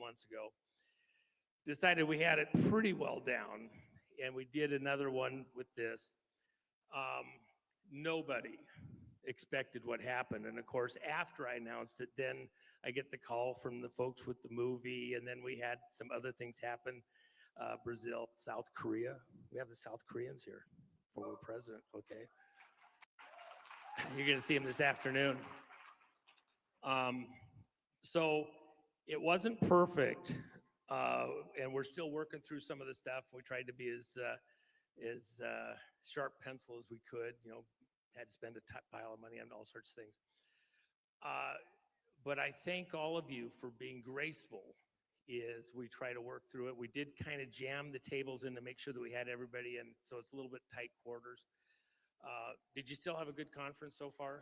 months ago. Decided we had it pretty well down, and we did another one with this. Nobody expected what happened, and of course, after I announced it, then I get the call from the folks with the movie, and then we had some other things happen. Brazil, South Korea. We have the South Koreans here, former president, okay? You're gonna see him this afternoon. So it wasn't perfect, and we're still working through some of the stuff. We tried to be as sharp pencil as we could, you know, had to spend a pile of money on all sorts of things. But I thank all of you for being graceful as we try to work through it. We did kind of jam the tables in to make sure that we had everybody in, so it's a little bit tight quarters. Did you still have a good conference so far?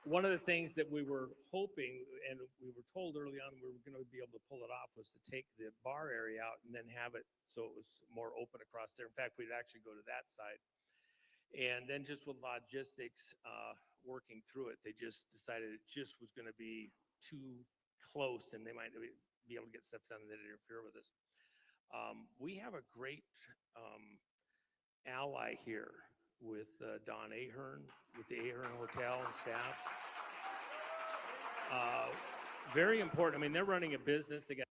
One of the things that we were hoping, and we were told early on we were going to be able to pull it off, was to take the bar area out and then have it so it was more open across there. In fact, we'd actually go to that side. And then just with logistics, working through it, they just decided it just was going to be too close and they might be able to get stuff done that interfere with us. We have a great ally here with Don Ahern, with the Ahern Hotel and staff. Very important. I mean, they're running a business. They got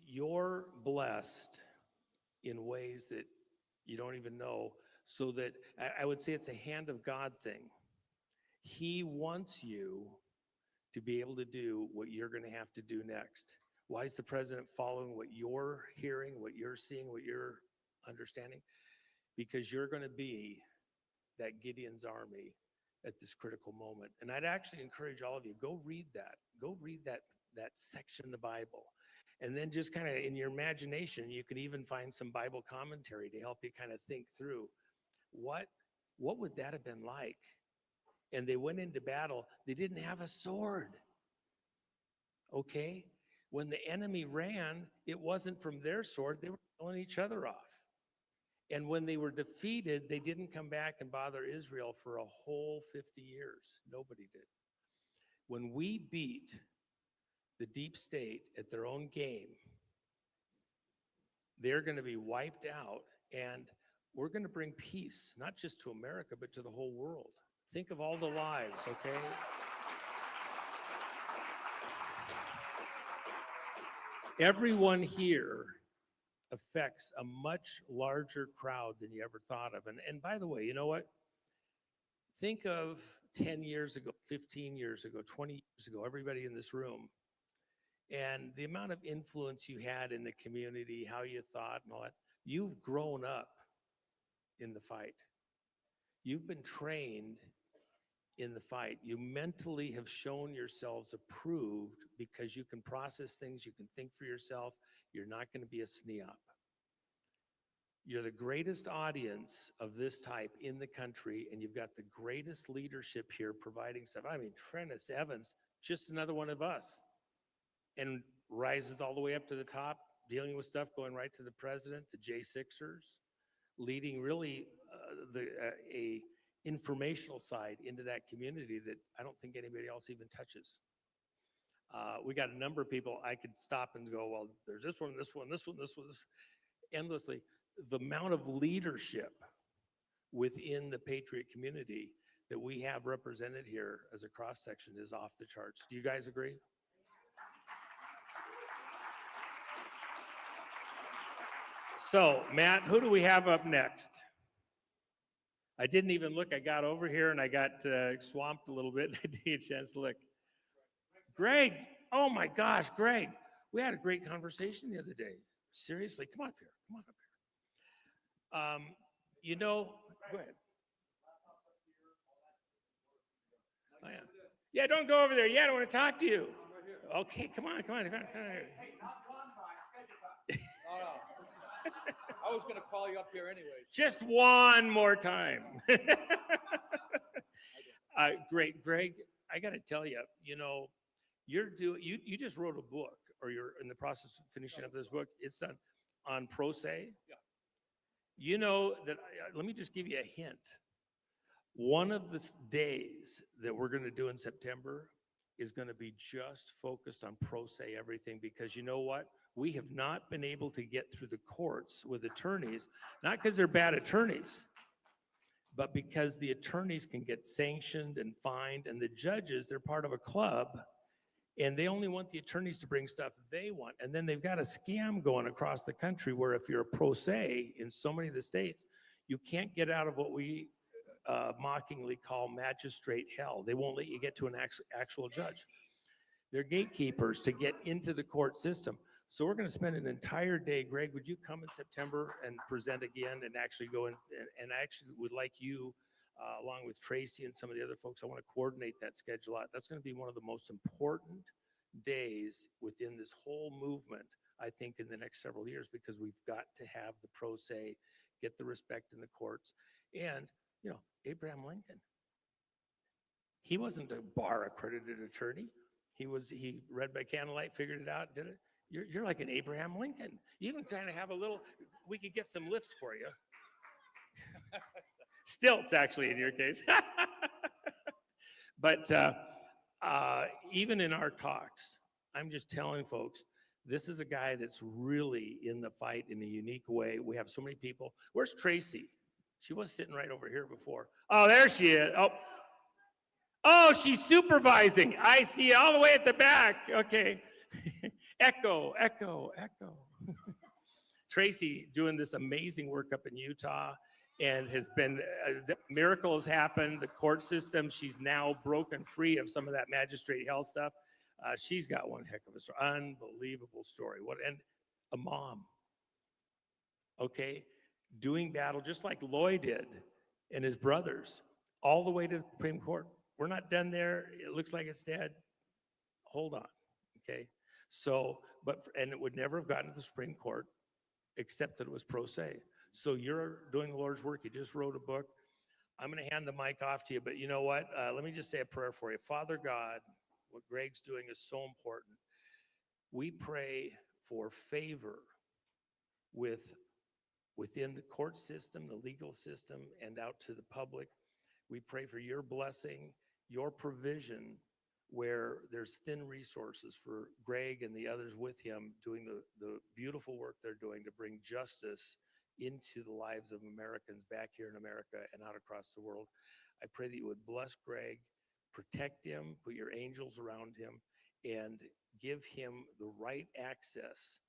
you're blessed in ways that you don't even know, so that I would say it's a hand of God thing. He wants you to be able to do what you're going to have to do next. Why is the president following what you're hearing, what you're seeing, what you're understanding? Because you're going to be that Gideon's army at this critical moment. And I'd actually encourage all of you, go read that. Go read that section of the Bible. And then just kind of in your imagination, you can even find some Bible commentary to help you kind of think through what would that have been like? And they went into battle. They didn't have a sword. Okay? When the enemy ran, it wasn't from their sword. They were killing each other off. And when they were defeated, they didn't come back and bother Israel for a whole 50 years. Nobody did. When we beat the deep state at their own game, they're going to be wiped out, and we're going to bring peace, not just to America, but to the whole world. Think of all the lives, okay? Everyone here affects a much larger crowd than you ever thought of. And by the way, you know what? Think of 10 years ago, 15 years ago, 20 years ago, everybody in this room, and the amount of influence you had in the community, how you thought and all that. You've grown up in the fight. You've been trained in the fight. You mentally have shown yourselves approved because you can process things, you can think for yourself, you're not going to be a SNEOP. You're the greatest audience of this type in the country, and you've got the greatest leadership here providing stuff. I mean, Trennis Evans, just another one of us, and rises all the way up to the top, dealing with stuff, going right to the president, the J6ers, leading really a informational side into that community that I don't think anybody else even touches. We got a number of people. I could stop and go, well, there's this one, this one, this one, this one, this, endlessly. The amount of leadership within the Patriot community that we have represented here as a cross section is off the charts. Do you guys agree? So, Matt, who do we have up next? I didn't even look. I got over here and I got swamped a little bit. I didn't get a chance to look. Greg, oh my gosh, Greg. We had a great conversation the other day. Seriously, come on up here. Come on up here. You know, go ahead. Oh, yeah. Yeah, don't go over there yet. I want to talk to you. Okay, come on, come on, come on. Come on. Hey, not contract, schedule time. No. I was going to call you up here anyway. Just one more time. Great, Greg. I got to tell you, you know, you just wrote a book, or you're in the process of finishing up this book. It's done on pro se. Yeah. You know that. Let me just give you a hint. One of the days that we're going to do in September is going to be just focused on pro se everything, because you know what? We have not been able to get through the courts with attorneys, not because they're bad attorneys, but because the attorneys can get sanctioned and fined, and the judges, they're part of a club, and they only want the attorneys to bring stuff they want. And then they've got a scam going across the country where if you're a pro se in so many of the states, you can't get out of what we mockingly call magistrate hell. They won't let you get to an actual judge. They're gatekeepers to get into the court system. So we're going to spend an entire day. Greg, would you come in September and present again and actually go in? And I actually would like you, along with Tracy and some of the other folks, I want to coordinate that schedule out. That's going to be one of the most important days within this whole movement, I think, in the next several years, because we've got to have the pro se, get the respect in the courts. And, you know, Abraham Lincoln, he wasn't a bar accredited attorney. He read by candlelight, figured it out, did it. You're like an Abraham Lincoln. You even kind of have a little, we could get some lifts for you. Stilts, actually, in your case. But even in our talks, I'm just telling folks, this is a guy that's really in the fight in a unique way. We have so many people. Where's Tracy? She was sitting right over here before. Oh, there she is. Oh, she's supervising. I see all the way at the back. Okay. Echo. Tracy doing this amazing work up in Utah, and has been, miracles happened, the court system, she's now broken free of some of that magistrate hell stuff. She's got one heck of a story, unbelievable story. And a mom, okay, doing battle just like Lloyd did and his brothers, all the way to the Supreme Court. We're not done there. It looks like it's dead. Hold on, okay? So, and it would never have gotten to the Supreme Court except that it was pro se. So you're doing the Lord's work. You just wrote a book. I'm going to hand the mic off to you, but you know what? Let me just say a prayer for you. Father God, what Greg's doing is so important. We pray for favor within the court system, the legal system, and out to the public. We pray for your blessing, your provision, where there's thin resources for Greg and the others with him doing the beautiful work they're doing to bring justice into the lives of Americans back here in America and out across the world. I pray that you would bless Greg, protect him, put your angels around him, and give him the right access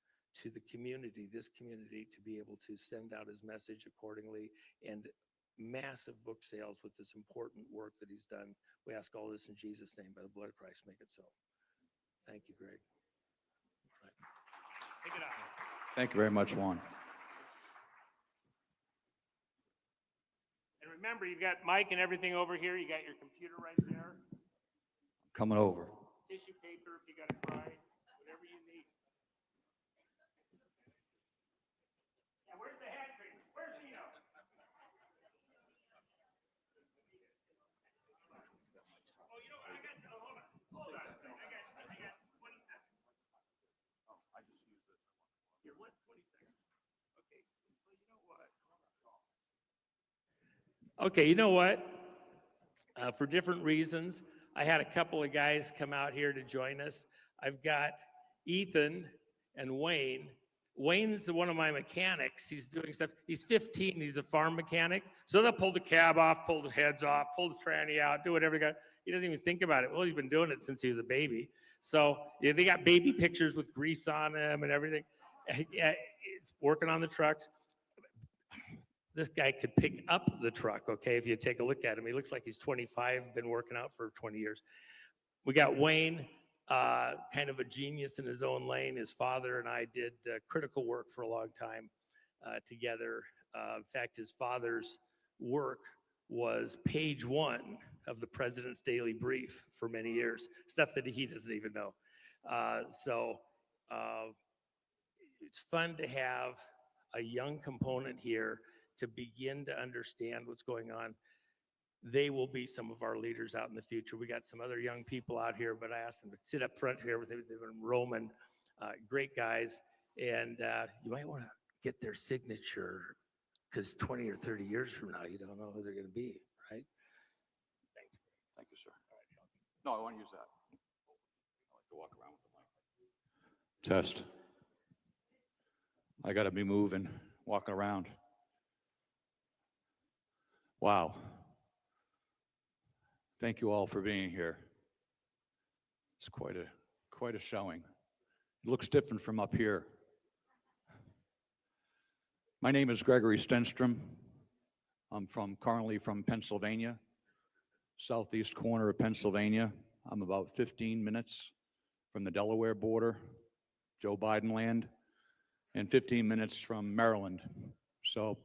to the community, this community, to be able to send out his message accordingly, and massive book sales with this important work that he's done. We ask all this in Jesus' name, by the blood of Christ, make it so. Thank you, Greg. All right. Take it out. Thank you very much, Juan. And remember, you've got Mike and everything over here. You got your computer right there. Coming over. Tissue paper if you got to cry. Whatever you need. Yeah, where's the hand cream? Where's Dino? Oh, you know what? I got, hold on. Hold on. I got 20 seconds. Oh, I just used it. Here, what? 20 seconds. Okay, so you know what? Okay, you know what? For different reasons, I had a couple of guys come out here to join us. I've got Ethan and Wayne. Wayne's one of my mechanics. He's doing stuff. He's 15. He's a farm mechanic. So they'll pull the cab off, pull the heads off, pull the tranny out, do whatever they got. He doesn't even think about it. Well, he's been doing it since he was a baby. So yeah, they got baby pictures with grease on them and everything. Working on the trucks. This guy could pick up the truck, okay, if you take a look at him. He looks like he's 25, been working out for 20 years. We got Wayne, kind of a genius in his own lane. His father and I did critical work for a long time together. In fact, his father's work was page 1 of the President's Daily Brief for many years, stuff that he doesn't even know. It's fun to have a young component here to begin to understand what's going on. They will be some of our leaders out in the future. We got some other young people out here, but I asked them to sit up front here. They've been Roman, great guys. And you might want to get their signature, because 20 or 30 years from now, you don't know who they're going to be, right? Thank you. Thank you, sir. No, I want to use that. I like to walk around with the mic. Test. I got to be moving, walking around. Wow. Thank you all for being here. It's quite a showing. It looks different from up here. My name is Gregory Stenstrom. I'm currently from Pennsylvania, southeast corner of Pennsylvania. I'm about 15 minutes from the Delaware border, Joe Biden land, and 15 minutes from Maryland. So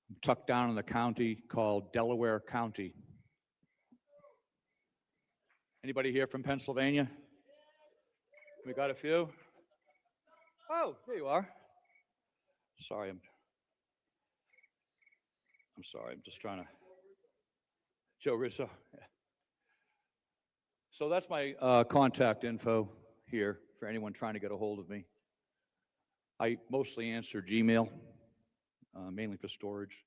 I'm tucked down in the county called Delaware County. Anybody here from Pennsylvania? We got a few? Oh, there you are. Sorry, I'm sorry, I'm just trying to. Joe Russo. Yeah. So that's my contact info here for anyone trying to get a hold of me. I mostly answer Gmail, mainly for storage.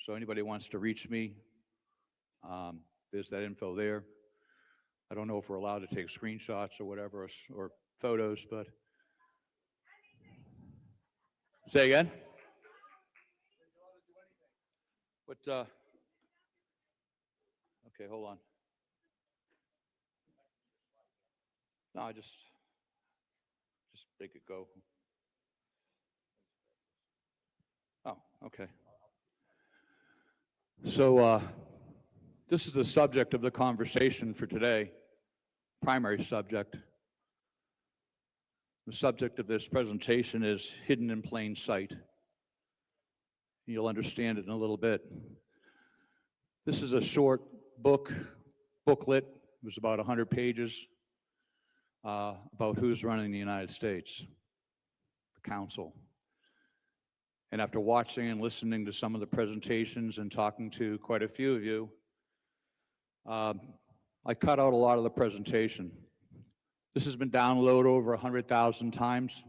So anybody wants to reach me, there's that info there. I don't know if we're allowed to take screenshots or whatever, or photos, but. Say again? What, okay, hold on. No, I just make it go. Oh, okay. So this is the subject of the conversation for today, primary subject. The subject of this presentation is hidden in plain sight. You'll understand it in a little bit. This is a short booklet. It was about 100 pages about who's running the United States, the council. And after watching and listening to some of the presentations and talking to quite a few of you, I cut out a lot of the presentation. This has been downloaded over 100,000 times,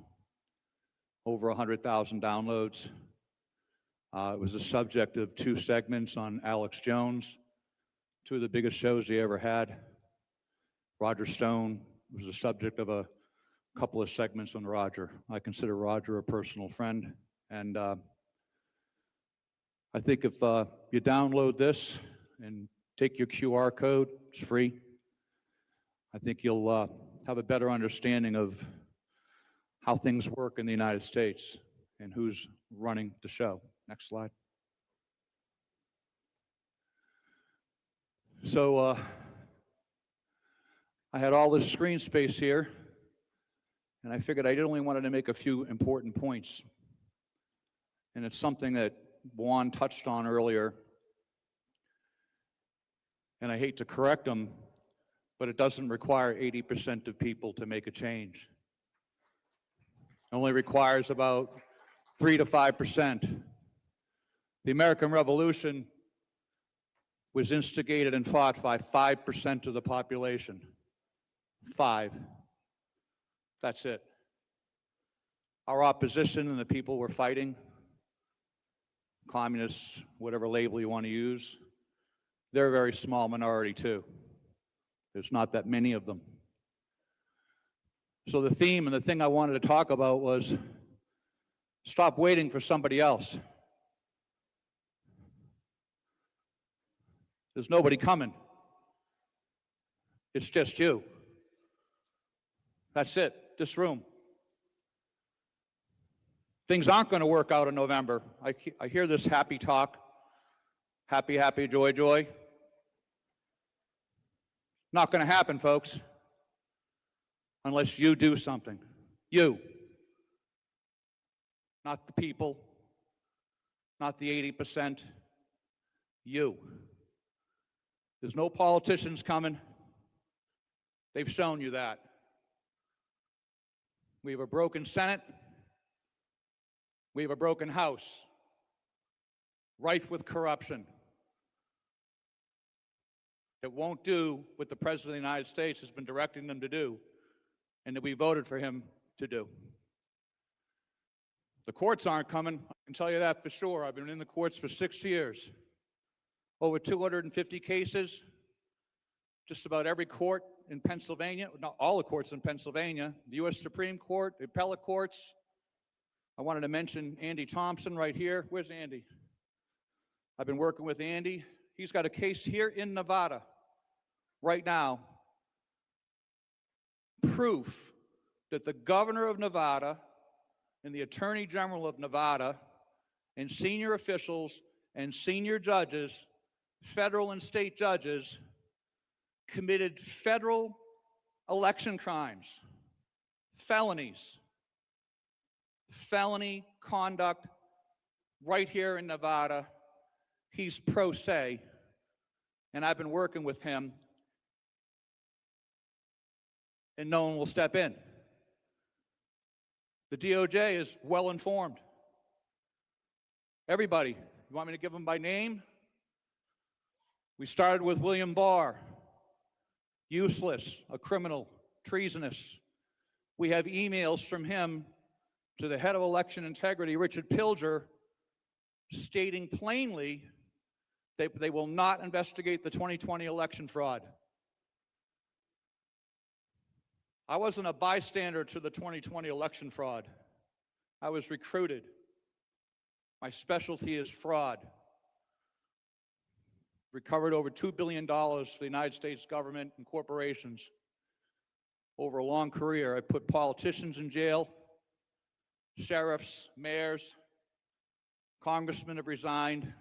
over 100,000 downloads. It was the subject of 2 segments on Alex Jones, 2 of the biggest shows he ever had. Roger Stone was the subject of a couple of segments on Roger. I consider Roger a personal friend, and I think if you download this and take your QR code, it's free, I think you'll have a better understanding of how things work in the United States and who's running the show. Next slide. So I had all this screen space here, and I figured I only wanted to make a few important points. And it's something that Juan touched on earlier, and I hate to correct him, but it doesn't require 80% of people to make a change. It only requires about 3 to 5%. The American Revolution was instigated and fought by 5% of the population. 5. That's it. Our opposition and the people we're fighting, communists, whatever label you want to use, they're a very small minority too. There's not that many of them. So the theme and the thing I wanted to talk about was stop waiting for somebody else. There's nobody coming. It's just you. That's it, this room. Things aren't going to work out in November. I hear this happy talk. Happy, happy, joy, joy. Not going to happen, folks, unless you do something. You. Not the people, not the 80%. You. There's no politicians coming. They've shown you that. We have a broken Senate. We have a broken House, rife with corruption. It won't do what the President of the United States has been directing them to do, and that we voted for him to do. The courts aren't coming, I can tell you that for sure. I've been in the courts for 6 years. Over 250 cases, just about every court in Pennsylvania, not all the courts in Pennsylvania, the U.S. Supreme Court, the appellate courts. I wanted to mention Andy Thompson right here. Where's Andy? I've been working with Andy. He's got a case here in Nevada right now. Proof that the governor of Nevada and the attorney general of Nevada and senior officials and senior judges, federal and state judges, committed federal election crimes, felonies, felony conduct right here in Nevada. He's pro se, and I've been working with him, and no one will step in. The DOJ is well informed. Everybody, you want me to give them by name? We started with William Barr, useless, a criminal, treasonous. We have emails from him to the head of election integrity, Richard Pilger, stating plainly they will not investigate the 2020 election fraud. I wasn't a bystander to the 2020 election fraud. I was recruited. My specialty is fraud. Recovered over $2 billion for the United States government and corporations over a long career. I put politicians in jail, sheriffs, mayors, congressmen have resigned.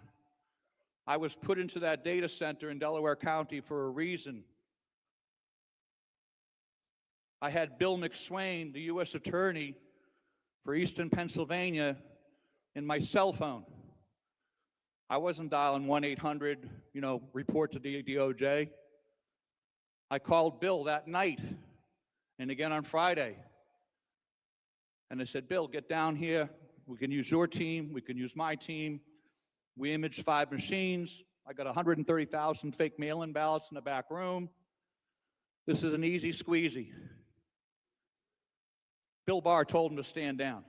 I was put into that data center in Delaware County for a reason. I had Bill McSwain, the U.S. attorney for Eastern Pennsylvania, in my cell phone. I wasn't dialing 1-800, report to the DOJ. I called Bill that night and again on Friday. And I said, Bill, get down here. We can use your team. We can use my team. We imaged 5 machines. I got 130,000 fake mail-in ballots in the back room. This is an easy squeezy. Bill Barr told him to stand down.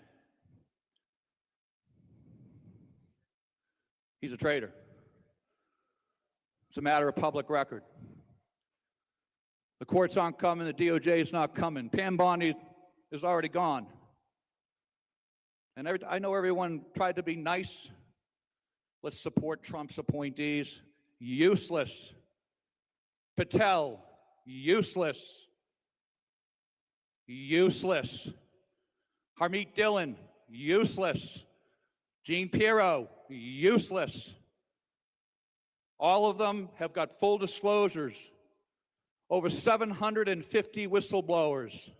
He's a traitor. It's a matter of public record. The courts aren't coming. The DOJ is not coming. Pam Bondi is already gone. And I know everyone tried to be nice. Let's support Trump's appointees. Useless. Patel, useless. Useless. Harmeet Dillon, useless. Gene Pirro, useless. All of them have got full disclosures. Over 750 whistleblowers.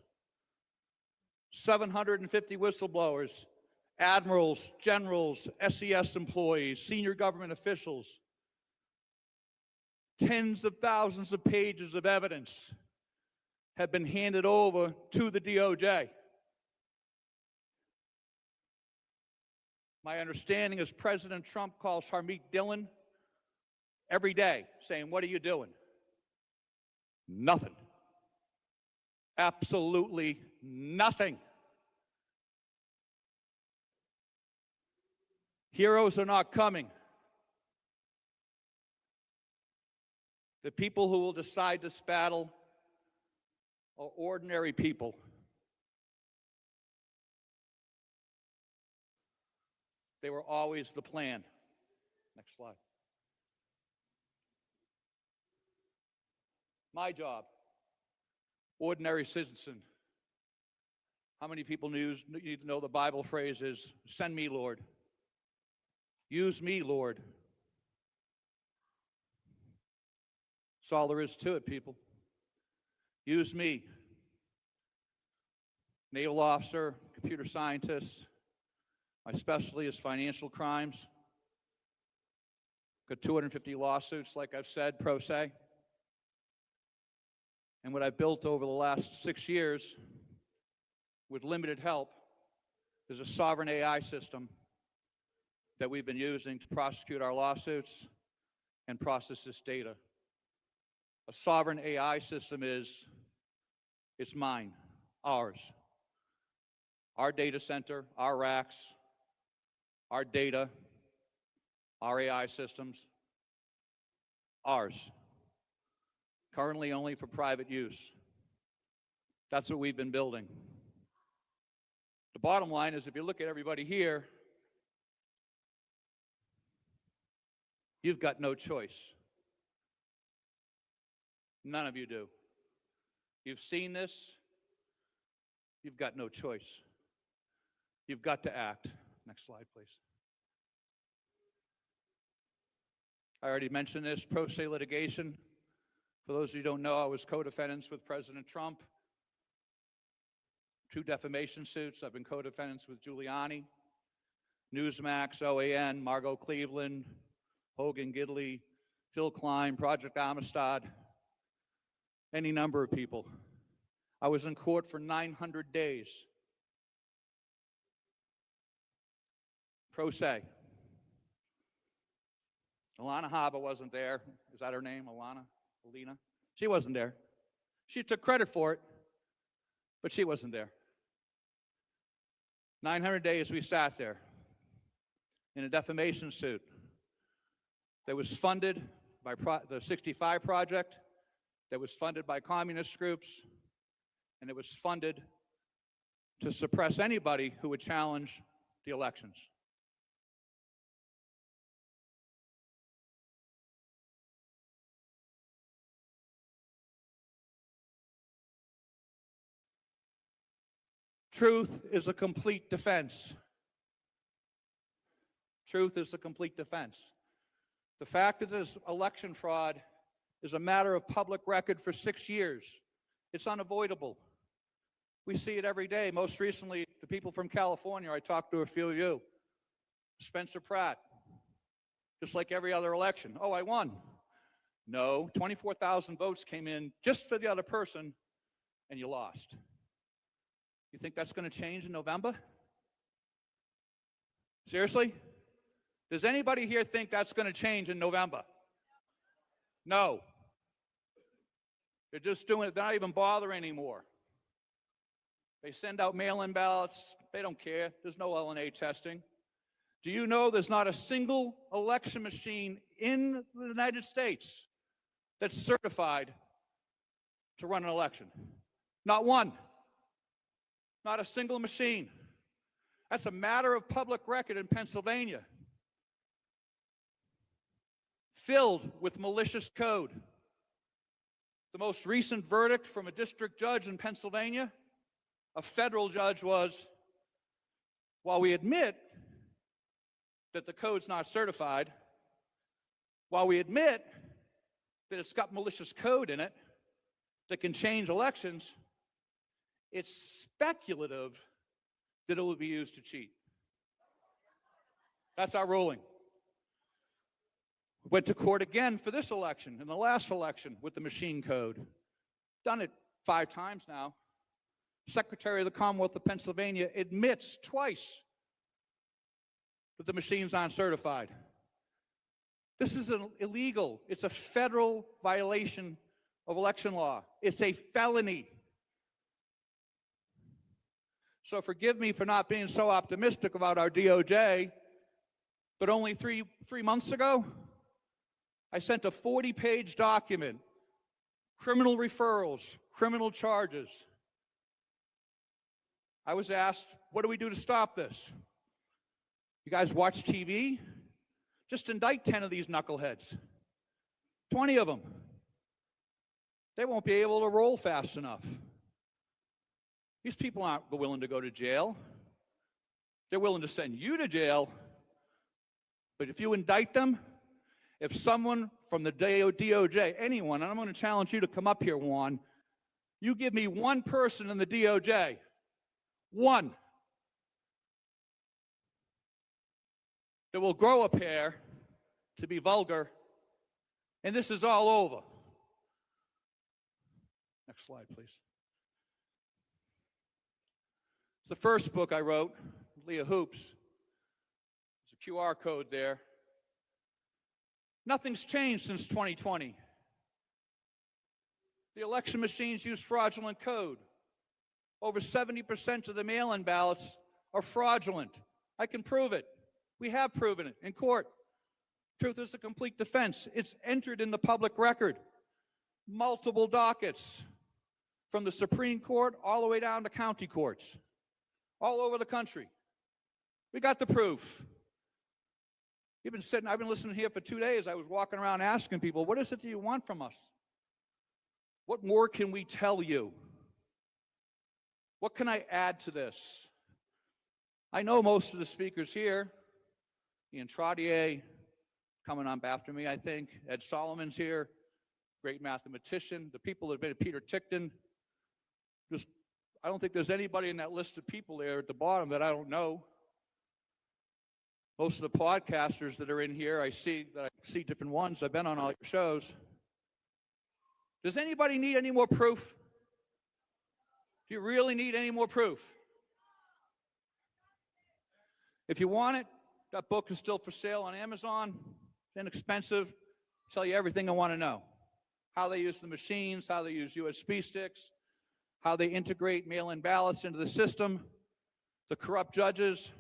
750 whistleblowers. Admirals, generals, SES employees, senior government officials. Tens of thousands of pages of evidence have been handed over to the DOJ. My understanding is President Trump calls Harmeet Dillon every day saying, "What are you doing?" Nothing. Absolutely nothing. Heroes are not coming. The people who will decide this battle are ordinary people. They were always the plan. Next slide. My job, ordinary citizen. How many people need to know the Bible phrase is, "Send me, Lord. Use me, Lord." That's all there is to it, people. Use me. Naval officer, computer scientist. My specialty is financial crimes. Got 250 lawsuits, like I've said, pro se. And what I've built over the last 6 years, with limited help, is a sovereign AI system that we've been using to prosecute our lawsuits and process this data. A sovereign AI system it's mine, ours. Our data center, our racks, our data, our AI systems, ours. Currently only for private use. That's what we've been building. The bottom line is, if you look at everybody here, you've got no choice. None of you do. You've seen this. You've got no choice. You've got to act. Next slide, please. I already mentioned this, pro se litigation. For those of you who don't know, I was co-defendants with President Trump. 2 defamation suits. I've been co-defendants with Giuliani, Newsmax, OAN, Margot Cleveland, Hogan Gidley, Phil Klein, Project Amistad, any number of people. I was in court for 900 days. Pro se. Alana Harbour wasn't there. Is that her name, Alana? Alina? She wasn't there. She took credit for it, but she wasn't there. 900 days we sat there in a defamation suit that was funded by the 65 Project, that was funded by communist groups, and it was funded to suppress anybody who would challenge the elections. Truth is a complete defense. Truth is a complete defense. The fact that this election fraud is a matter of public record for 6 years, it's unavoidable. We see it every day. Most recently, the people from California, I talked to a few of you. Spencer Pratt, just like every other election. Oh, I won. No, 24,000 votes came in just for the other person, and you lost. You think that's going to change in November? Seriously? Does anybody here think that's going to change in November? No. They're just doing it. They're not even bothering anymore. They send out mail-in ballots. They don't care. There's no LNA testing. Do you know there's not a single election machine in the United States that's certified to run an election? Not one. Not a single machine. That's a matter of public record in Pennsylvania. Filled with malicious code. The most recent verdict from a district judge in Pennsylvania, a federal judge, was while we admit that the code's not certified, while we admit that it's got malicious code in it that can change elections, it's speculative that it will be used to cheat. That's our ruling. Went to court again for this election and the last election with the machine code. Done it 5 times now. Secretary of the Commonwealth of Pennsylvania admits twice that the machines aren't certified. This is illegal. It's a federal violation of election law. It's a felony. So forgive me for not being so optimistic about our DOJ, but only three months ago, I sent a 40-page document, criminal referrals, criminal charges. I was asked, what do we do to stop this? You guys watch TV? Just indict 10 of these knuckleheads, 20 of them. They won't be able to roll fast enough. These people aren't willing to go to jail. They're willing to send you to jail. But if you indict them, if someone from the DOJ, anyone, and I'm going to challenge you to come up here, Juan, you give me one person in the DOJ, one, that will grow a pair to be vulgar, and this is all over. Next slide, please. It's the first book I wrote, Leah Hoops. There's a QR code there. Nothing's changed since 2020. The election machines use fraudulent code. Over 70% of the mail-in ballots are fraudulent. I can prove it. We have proven it in court. Truth is a complete defense. It's entered in the public record. Multiple dockets from the Supreme Court all the way down to county courts, all over the country. We got the proof. I've been listening here for 2 days. I was walking around asking people, what is it that you want from us? What more can we tell you? What can I add to this? I know most of the speakers here. Ian Trottier coming up after me, I think. Ed Solomon's here, great mathematician. The people that have been at Peter Tickton. I don't think there's anybody in that list of people there at the bottom that I don't know. Most of the podcasters that are in here, I see different ones. I've been on all your shows. Does anybody need any more proof? Do you really need any more proof? If you want it, that book is still for sale on Amazon. It's inexpensive. Tell you everything I want to know. How they use the machines, how they use USB sticks, how they integrate mail-in ballots into the system, the corrupt judges.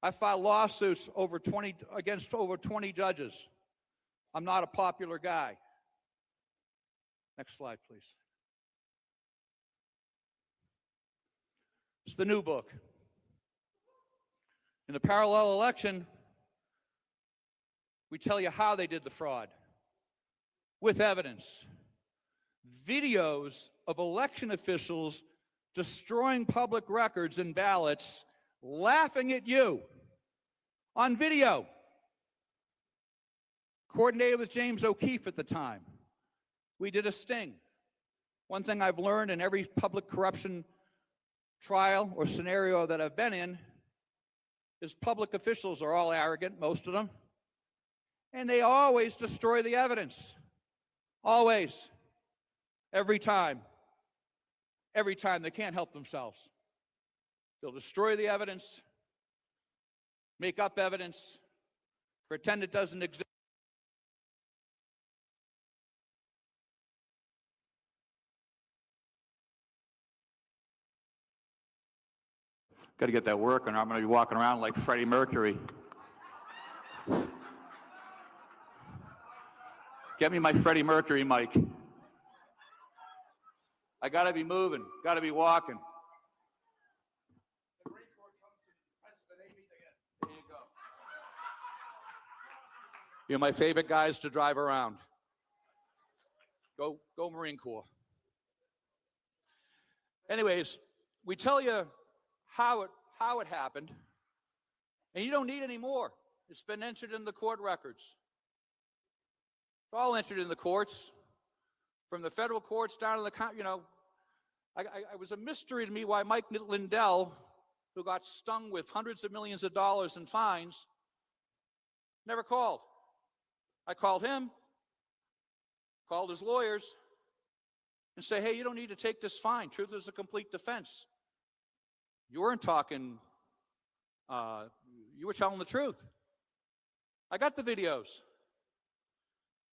I filed lawsuits against over 20 judges. I'm not a popular guy. Next slide, please. It's the new book. In the parallel election, we tell you how they did the fraud with evidence. Videos of election officials destroying public records and ballots, laughing at you on video. Coordinated with James O'Keefe at the time. We did a sting. One thing I've learned in every public corruption trial or scenario that I've been in is public officials are all arrogant, most of them, and they always destroy the evidence. Always. Every time. Every time. They can't help themselves. They'll destroy the evidence, make up evidence, pretend it doesn't exist. Got to get that working, or I'm going to be walking around like Freddie Mercury. Get me my Freddie Mercury mic. I got to be moving, got to be walking. The Marine Corps comes to Pennsylvania again. There you go. You're my favorite guys to drive around. Go Marine Corps. Anyways, we tell you how it happened, and you don't need any more. It's been entered in the court records. It's all entered in the courts, from the federal courts down to the county. It was a mystery to me why Mike Lindell, who got stung with hundreds of millions of dollars in fines, never called. I called him, called his lawyers, and say, hey, you don't need to take this fine. Truth is a complete defense. You weren't talking, you were telling the truth. I got the videos.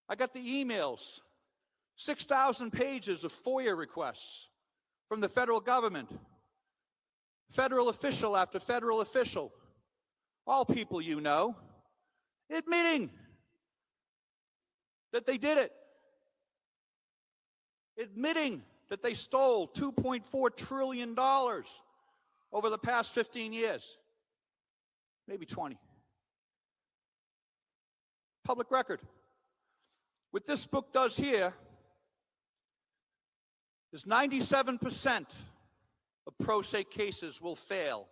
I got the emails. 6,000 pages of FOIA requests from the federal government. Federal official after federal official, all people you know, admitting that they did it. Admitting that they stole $2.4 trillion over the past 15 years, maybe 20. Public record. What this book does here is 97% of pro se cases will fail.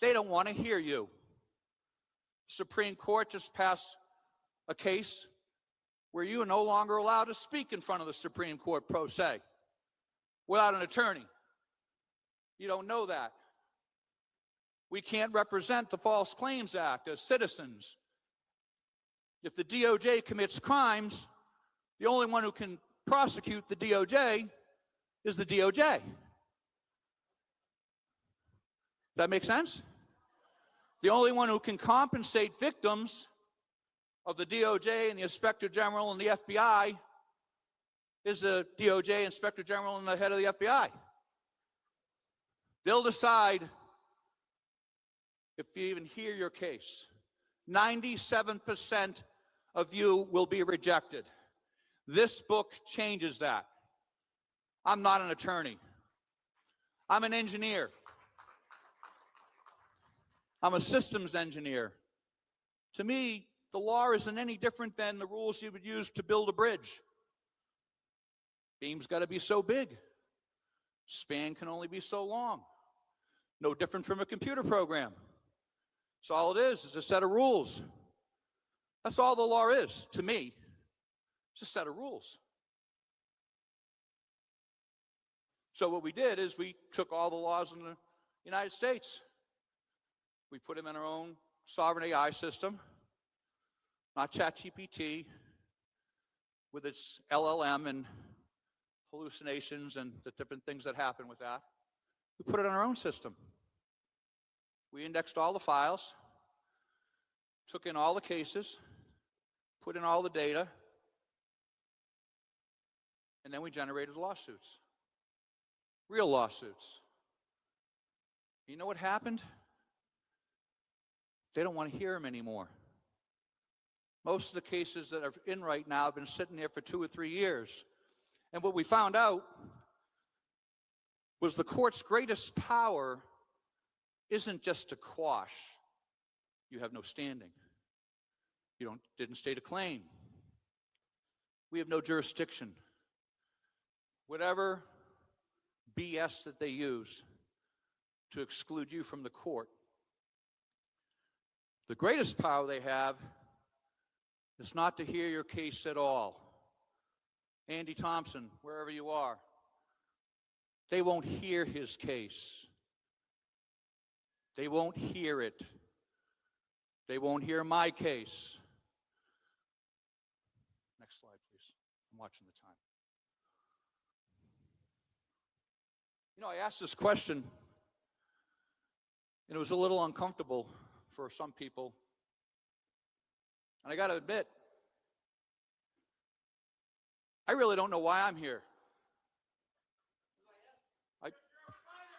They don't want to hear you. Supreme Court just passed a case where you are no longer allowed to speak in front of the Supreme Court pro se without an attorney. You don't know that. We can't represent the False Claims Act as citizens. If the DOJ commits crimes, the only one who can prosecute the DOJ is the DOJ. Does that make sense? The only one who can compensate victims of the DOJ and the Inspector General and the FBI is the DOJ, Inspector General, and the head of the FBI. They'll decide if you even hear your case. 97% of you will be rejected. This book changes that. I'm not an attorney. I'm an engineer. I'm a systems engineer. To me, the law isn't any different than the rules you would use to build a bridge. Beam's got to be so big. Span can only be so long. No different from a computer program. So all it is a set of rules. That's all the law is, to me. It's a set of rules. So what we did is we took all the laws in the United States. We put them in our own sovereign AI system, not ChatGPT, with its LLM and hallucinations and the different things that happen with that. We put it in our own system. We indexed all the files, took in all the cases, put in all the data, and then we generated lawsuits. Real lawsuits. You know what happened? They don't want to hear them anymore. Most of the cases that are in right now have been sitting there for 2 or 3 years. And what we found out was the court's greatest power isn't just to quash. You have no standing. You didn't state a claim. We have no jurisdiction. Whatever BS that they use to exclude you from the court. The greatest power they have is not to hear your case at all. Andy Thompson, wherever you are, they won't hear his case. They won't hear it. They won't hear my case. Next slide, please. I'm watching the time. You know, I asked this question, and it was a little uncomfortable for some people. And I got to admit, I really don't know why I'm here.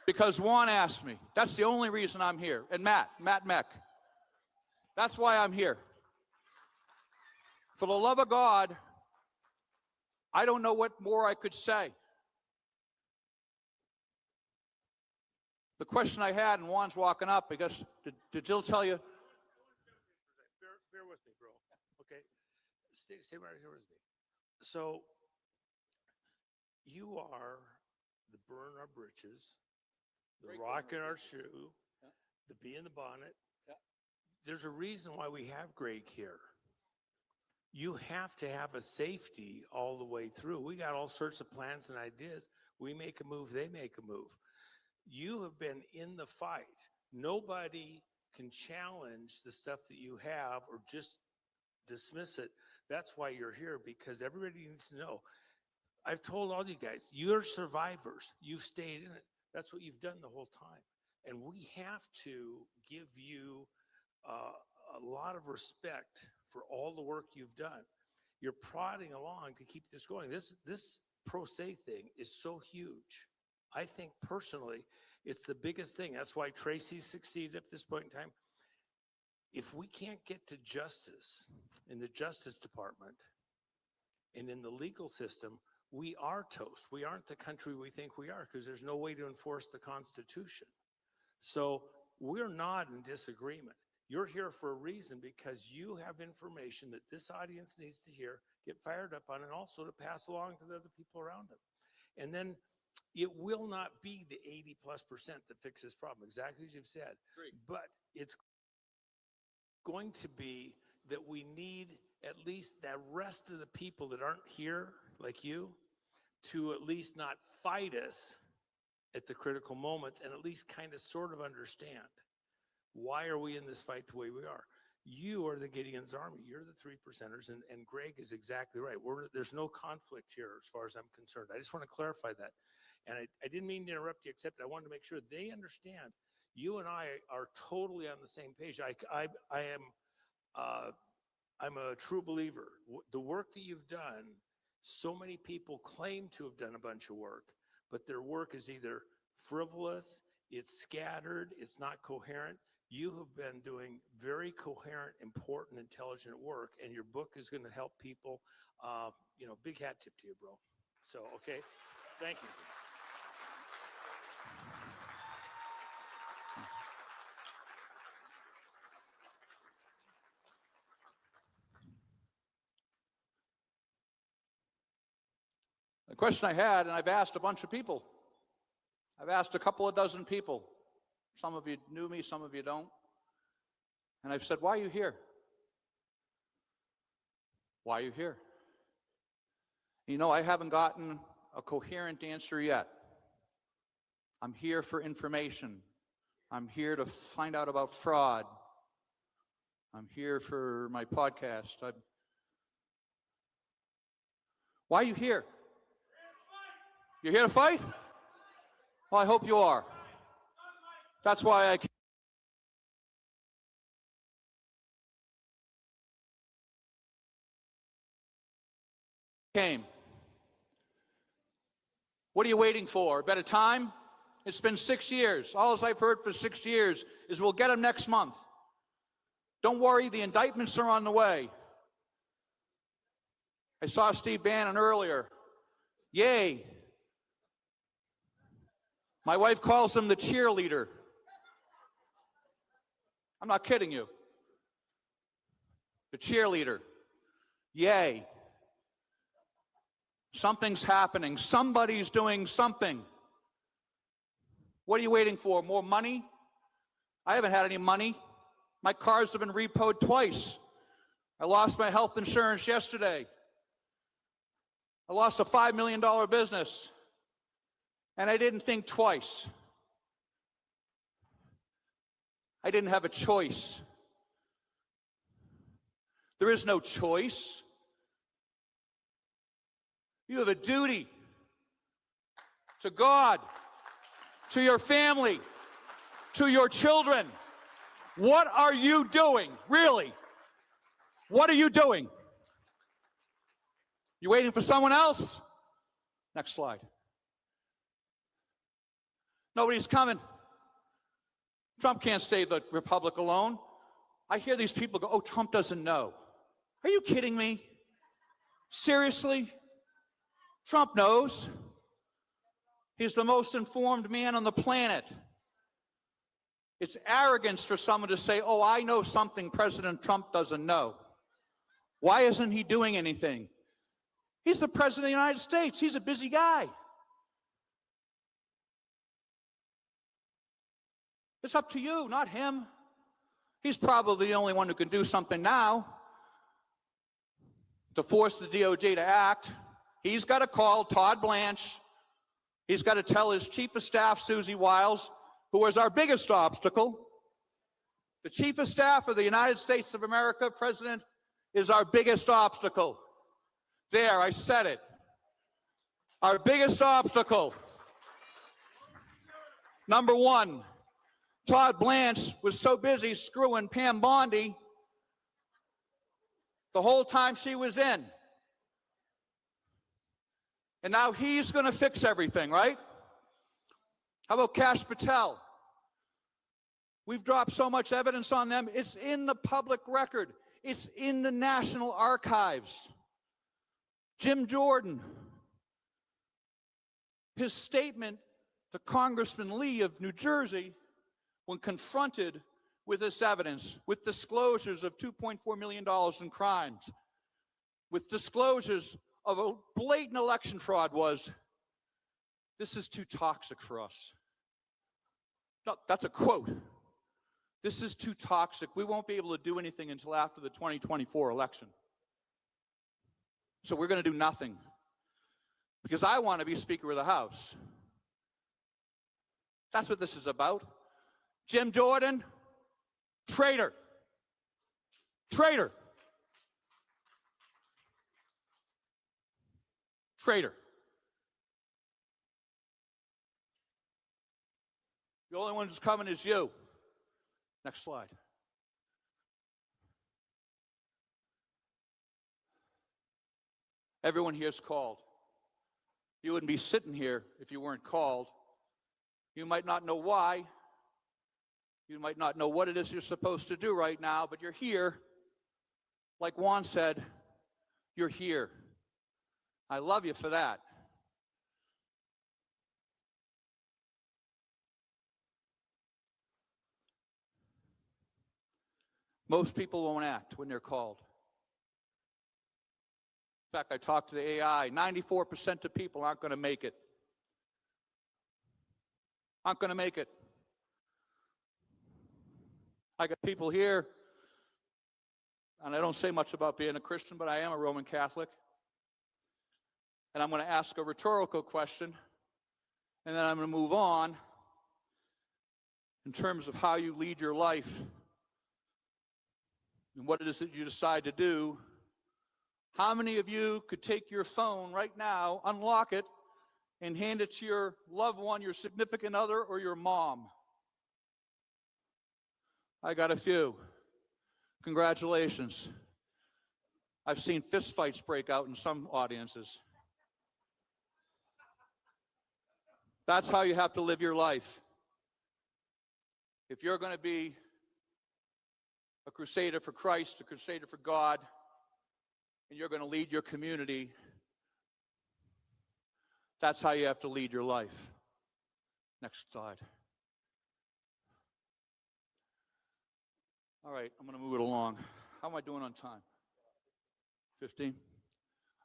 Because Juan asked me. That's the only reason I'm here. And Matt Meck. That's why I'm here. For the love of God, I don't know what more I could say. The question I had, and Juan's walking up, because did Jill tell you? Bear with me, bro. Okay, stay right here with me. So you are the burn our britches, the Great rock in corner. our shoe, Yeah. the bee in the bonnet. Yeah. There's a reason why we have Greg here. You have to have a safety all the way through. We got all sorts of plans and ideas. We make a move, they make a move. You have been in the fight. Nobody can challenge the stuff that you have or just dismiss it. That's why you're here, because everybody needs to know. I've told all you guys, you're survivors. You've stayed in it. That's what you've done the whole time. And we have to give you a lot of respect for all the work you've done. You're prodding along to keep this going. This pro se thing is so huge. I think personally, it's the biggest thing. That's why Tracy succeeded at this point in time. If we can't get to justice in the Justice Department and in the legal system, we are toast. We aren't the country we think we are, because there's no way to enforce the Constitution. So we're not in disagreement. You're here for a reason, because you have information that this audience needs to hear, get fired up on, and also to pass along to the other people around them. And then it will not be the 80+% that fixes this problem, exactly as you've said. Great. But it's going to be that we need at least the rest of the people that aren't here, like you, to at least not fight us at the critical moments, and at least kind of sort of understand, why are we in this fight the way we are? You are the Gideons Army. You're the 3%ers, and Greg is exactly right. There's no conflict here as far as I'm concerned. I just want to clarify that. And I didn't mean to interrupt you, except I wanted to make sure they understand you and I are totally on the same page. I'm a true believer. The work that you've done, so many people claim to have done a bunch of work, but their work is either frivolous, it's scattered, it's not coherent. You have been doing very coherent, important, intelligent work, and your book is going to help people. Big hat tip to you, bro. So, okay, thank you. The question I had, and I've asked a bunch of people. I've asked a couple of dozen people. Some of you knew me, some of you don't. And I've said, why are you here? Why are you here? I haven't gotten a coherent answer yet. I'm here for information. I'm here to find out about fraud. I'm here for my podcast. Why are you here? You're here to fight? Well, I hope you are. That's why I came. What are you waiting for? A better time? It's been 6 years. All I've heard for 6 years is we'll get them next month. Don't worry, the indictments are on the way. I saw Steve Bannon earlier. Yay. My wife calls him the cheerleader. I'm not kidding you. The cheerleader. Yay. Something's happening. Somebody's doing something. What are you waiting for? More money? I haven't had any money. My cars have been repoed twice. I lost my health insurance yesterday. I lost a $5 million business. And I didn't think twice. I didn't have a choice. There is no choice. You have a duty to God, to your family, to your children. What are you doing? Really? What are you doing? You waiting for someone else? Next slide. Nobody's coming. Trump can't save the republic alone. I hear these people go, oh, Trump doesn't know. Are you kidding me? Seriously? Trump knows. He's the most informed man on the planet. It's arrogance for someone to say, oh, I know something President Trump doesn't know. Why isn't he doing anything? He's the President of the United States. He's a busy guy. It's up to you, not him. He's probably the only one who can do something now to force the DOJ to act. He's got to call Todd Blanche. He's got to tell his chief of staff, Susie Wiles, who is our biggest obstacle. The chief of staff of the United States of America, President, is our biggest obstacle. There, I said it. Our biggest obstacle. Number one, Todd Blanche was so busy screwing Pam Bondi the whole time she was in. And now he's going to fix everything, right? How about Kash Patel? We've dropped so much evidence on them. It's in the public record. It's in the National Archives. Jim Jordan, his statement to Congressman Lee of New Jersey when confronted with this evidence, with disclosures of $2.4 million in crimes, with disclosures of a blatant election fraud, was, "This is too toxic for us." No, that's a quote. "This is too toxic. We won't be able to do anything until after the 2024 election. So we're going to do nothing because I want to be Speaker of the House." That's what this is about. Jim Jordan, traitor. Traitor. Traitor. The only one who's coming is you. Next slide. Everyone here is called. You wouldn't be sitting here if you weren't called. You might not know why. You might not know what it is you're supposed to do right now, but you're here. Like Juan said, you're here. I love you for that. Most people won't act when they're called. In fact, I talked to the AI. 94% of people aren't going to make it. Aren't going to make it. I got people here, and I don't say much about being a Christian, but I am a Roman Catholic. And I'm going to ask a rhetorical question, and then I'm going to move on in terms of how you lead your life and what it is that you decide to do. How many of you could take your phone right now, unlock it, and hand it to your loved one, your significant other, or your mom? I got a few. Congratulations. I've seen fist fights break out in some audiences. That's how you have to live your life. If you're going to be a crusader for Christ, a crusader for God, and you're going to lead your community, that's how you have to lead your life. Next slide. All right, I'm going to move it along. How am I doing on time? 15?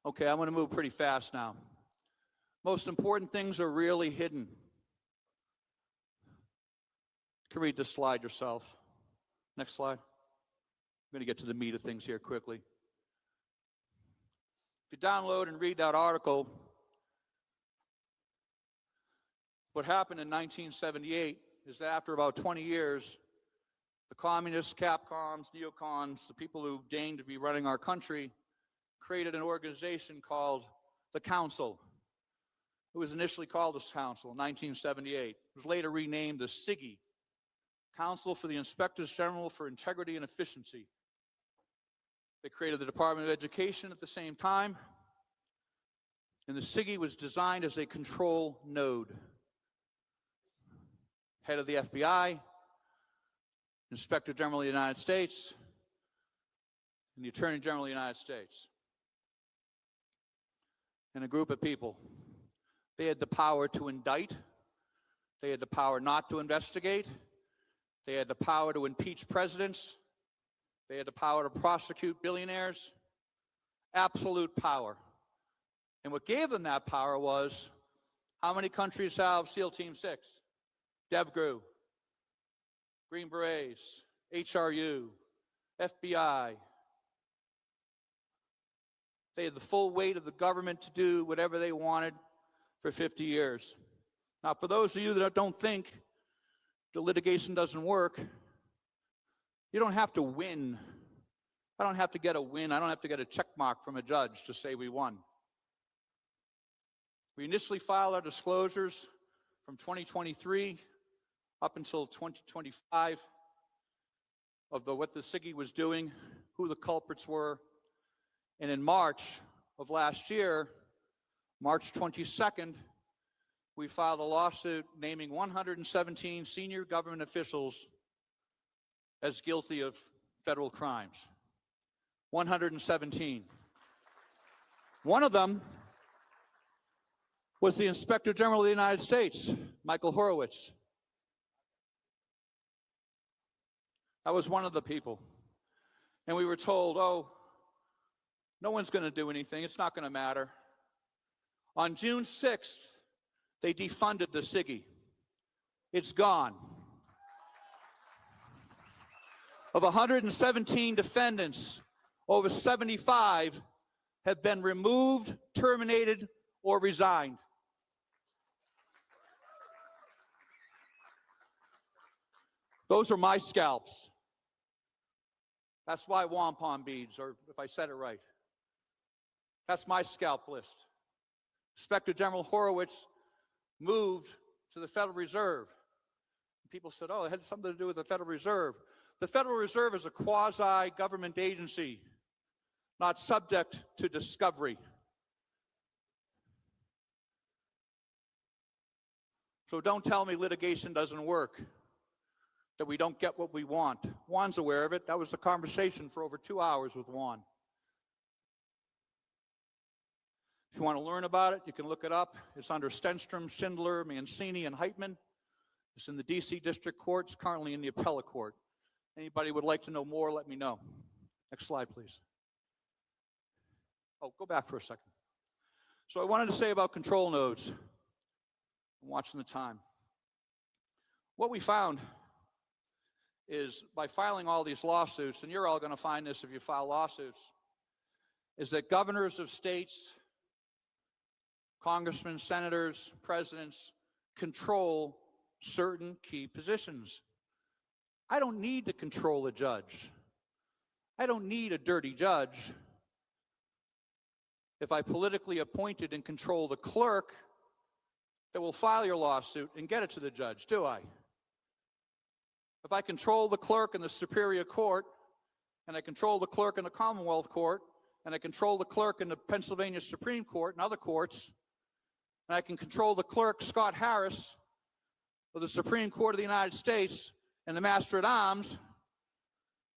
Okay, I'm going to move pretty fast now. Most important things are really hidden. You can read this slide yourself. Next slide. I'm going to get to the meat of things here quickly. If you download and read that article, what happened in 1978 is that after about 20 years, the communists, Capcoms, neocons, the people who deigned to be running our country, created an organization called the Council. It was initially called the Council in 1978. It was later renamed the CIGI, Council for the Inspectors General for Integrity and Efficiency. They created the Department of Education at the same time, and the CIGI was designed as a control node. Head of the FBI, Inspector General of the United States, and the Attorney General of the United States. And a group of people. They had the power to indict. They had the power not to investigate. They had the power to impeach presidents. They had the power to prosecute billionaires. Absolute power. And what gave them that power was, how many countries have SEAL Team 6? DevGru. Green Berets, HRU, FBI. They had the full weight of the government to do whatever they wanted for 50 years. Now, for those of you that don't think the litigation doesn't work, you don't have to win. I don't have to get a win. I don't have to get a check mark from a judge to say we won. We initially filed our disclosures from 2023 up until 2025 of what the SIGI was doing, who the culprits were. And in March of last year, March 22nd, we filed a lawsuit naming 117 senior government officials as guilty of federal crimes. 117. One of them was the Inspector General of the United States, Michael Horowitz. That was one of the people. And we were told, oh, no one's going to do anything. It's not going to matter. On June 6th, they defunded the SIGI. It's gone. Of 117 defendants, over 75 have been removed, terminated, or resigned. Those are my scalps. That's why wampum beads, or if I said it right. That's my scalp list. Inspector General Horowitz moved to the Federal Reserve. People said, oh, it had something to do with the Federal Reserve. The Federal Reserve is a quasi-government agency, not subject to discovery. So don't tell me litigation doesn't work, that we don't get what we want. Juan's aware of it. That was a conversation for over 2 hours with Juan. If you want to learn about it, you can look it up. It's under Stenstrom, Schindler, Mancini, and Heitman. It's in the DC District Court. It's currently in the Appellate Court. Anybody would like to know more, let me know. Next slide, please. Oh, go back for a second. So I wanted to say about control nodes. I'm watching the time. What we found is by filing all these lawsuits, and you're all going to find this if you file lawsuits, is that governors of states, congressmen, senators, presidents control certain key positions. I don't need to control a judge. I don't need a dirty judge if I politically appointed and control the clerk that will file your lawsuit and get it to the judge, do I? If I control the clerk in the Superior Court, and I control the clerk in the Commonwealth Court, and I control the clerk in the Pennsylvania Supreme Court and other courts, and I can control the clerk, Scott Harris, of the Supreme Court of the United States and the Master at Arms,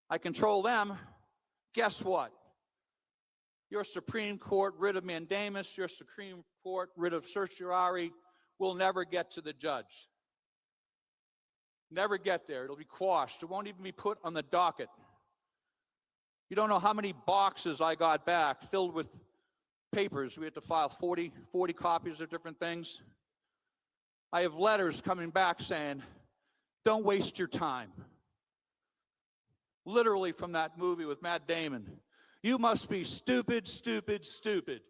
I control them, guess what? Your Supreme Court writ of mandamus, your Supreme Court writ of certiorari will never get to the judge. Never get there. It'll be quashed. It won't even be put on the docket. You don't know how many boxes I got back filled with papers. We had to file 40 copies of different things. I have letters coming back saying, don't waste your time. Literally from that movie with Matt Damon. You must be stupid, stupid, stupid.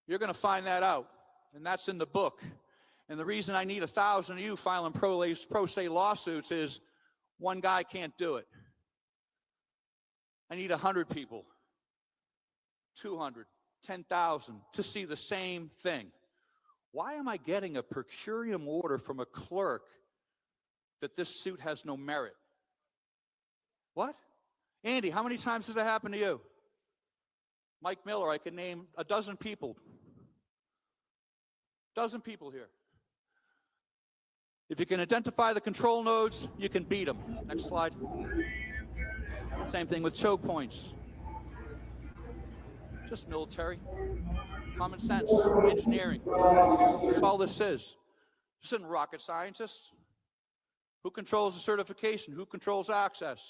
You're going to find that out, and that's in the book. And the reason I need 1,000 of you filing pro se lawsuits is one guy can't do it. I need 100 people, 200, 10,000 to see the same thing. Why am I getting a per curiam order from a clerk that this suit has no merit? What? Andy, how many times has that happened to you? Mike Miller, I can name a dozen people. Dozen people here. If you can identify the control nodes, you can beat them. Next slide. Same thing with choke points. Just military, common sense, engineering. That's all this is. This isn't rocket scientists. Who controls the certification? Who controls access?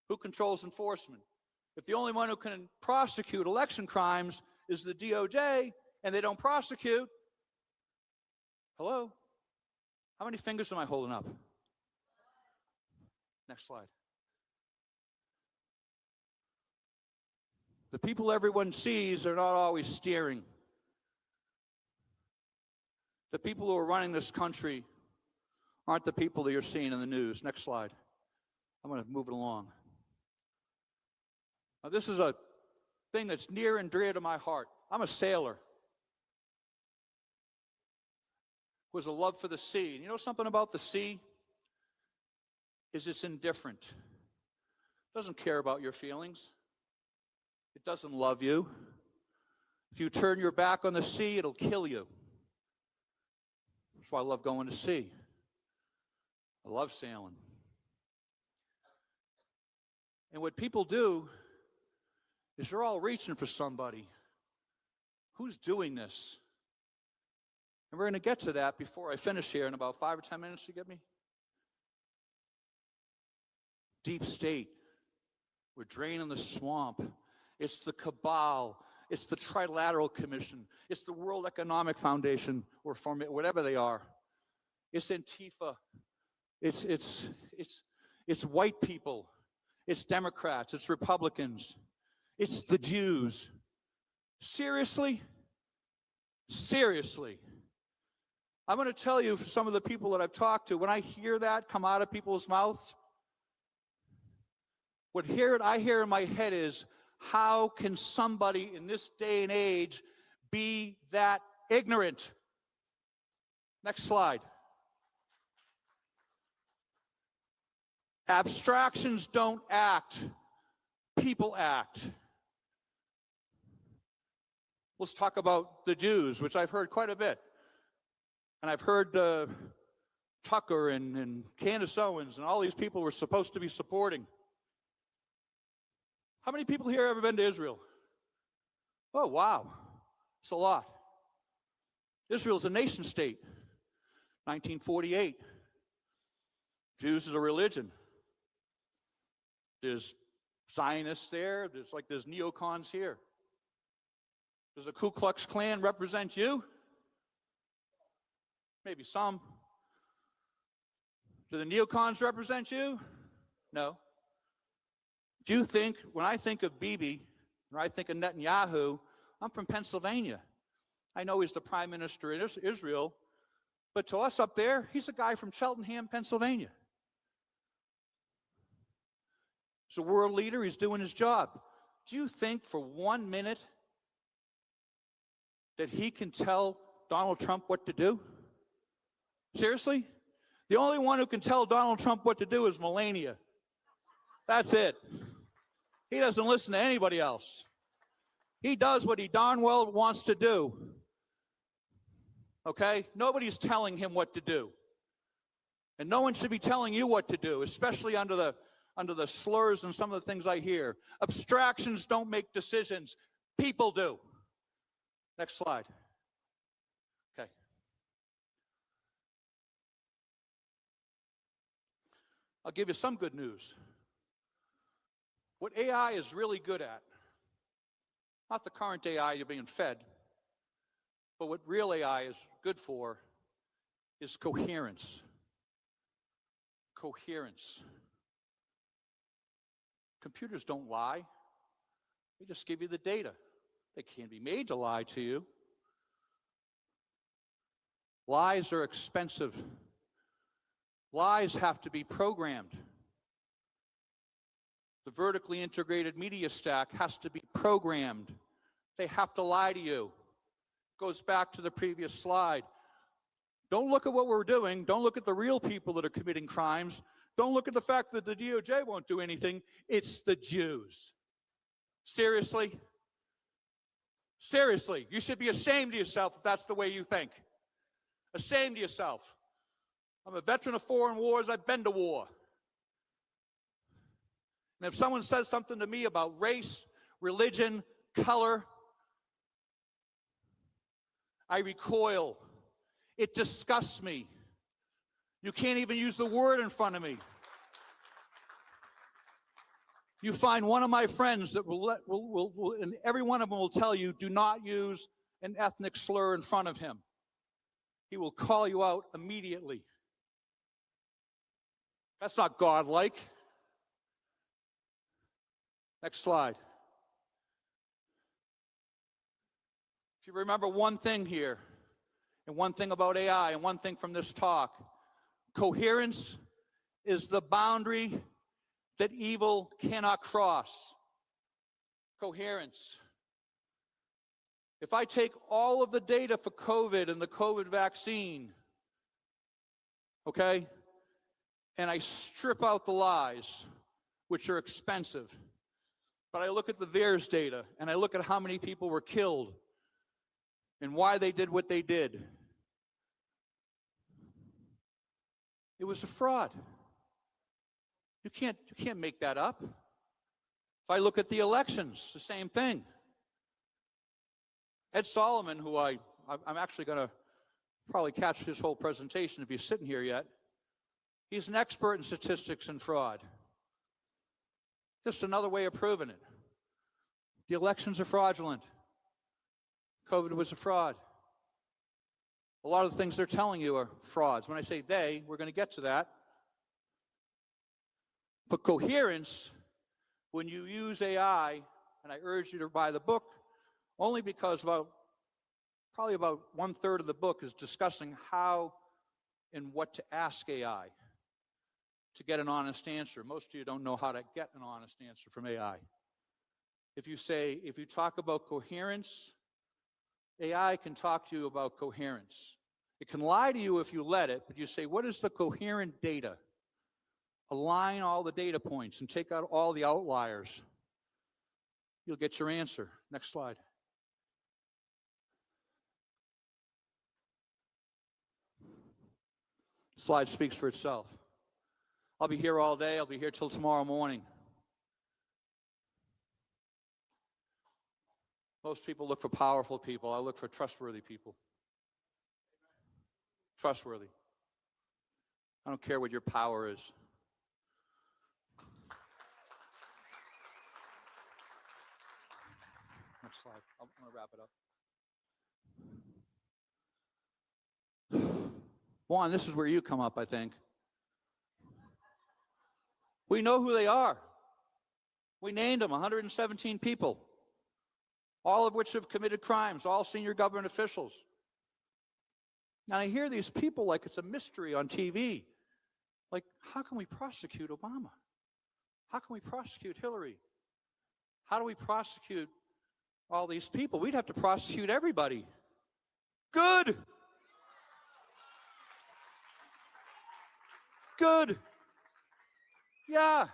Who controls enforcement? If the only one who can prosecute election crimes is the DOJ and they don't prosecute, hello? How many fingers am I holding up? Next slide. The people everyone sees are not always steering. The people who are running this country aren't the people that you're seeing in the news. Next slide. I'm going to move it along. Now, this is a thing that's near and dear to my heart. I'm a sailor who has a love for the sea. And you know something about the sea? Is it's indifferent. It doesn't care about your feelings. It doesn't love you. If you turn your back on the sea, it'll kill you. That's why I love going to sea. I love sailing. And what people do is they're all reaching for somebody. Who's doing this? And we're going to get to that before I finish here in about 5 or 10 minutes. You get me? Deep state. We're draining the swamp. It's the cabal. It's the Trilateral Commission. It's the World Economic Foundation, or whatever they are. It's Antifa. It's white people. It's Democrats. It's Republicans. It's the Jews. Seriously? Seriously. I'm going to tell you, for some of the people that I've talked to, when I hear that come out of people's mouths, what I hear in my head is, how can somebody in this day and age be that ignorant? Next slide. Abstractions don't act. People act. Let's talk about the Jews, which I've heard quite a bit. And I've heard Tucker and Candace Owens and all these people we're supposed to be supporting. How many people here have ever been to Israel? Oh, wow. It's a lot. Israel's a nation state. 1948. Jews is a religion. There's Zionists there. There's neocons here. Does the Ku Klux Klan represent you? Maybe some. Do the neocons represent you? No. Do you think, when I think of Bibi, when I think of Netanyahu, I'm from Pennsylvania. I know he's the prime minister in Israel, but to us up there, he's a guy from Cheltenham, Pennsylvania. He's a world leader. He's doing his job. Do you think for 1 minute that he can tell Donald Trump what to do? Seriously? The only one who can tell Donald Trump what to do is Melania. That's it. He doesn't listen to anybody else. He does what he darn well wants to do. Okay? Nobody's telling him what to do. And no one should be telling you what to do, especially under the slurs and some of the things I hear. Abstractions don't make decisions. People do. Next slide. Okay. I'll give you some good news. What AI is really good at, not the current AI you're being fed, but what real AI is good for is coherence. Coherence. Computers don't lie. They just give you the data. They can't be made to lie to you. Lies are expensive. Lies have to be programmed. The vertically integrated media stack has to be programmed. They have to lie to you. Goes back to the previous slide. Don't look at what we're doing. Don't look at the real people that are committing crimes. Don't look at the fact that the DOJ won't do anything. It's the Jews. Seriously? Seriously, you should be ashamed of yourself if that's the way you think. Ashamed of yourself. I'm a veteran of foreign wars. I've been to war. And if someone says something to me about race, religion, color, I recoil. It disgusts me. You can't even use the word in front of me. You find one of my friends that will, and every one of them will tell you, do not use an ethnic slur in front of him. He will call you out immediately. That's not godlike. Next slide. If you remember one thing here, and one thing about AI, and one thing from this talk, coherence is the boundary that evil cannot cross. Coherence. If I take all of the data for COVID and the COVID vaccine, okay, and I strip out the lies, which are expensive, but I look at the VEAS data and I look at how many people were killed and why they did what they did, it was a fraud. You can't make that up. If I look at the elections, the same thing. Ed Solomon, who I'm actually going to probably catch his whole presentation if he's sitting here yet, he's an expert in statistics and fraud. Just another way of proving it. The elections are fraudulent. COVID was a fraud. A lot of the things they're telling you are frauds. When I say they, we're going to get to that. But coherence, when you use AI, and I urge you to buy the book, only because probably about 1/3 of the book is discussing how and what to ask AI to get an honest answer. Most of you don't know how to get an honest answer from AI. If you talk about coherence, AI can talk to you about coherence. It can lie to you if you let it, but you say, what is the coherent data? Align all the data points and take out all the outliers. You'll get your answer. Next slide. Slide speaks for itself. I'll be here all day. I'll be here till tomorrow morning. Most people look for powerful people. I look for trustworthy people. Trustworthy. I don't care what your power is. Next slide. I'm going to wrap it up. Juan, this is where you come up, I think. We know who they are. We named them, 117 people, all of which have committed crimes, all senior government officials. And I hear these people like it's a mystery on TV. Like, how can we prosecute Obama? How can we prosecute Hillary? How do we prosecute all these people? We'd have to prosecute everybody. Good. Good. Yeah.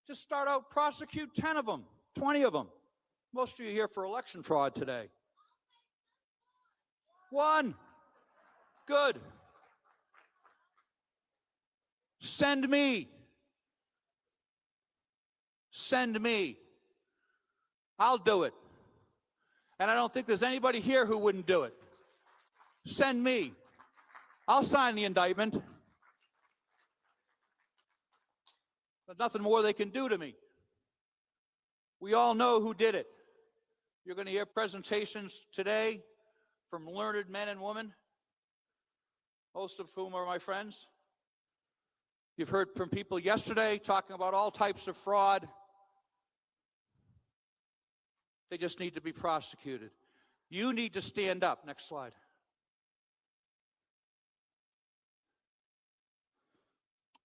Just start out, prosecute 10 of them, 20 of them. Most of you are here for election fraud today. 1. Good. Send me. Send me. I'll do it. And I don't think there's anybody here who wouldn't do it. Send me. I'll sign the indictment. There's nothing more they can do to me. We all know who did it. You're going to hear presentations today from learned men and women, most of whom are my friends. You've heard from people yesterday talking about all types of fraud. They just need to be prosecuted. You need to stand up. Next slide.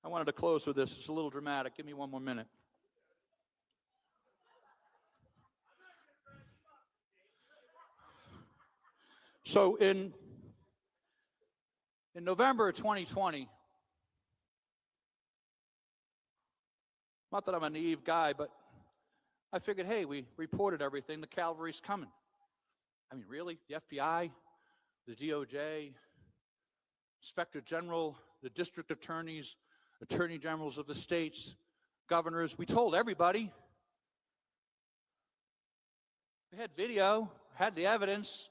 I wanted to close with this. It's a little dramatic. Give me one more minute. So in November of 2020, not that I'm a naive guy, but I figured, hey, we reported everything. The cavalry's coming. I mean, really? The FBI, the DOJ, Inspector General, the district attorneys, attorney generals of the states, governors. We told everybody. We had video, had the evidence,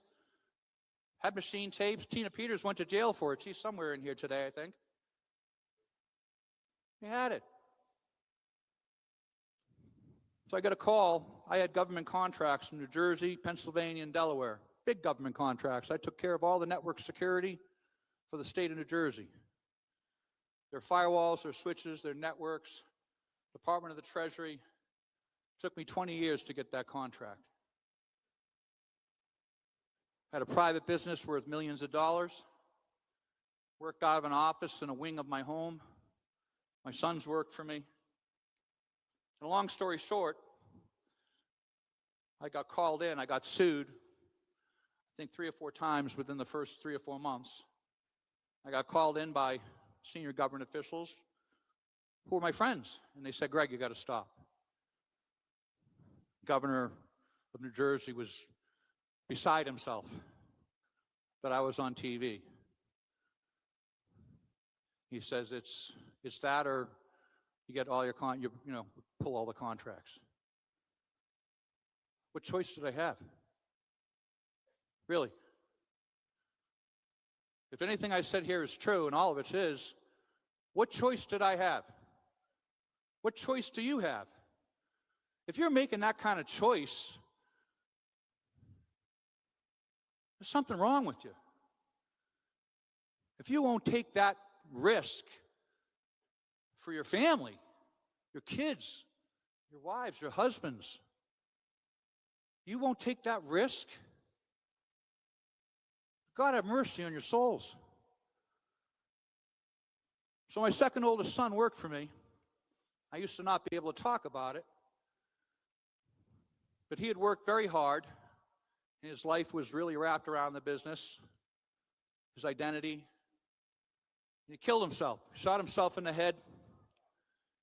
had machine tapes. Tina Peters went to jail for it. She's somewhere in here today, I think. We had it. So I got a call. I had government contracts in New Jersey, Pennsylvania, and Delaware. Big government contracts. I took care of all the network security for the state of New Jersey. their firewalls, their switches, their networks, Department of the Treasury. It took me 20 years to get that contract. Had a private business worth millions of dollars. Worked out of an office in a wing of my home. My sons worked for me. And long story short, I got called in. I got sued, I think 3 or 4 times within the first 3 or 4 months. I got called in by senior government officials who were my friends. And they said, Greg, you got to stop. Governor of New Jersey was beside himself that I was on TV. He says it's that, or you get all your pull all the contracts. What choice did I have? Really? If anything I said here is true, and all of it is, what choice did I have? What choice do you have? If you're making that kind of choice, there's something wrong with you. If you won't take that risk for your family, your kids, your wives, your husbands, you won't take that risk, God have mercy on your souls. So my second oldest son worked for me. I used to not be able to talk about it, but he had worked very hard. His life was really wrapped around the business, his identity. He killed himself, shot himself in the head.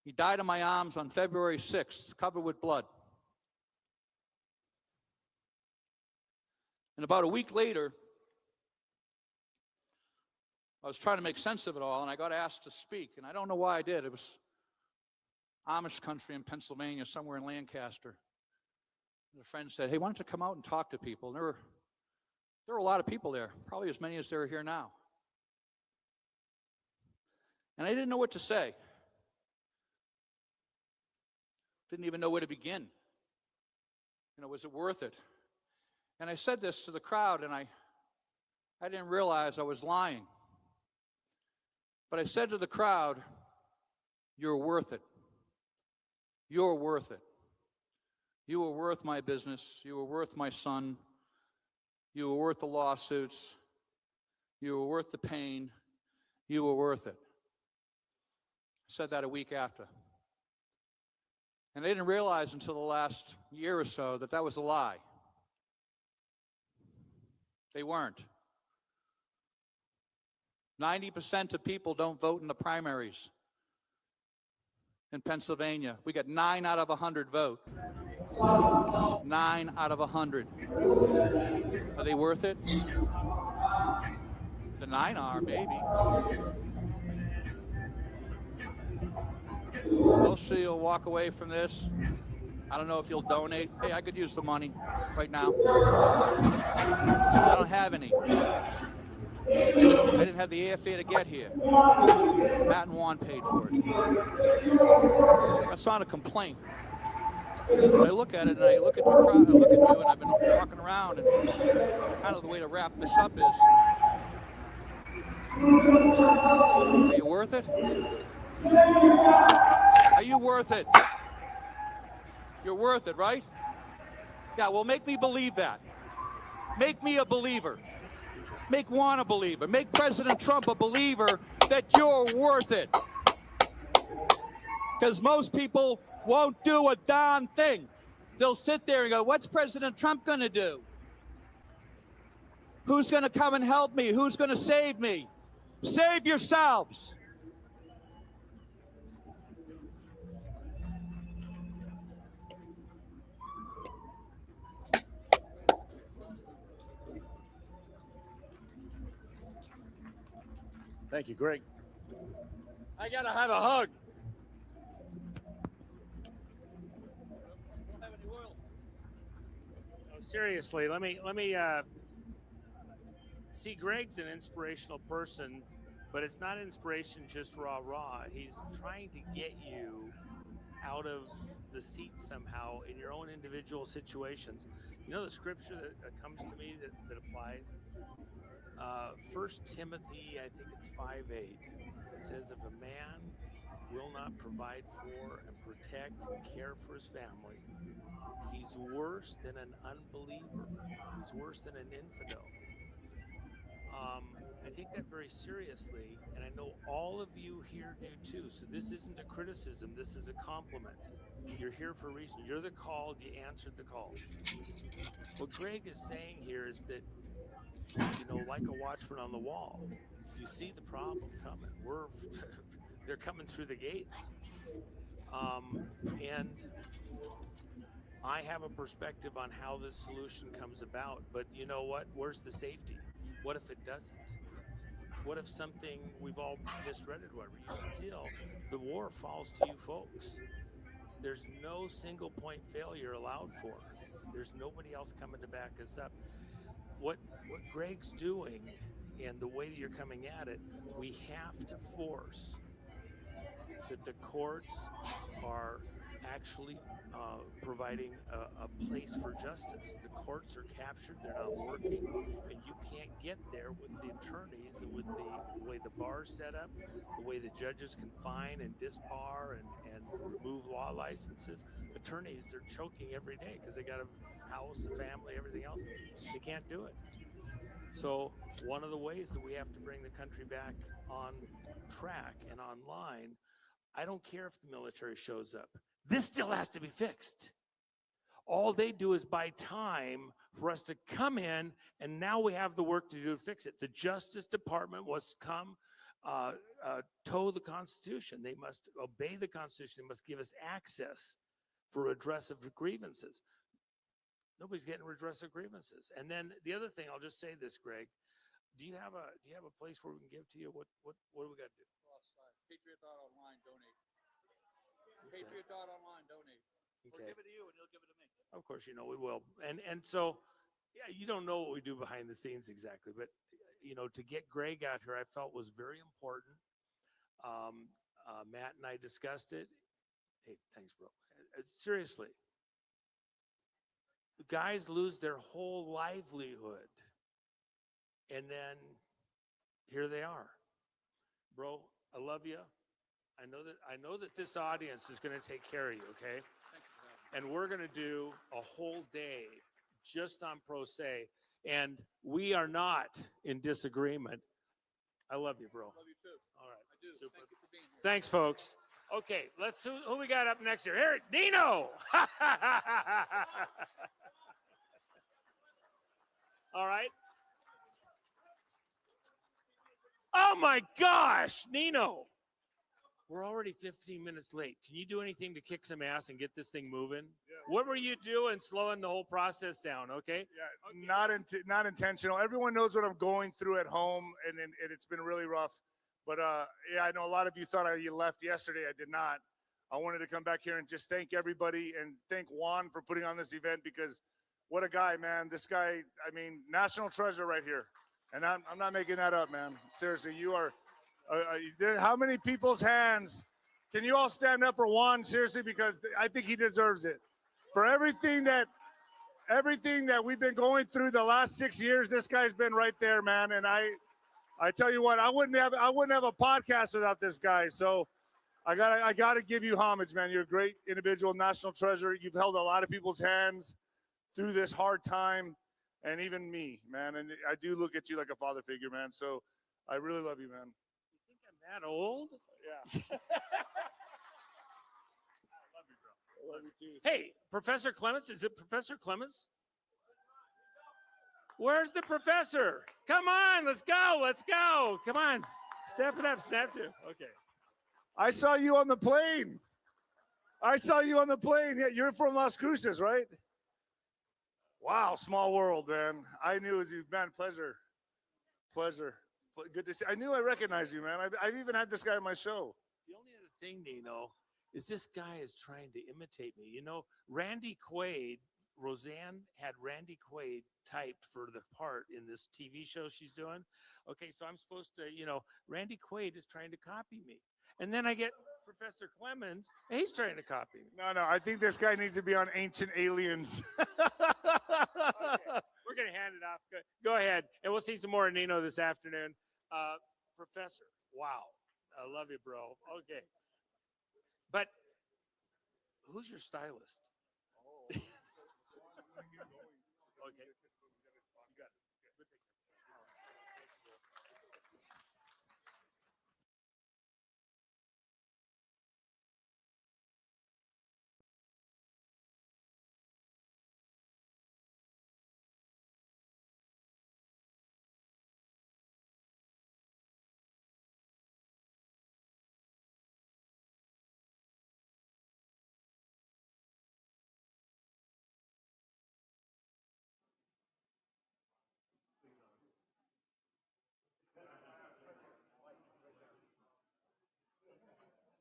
He died in my arms on February 6th, covered with blood. And about a week later, I was trying to make sense of it all, and I got asked to speak, and I don't know why I did. It was Amish country in Pennsylvania, somewhere in Lancaster. And a friend said, hey, why don't you come out and talk to people? And there were a lot of people there, probably as many as there are here now. And I didn't know what to say. Didn't even know where to begin. Was it worth it? And I said this to the crowd, and I didn't realize I was lying. But I said to the crowd, you're worth it. You're worth it. You were worth my business. You were worth my son. You were worth the lawsuits. You were worth the pain. You were worth it. I said that a week after. And I didn't realize until the last year or so that that was a lie. They weren't. 90% of people don't vote in the primaries in Pennsylvania. We got 9 out of 100 vote. 9 out of 100. Are they worth it? The 9 are, maybe. Most of you will walk away from this. I don't know if you'll donate. Hey, I could use the money right now. I don't have any. I didn't have the airfare to get here. Matt and Juan paid for it. That's not a complaint. But I look at it, and I look at the crowd, I look at you, and I've been walking around, and kind of the way to wrap this up is, are you worth it? Are you worth it? You're worth it, right? Yeah, well, make me believe that. Make me a believer. Make Juan a believer. Make President Trump a believer that you're worth it. Because most people won't do a darn thing. They'll sit there and go, what's President Trump going to do? Who's going to come and help me? Who's going to save me? Save yourselves. Thank you, Greg. I gotta have a hug. No, seriously, let me see. Greg's an inspirational person, but it's not inspiration just rah. He's trying to get you out of the seat somehow in your own individual situations. You know the scripture that comes to me that applies? 1 Timothy, I think it's 5:8. It says if a man will not provide for and protect and care for his family, he's worse than an unbeliever. He's worse than an infidel. I take that very seriously, and I know all of you here do too. So this isn't a criticism, this is a compliment. You're here for a reason. You're the called, you answered the call. What Greg is saying here is that, you know, like a watchman on the wall, you see the problem coming. They're coming through the gates. And I have a perspective on how this solution comes about, but you know what? Where's the safety? What if it doesn't? What if something, we've all misread it, whatever, you still, the war falls to you folks. There's no single point failure allowed for. There's nobody else coming to back us up. What Greg's doing and the way that you're coming at it, we have to force that the courts are actually providing a place for justice. The courts are captured, they're not working, and you can't get there with the attorneys and with the way the bar's set up, the way the judges can fine and disbar and remove law licenses. Attorneys, they're choking every day because they got a house, a family, everything else. They can't do it. So one of the ways that we have to bring the country back on track and online, I don't care if the military shows up. This still has to be fixed. All they do is buy time for us to come in, and now we have the work to do to fix it. The Justice Department must come toe the Constitution. They must obey the Constitution. They must give us access for redress of grievances. Nobody's getting redress of grievances. And then the other thing, I'll just say this, Greg. Do you have a place where we can give to you? What do we got to do? Patriot.online, donate. Patriot.online, donate. Okay. Or give it to you and he'll give it to me. Of course, you know, we will. And so, yeah, you don't know what we do behind the scenes exactly, but, you know, to get Greg out here, I felt was very important. Matt and I discussed it. Hey, thanks, bro. Seriously. The guys lose their whole livelihood. And then here they are. Bro, I love you. I know that this audience is going to take care of you, okay? And we're going to do a whole day just on pro se, and we are not in disagreement. I love you, bro. Love you too. All right. I do. Super. Thank you for being here. Thanks, folks. Okay, let's who we got up next here? Here, Dino. All right. Oh my gosh, Nino. We're already 15 minutes late. Can you do anything to kick some ass and get this thing moving? Yeah. What were you doing slowing the whole process down, okay? Yeah, Okay. not intentional. Everyone knows what I'm going through at home, and it's been really rough. But yeah, I know a lot of you thought you left yesterday. I did not. I wanted to come back here and just thank everybody and thank Juan for putting on this event, because what a guy, man. This guy, I mean, national treasure right here. And I'm not making that up, man. Seriously, you are. How many people's hands? Can you all stand up for Juan, seriously, because I think he deserves it. For everything that we've been going through the last 6 years, this guy's been right there, man. And I tell you what, I wouldn't have a podcast without this guy. So I gotta give you homage, man. You're a great individual, national treasure. You've held a lot of people's hands through this hard time, and even me, man. And I do look at you like a father figure, man. So I really love you, man. That old? Yeah. Love you too. Hey, Professor Clements, is it Professor Clements? Where's the professor? Come on, let's go. Come on, step it up, snap to. Okay. I saw you on the plane. Yeah, you're from Las Cruces, right? Wow, small world, man. I knew it was you, man. Pleasure. Good to see. I knew I recognized you, man. I've even had this guy on my show. The only other thing, Nino, is this guy is trying to imitate me. You know, Randy Quaid, Roseanne had Randy Quaid typed for the part in this TV show she's doing. Okay, so I'm supposed to, you know, Randy Quaid is trying to copy me. And then I get Professor Clemens, and he's trying to copy me. No, I think this guy needs to be on Ancient Aliens. Okay. We're going to hand it off. Go ahead. And we'll see some more of Nino this afternoon. Professor, wow. I love you, bro. Okay. But who's your stylist? Okay. You got it.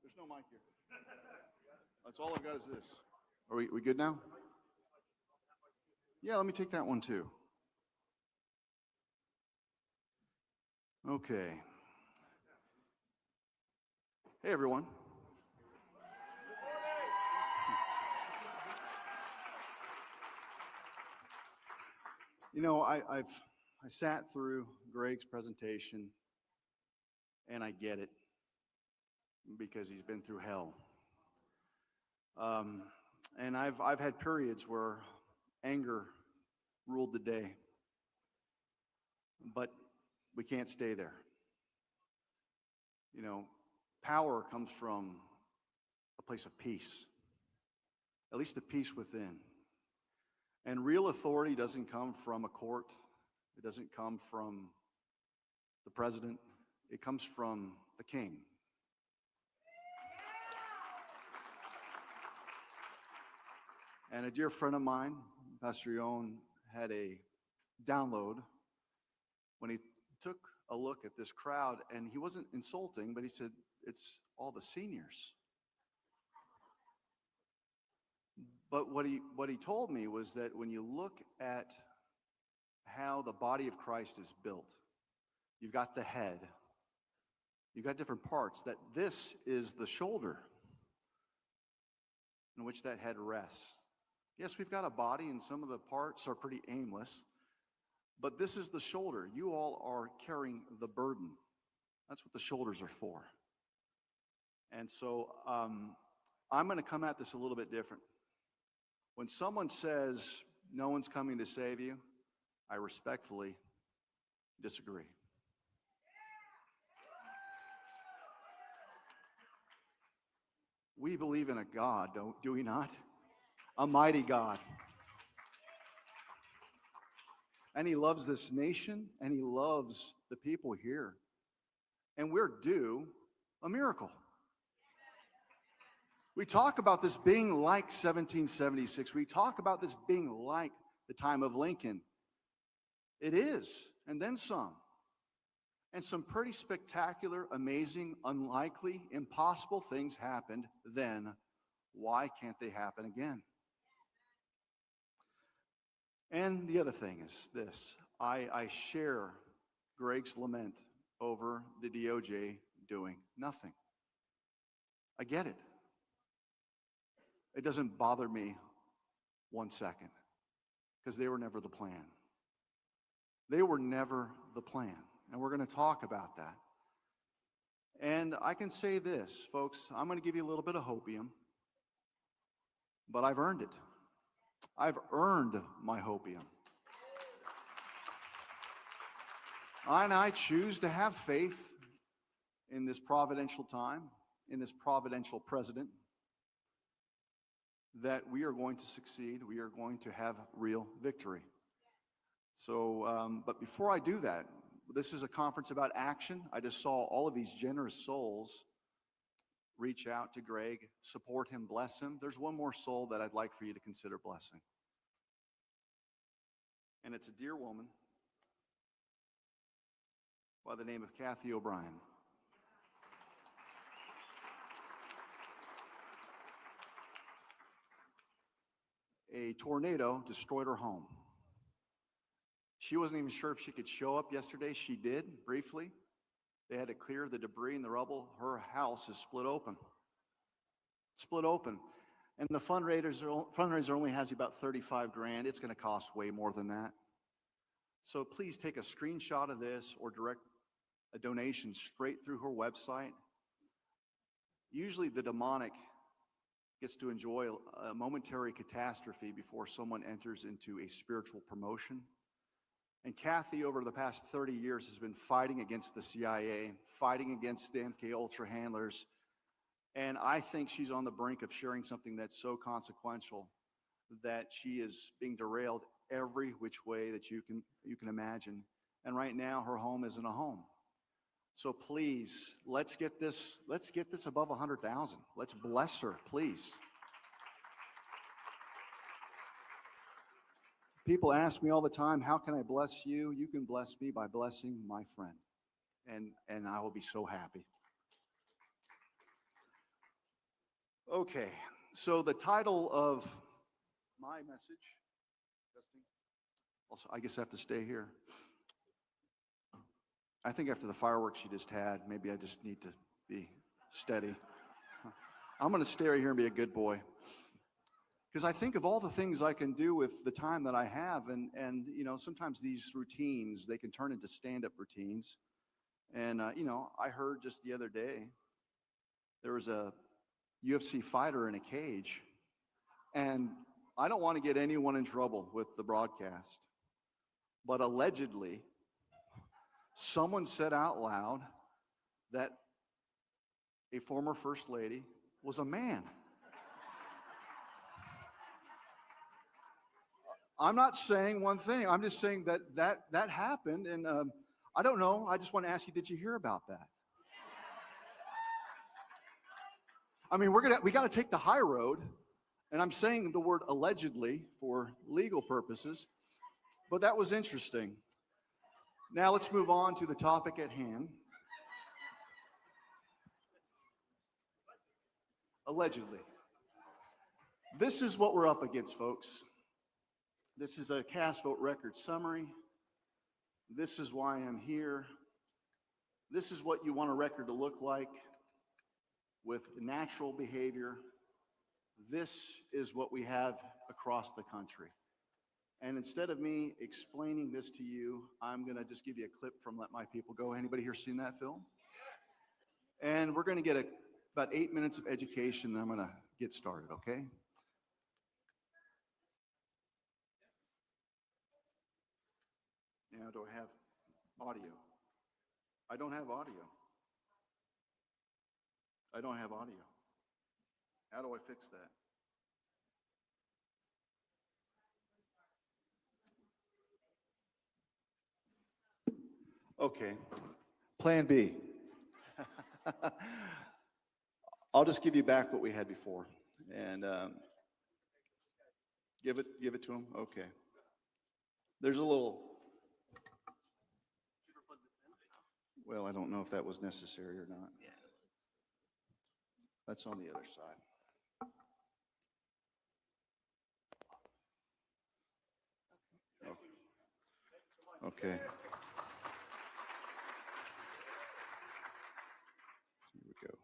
There's no mic here. That's all I've got is this. Are we good now? Yeah, let me take that one too. Okay. Hey, everyone. You know, I sat through Greg's presentation, and I get it because he's been through hell. And I've had periods where anger ruled the day, but we can't stay there. You know, power comes from a place of peace, at least a peace within. And real authority doesn't come from a court. It doesn't come from the president. It comes from the king. And a dear friend of mine, Pastor Yon, had a download when he took a look at this crowd, and he wasn't insulting, but he said, it's all the seniors. But what he told me was that when you look at how the body of Christ is built, you've got the head, you've got different parts, that this is the shoulder in which that head rests. Yes, we've got a body and some of the parts are pretty aimless, but this is the shoulder. You all are carrying the burden. That's what the shoulders are for. And so I'm going to come at this a little bit different. When someone says no one's coming to save you, I respectfully disagree. We believe in a God, do we not? A mighty God. And he loves this nation, and he loves the people here. And we're due a miracle. We talk about this being like 1776. We talk about this being like the time of Lincoln. It is, and then some. And some pretty spectacular, amazing, unlikely, impossible things happened then. Why can't they happen again? And the other thing is this. I share Greg's lament over the DOJ doing nothing. I get it. It doesn't bother me 1 second because they were never the plan. They were never the plan. And we're going to talk about that. And I can say this, folks, I'm going to give you a little bit of hopium, but I've earned it. I've earned my hopium. And I choose to have faith in this providential time, in this providential president, that we are going to succeed. We are going to have real victory. So, but before I do that, this is a conference about action. I just saw all of these generous souls reach out to Greg, support him, bless him. There's one more soul that I'd like for you to consider blessing. And it's a dear woman by the name of Kathy O'Brien. A tornado destroyed her home. She wasn't even sure if she could show up yesterday. She did, briefly. They had to clear the debris and the rubble. Her house is split open. Split open. And the fundraiser only has about 35 grand. It's going to cost way more than that. So please take a screenshot of this or direct a donation straight through her website. Usually the demonic gets to enjoy a momentary catastrophe before someone enters into a spiritual promotion. And Kathy, over the past 30 years, has been fighting against the CIA, fighting against the MK Ultra handlers. And I think she's on the brink of sharing something that's so consequential that she is being derailed every which way that you can imagine. And right now, her home isn't a home. So please, let's get this above 100,000. Let's bless her, please. People ask me all the time, how can I bless you? You can bless me by blessing my friend. And I will be so happy. Okay, so the title of my message, also, I guess I have to stay here. I think after the fireworks you just had, maybe I just need to be steady. I'm going to stay right here and be a good boy. Because I think of all the things I can do with the time that I have, and you know, sometimes these routines, they can turn into stand-up routines. And you know, I heard just the other day, there was a UFC fighter in a cage, and I don't want to get anyone in trouble with the broadcast, but allegedly, someone said out loud that a former first lady was a man. I'm not saying one thing. I'm just saying that happened, and I don't know. I just want to ask you, did you hear about that? I mean, we got to take the high road, and I'm saying the word allegedly for legal purposes, but that was interesting. Now let's move on to the topic at hand. Allegedly. This is what we're up against, folks. This is a cast vote record summary. This is why I'm here. This is what you want a record to look like with natural behavior. This is what we have across the country. And instead of me explaining this to you, I'm going to just give you a clip from Let My People Go. Anybody here seen that film? And we're going to get about 8 minutes of education, and I'm going to get started, okay? Now, do I have audio? I don't have audio. I don't have audio. How do I fix that? Okay, plan B. I'll just give you back what we had before, and give it to him. Okay. There's a little. Well, I don't know if that was necessary or not. Yeah. That's on the other side. Okay. Here we go.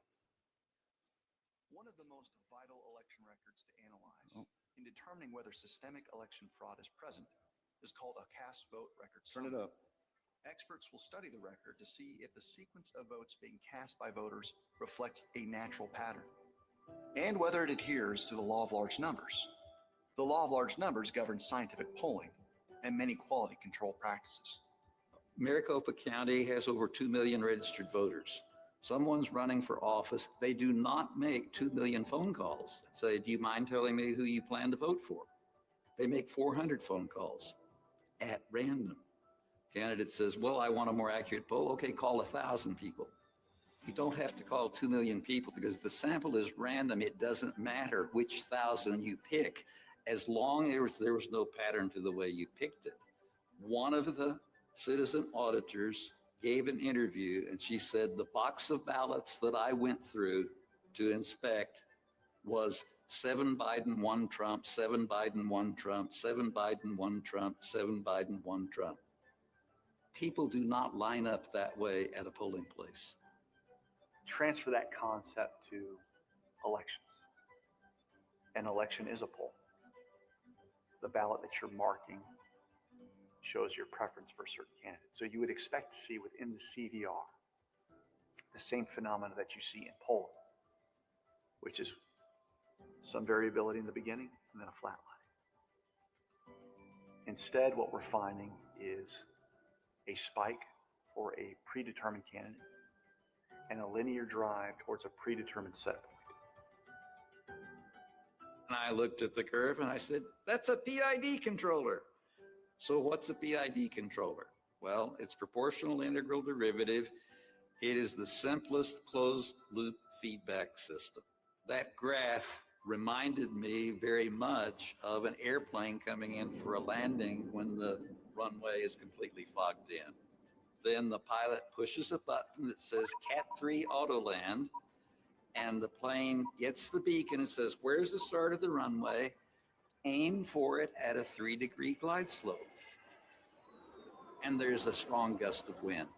One of the most vital election records to analyze in determining whether systemic election fraud is present is called a cast vote record Turn summary. it up. Experts will study the record to see if the sequence of votes being cast by voters reflects a natural pattern and whether it adheres to the law of large numbers. The law of large numbers governs scientific polling and many quality control practices. Maricopa County has over 2 million registered voters. Someone's running for office. They do not make 2 million phone calls and say, do you mind telling me who you plan to vote for? They make 400 phone calls at random. Candidate says, well, I want a more accurate poll. Okay, call 1,000 people. You don't have to call 2 million people because the sample is random. It doesn't matter which 1,000 you pick, as long as there was no pattern to the way you picked it. One of the citizen auditors gave an interview, and she said the box of ballots that I went through to inspect was 7 Biden, 1 Trump, 7 Biden, 1 Trump, 7 Biden, 1 Trump, 7 Biden, 1 Trump. People do not line up that way at a polling place. Transfer that concept to elections. An election is a poll. The ballot that you're marking shows your preference for a certain candidate. So you would expect to see within the CVR the same phenomena that you see in polling. which is some variability in the beginning and then a flat line. Instead, what we're finding is a spike for a predetermined candidate and a linear drive towards a predetermined set point. And I looked at the curve and I said, that's a PID controller. So what's a PID controller? Well, it's proportional integral derivative. It is the simplest closed loop feedback system. That graph reminded me very much of an airplane coming in for a landing when the runway is completely fogged in. Then the pilot pushes a button that says Cat 3 auto land, and the plane gets the beacon and says, where's the start of the runway? Aim for it at a 3-degree glide slope. And there's a strong gust of wind,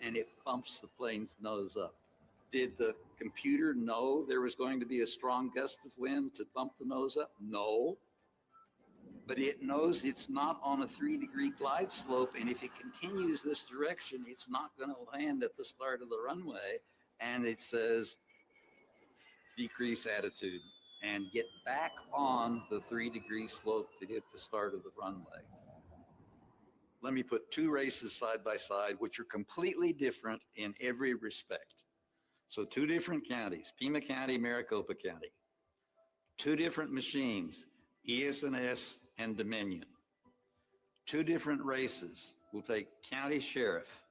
and it bumps the plane's nose up. Did the computer know there was going to be a strong gust of wind to bump the nose up? No. But it knows it's not on a 3-degree glide slope, and if it continues this direction, it's not going to land at the start of the runway. And it says, decrease attitude and get back on the 3-degree slope to hit the start of the runway. Let me put two races side by side, which are completely different in every respect. So two different counties, Pima County, Maricopa County. Two different machines, ES&S and Dominion. Two different races. We'll take county sheriff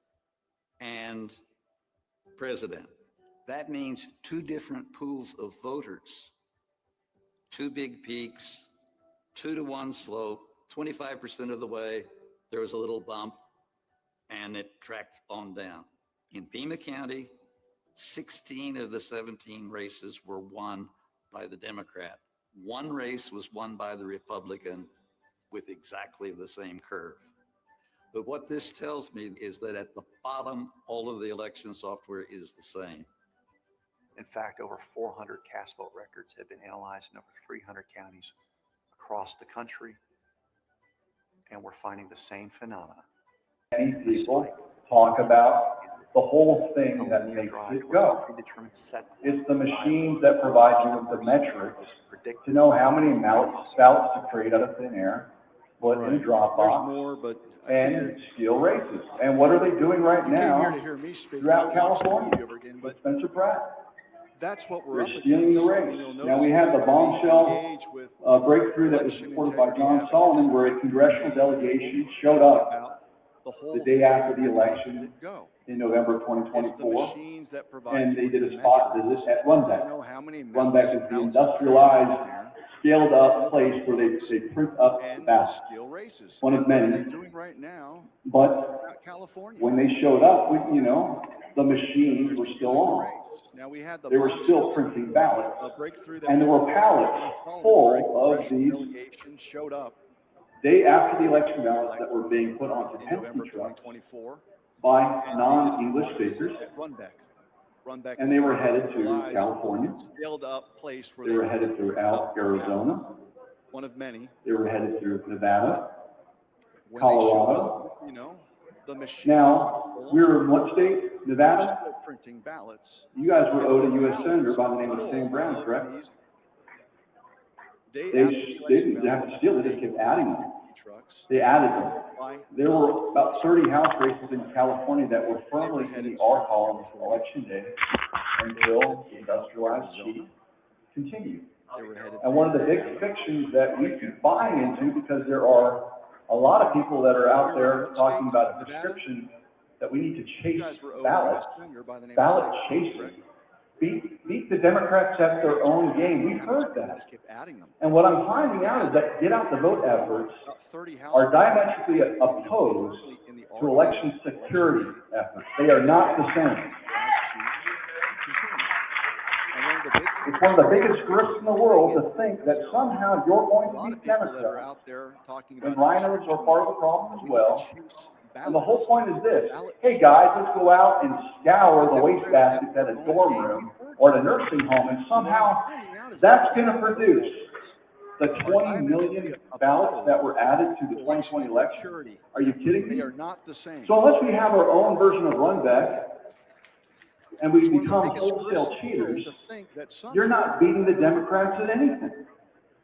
and president. That means two different pools of voters. Two big peaks, 2-to-1 slope, 25% of the way. There was a little bump and it tracked on down. In Pima County, 16 of the 17 races were won by the Democrat. One race was won by the Republican with exactly the same curve. But what this tells me is that at the bottom, all of the election software is the same. In fact, over 400 cast vote records have been analyzed in over 300 counties across the country, and we're finding the same phenomena. Many people talk about the whole thing that makes it go. It's the machines that provide you with the metrics to know how many ballots to create out of thin air, put in a drop box, and steal races. And what are they doing right now throughout California with Spencer Pratt? That's what we're They're stealing the race. Now we have the bombshell breakthrough that was supported by John Solomon, where a congressional delegation showed up the day after the election in November of 2024, and they did a spot visit at Runbeck. Runbeck is the industrialized, scaled up place where they print up the ballots. One of many. But when they showed up, the machines were still on. They were still printing ballots, and there were pallets full of these day after the election ballots that were being put onto Penske trucks by non-English speakers, and they were headed to California. They were headed through Arizona. They were headed through Nevada, Colorado. Now, we're in what state? Nevada? You guys were owed a U.S. Senator by the name of Sam Brown, correct? They didn't have to steal, they just kept adding them. They added them. There were about 30 House races in California that were firmly in the R column on election day until the industrialized cheat continued. And one of the big fictions that we keep buying into, because there are a lot of people that are out there talking about a prescription that we need to chase ballots, ballot chasing. Beat the Democrats at their own game. We've heard that. And what I'm finding out is that get out the vote efforts are diametrically opposed to election security efforts. They are not the same. It's one of the biggest grifts in the world to think that somehow you're going to beat Democrats. And rhinos are part of the problem as well. And the whole point is this: hey guys, let's go out and scour the wastebasket at a dorm room or at a nursing home, and somehow that's going to produce the 20 million ballots that were added to the 2020 election. Are you kidding me? So unless we have our own version of Runbeck, and we It's one of the become biggest risks wholesale in the world cheaters, to think that you're somehow not beating the Democrats at anything.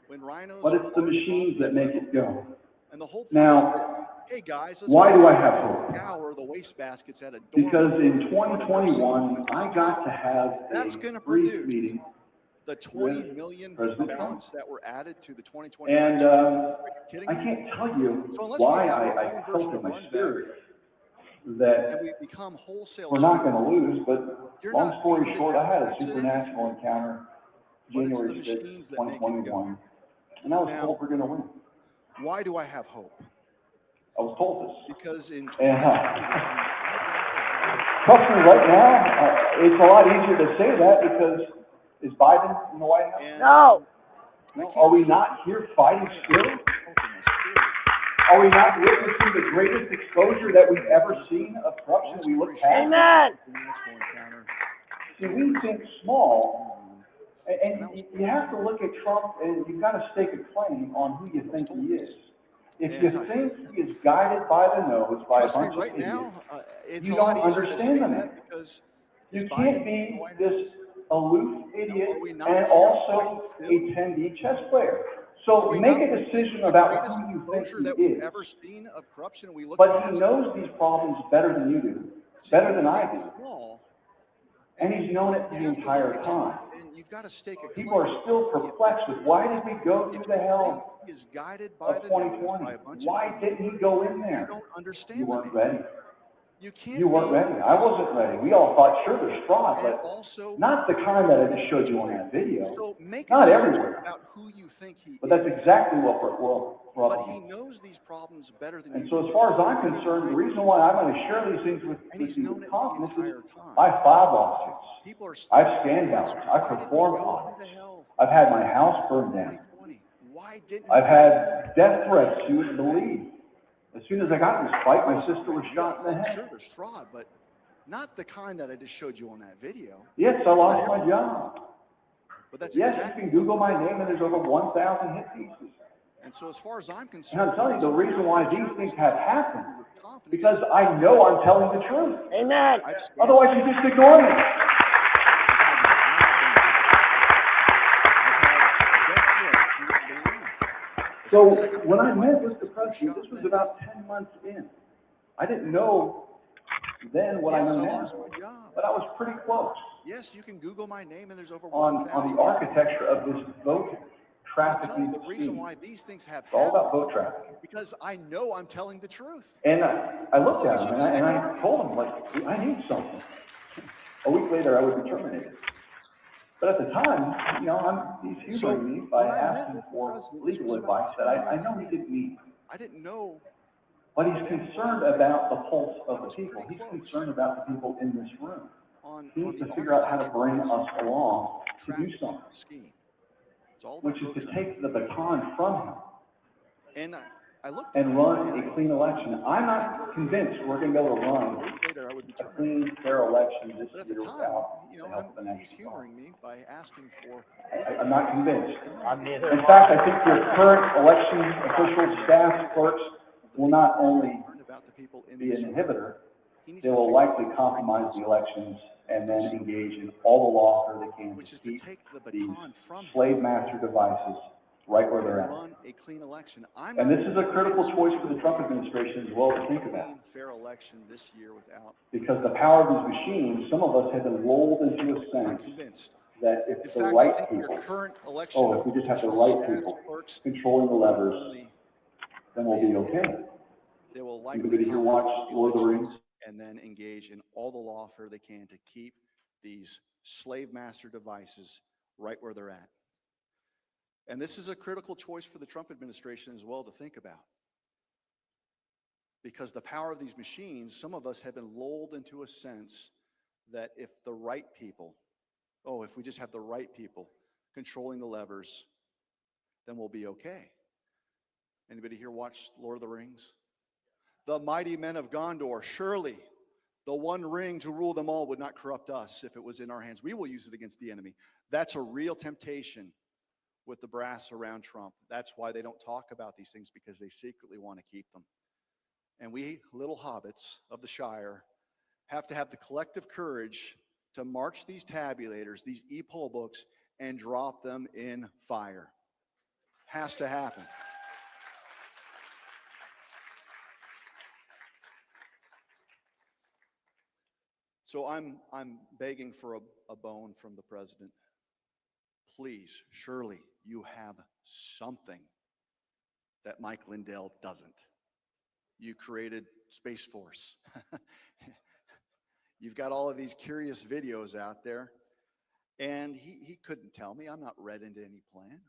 when rhinos But are it's the part of machines Romney's that make will, it go. and the whole point is Now, this. Hey guys, let's why go do I out have and hope? scour the wastebaskets at a dorm Because room in or at a nursing home, 2021, and I somehow got to have that's a going to brief produce meeting the 20 with million President Trump. ballots that were added to the 2020 And election. Are you kidding I me? can't tell you So unless we why have our I own felt version in of my run back spirit and that we become wholesale we're not going cheaters, to lose. But you're long not story beating the short, I had a Democrats at supernatural anything. encounter But it's the January 6th, machines that make it go. 2021. And I was Now, told we're going to win. why do I have hope? I was told this. Because in And 2021, I got to have trust me, right now, it's a lot easier to say that because is Biden in the White House? and No. I No, can't are we tell not here fighting you still? my health and my spirit. Are we not witnessing the greatest exposure that we've ever seen of corruption? Long We story look short, past. Amen. supernatural encounter See, we think small, and and you have to look at Trump and you've got to stake a claim on who you think he is. If you think he is guided by the nose by a trust me, bunch of right idiots, now, it's you a lot don't easier to say understand the man. that because You is can't Biden in the be White this House? aloof You know, idiot are we not and here fighting also still? a 10D chess player. Are So we make not a witnessing decision the about greatest who you think exposure he that we've is. ever seen of corruption? And we look But he past knows these problems better than you do, See, better we than I think do. small, And he's known it the you have to look entire at time. Trump and you've got to stake a People are claim. still Who you think perplexed with he why is. did we go If through the you think hell he is guided by of the nose 2020? by a bunch Why of idiots, didn't he go in you there? don't You understand the weren't man. ready. You can't You weren't be ready. I wasn't ready. We all thought, sure, there's fraud, and but also not the be kind that I just showed church you on player. that video. So make a Not decision everywhere. about who you think he But that's is. exactly what we're But up he against. knows these problems better than And you so do. as far as I'm Better than concerned, I the do. reason why I'm going to share these things And with he's you known with it the confidence is entire time. I filed lawsuits. People are I've still scanned perplexed. ballots. I've Why did we performed go through audits. the hell I've had my house burned in down. 2020? Why didn't he I've go? had death threats you wouldn't believe. As soon as I got in this fight, I my wasn't sister was ready. shot in the thought, head. sure, there's fraud, but not the kind that I just showed you on that video. Yes, I lost my job. But that's Yes, exactly you can Google my name and there's over 1,000 hit pieces. And so as far as I'm And concerned, I'm telling you, the reason why I'm these sure things these have things happened, with confidence because is I know I'm telling the truth. Amen. I've scanned Otherwise, you just ignore me. I've had my house burned down. I've had death threats you wouldn't believe. As So soon as I got when in I the met fight, with the was president, shot this in was the about head. 10 months in. I didn't know then what I Yes, know I now, lost my job. but I was pretty close Yes, you can Google my name and there's over on 1,000. the architecture of this vote And I'm telling you, trafficking the reason scheme. why these things have It's all about happened, vote trafficking. because I know I'm telling the truth. And I looked at Otherwise, him you and just ignore I me. told him, like, I need something. A week later, I would be terminated. But at the time, you know, he's So humoring me by when I met asking with the for president, this legal was about advice that 10 I months know he in. didn't need. I didn't know But he's then concerned what, about the pulse but of I the was people. pretty He's close concerned about the people in this room. on He needs the to figure out how to architecture bring of us this along to do trafficking something, scheme. It's all which about is vote to trafficking. take the baton from him And I looked at and him run and a clean election. I'm not convinced we're going to be able to a run week later I would be a terminated. clean, fair election this But at the year time, without you the know, help of an he's extra body. humoring me by asking for legal I'm not advice. convinced. I know I'm he neither. didn't. In fact, I think your current election officials, staff, clerks Of the will people not who are only concerned about the people in be this an room. inhibitor, He needs they to will figure out likely how to bring compromise those, the elections and do then something, engage in all the lawfare they can to which is to keep take the these baton from him slave master devices right where they're and at. run a clean election. I'm And not this is a critical convinced choice we for will the Trump run administration as well to think a about. clean, fair election this year without. Because the power of these machines, some of us have been lulled into a I'm not sense convinced. that In if the fact, I right think your people, current election if we just have the officials, right staffs, people clerks controlling the will not levers, only then we'll be okay. they will likely Anybody here watch compromise the Lord of the Rings? elections and then engage in all the lawfare they can to keep these slave master devices right where they're at. And this is a critical choice for the Trump administration as well to think about. Because the power of these machines, some of us have been lulled into a sense that if the right people, if we just have the right people controlling the levers, then we'll be okay. Anybody here watch Lord of the Rings? The mighty men of Gondor, surely the one ring to rule them all would not corrupt us if it was in our hands. We will use it against the enemy. That's a real temptation with the brass around Trump. That's why they don't talk about these things, because they secretly want to keep them. And we little hobbits of the Shire have to have the collective courage to march these tabulators, these e-poll books, and drop them in fire. Has to happen. So I'm begging for a bone from the president. Please, surely you have something that Mike Lindell doesn't. You created Space Force. You've got all of these curious videos out there. And he couldn't tell me. I'm not read into any plan.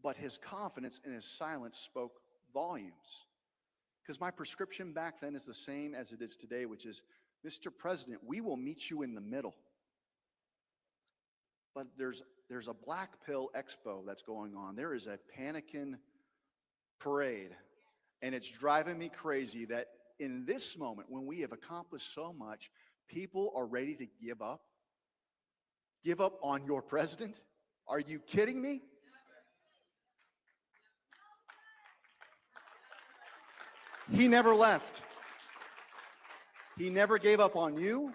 But his confidence and his silence spoke volumes. Because my prescription back then is the same as it is today, which is, Mr. President, we will meet you in the middle. But there's a black pill expo that's going on. There is a Panikin parade. And it's driving me crazy that in this moment, when we have accomplished so much, people are ready to give up. Give up on your president? Are you kidding me? He never left. He never gave up on you.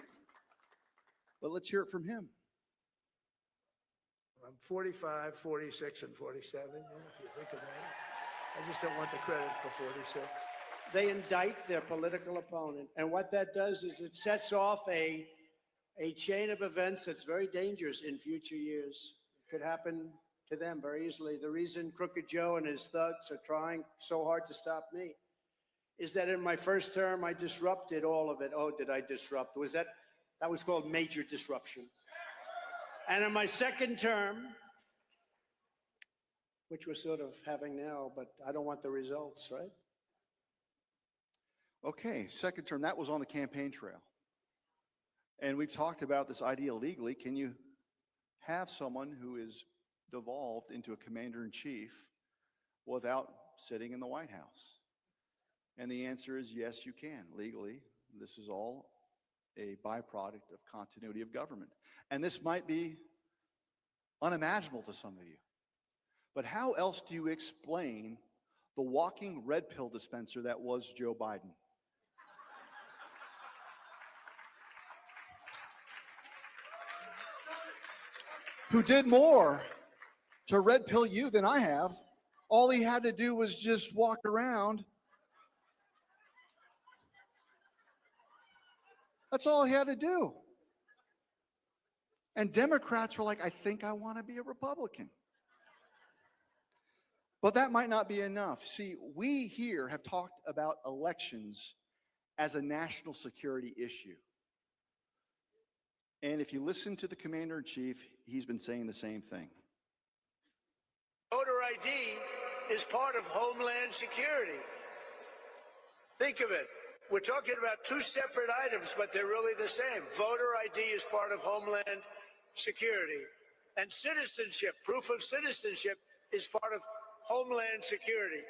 But let's hear it from him. I'm 45, 46, and 47, if you think of that. I just don't want the credit for 46. They indict their political opponent. And what that does is it sets off a chain of events that's very dangerous in future years. It could happen to them very easily. The reason Crooked Joe and his thugs are trying so hard to stop me is that in my first term, I disrupted all of it. Oh, did I disrupt? That was called major disruption. And in my second term, which we're sort of having now, but I don't want the results, right? Okay, second term, that was on the campaign trail. And we've talked about this idea legally. Can you have someone who is devolved into a commander-in-chief without sitting in the White House? And the answer is yes, you can, legally. This is all a byproduct of continuity of government. And this might be unimaginable to some of you. But how else do you explain the walking red pill dispenser that was Joe Biden? Who did more to red pill you than I have. All he had to do was just walk around. That's all he had to do. And Democrats were like, I think I want to be a Republican. But that might not be enough. See, we here have talked about elections as a national security issue. And if you listen to the commander-in-chief, he's been saying the same thing. Voter ID is part of Homeland Security. Think of it. We're talking about two separate items, but they're really the same. Voter ID is part of Homeland Security. And citizenship, proof of citizenship, is part of Homeland Security.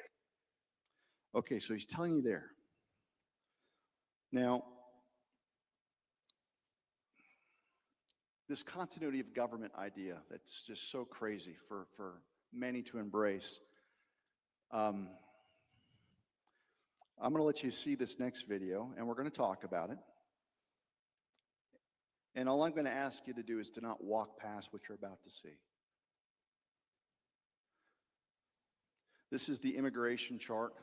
Okay, so he's telling you there. Now, this continuity of government idea that's just so crazy for many to embrace. I'm going to let you see this next video, and we're going to talk about it. And all I'm going to ask you to do is to not walk past what you're about to see. This is the immigration chart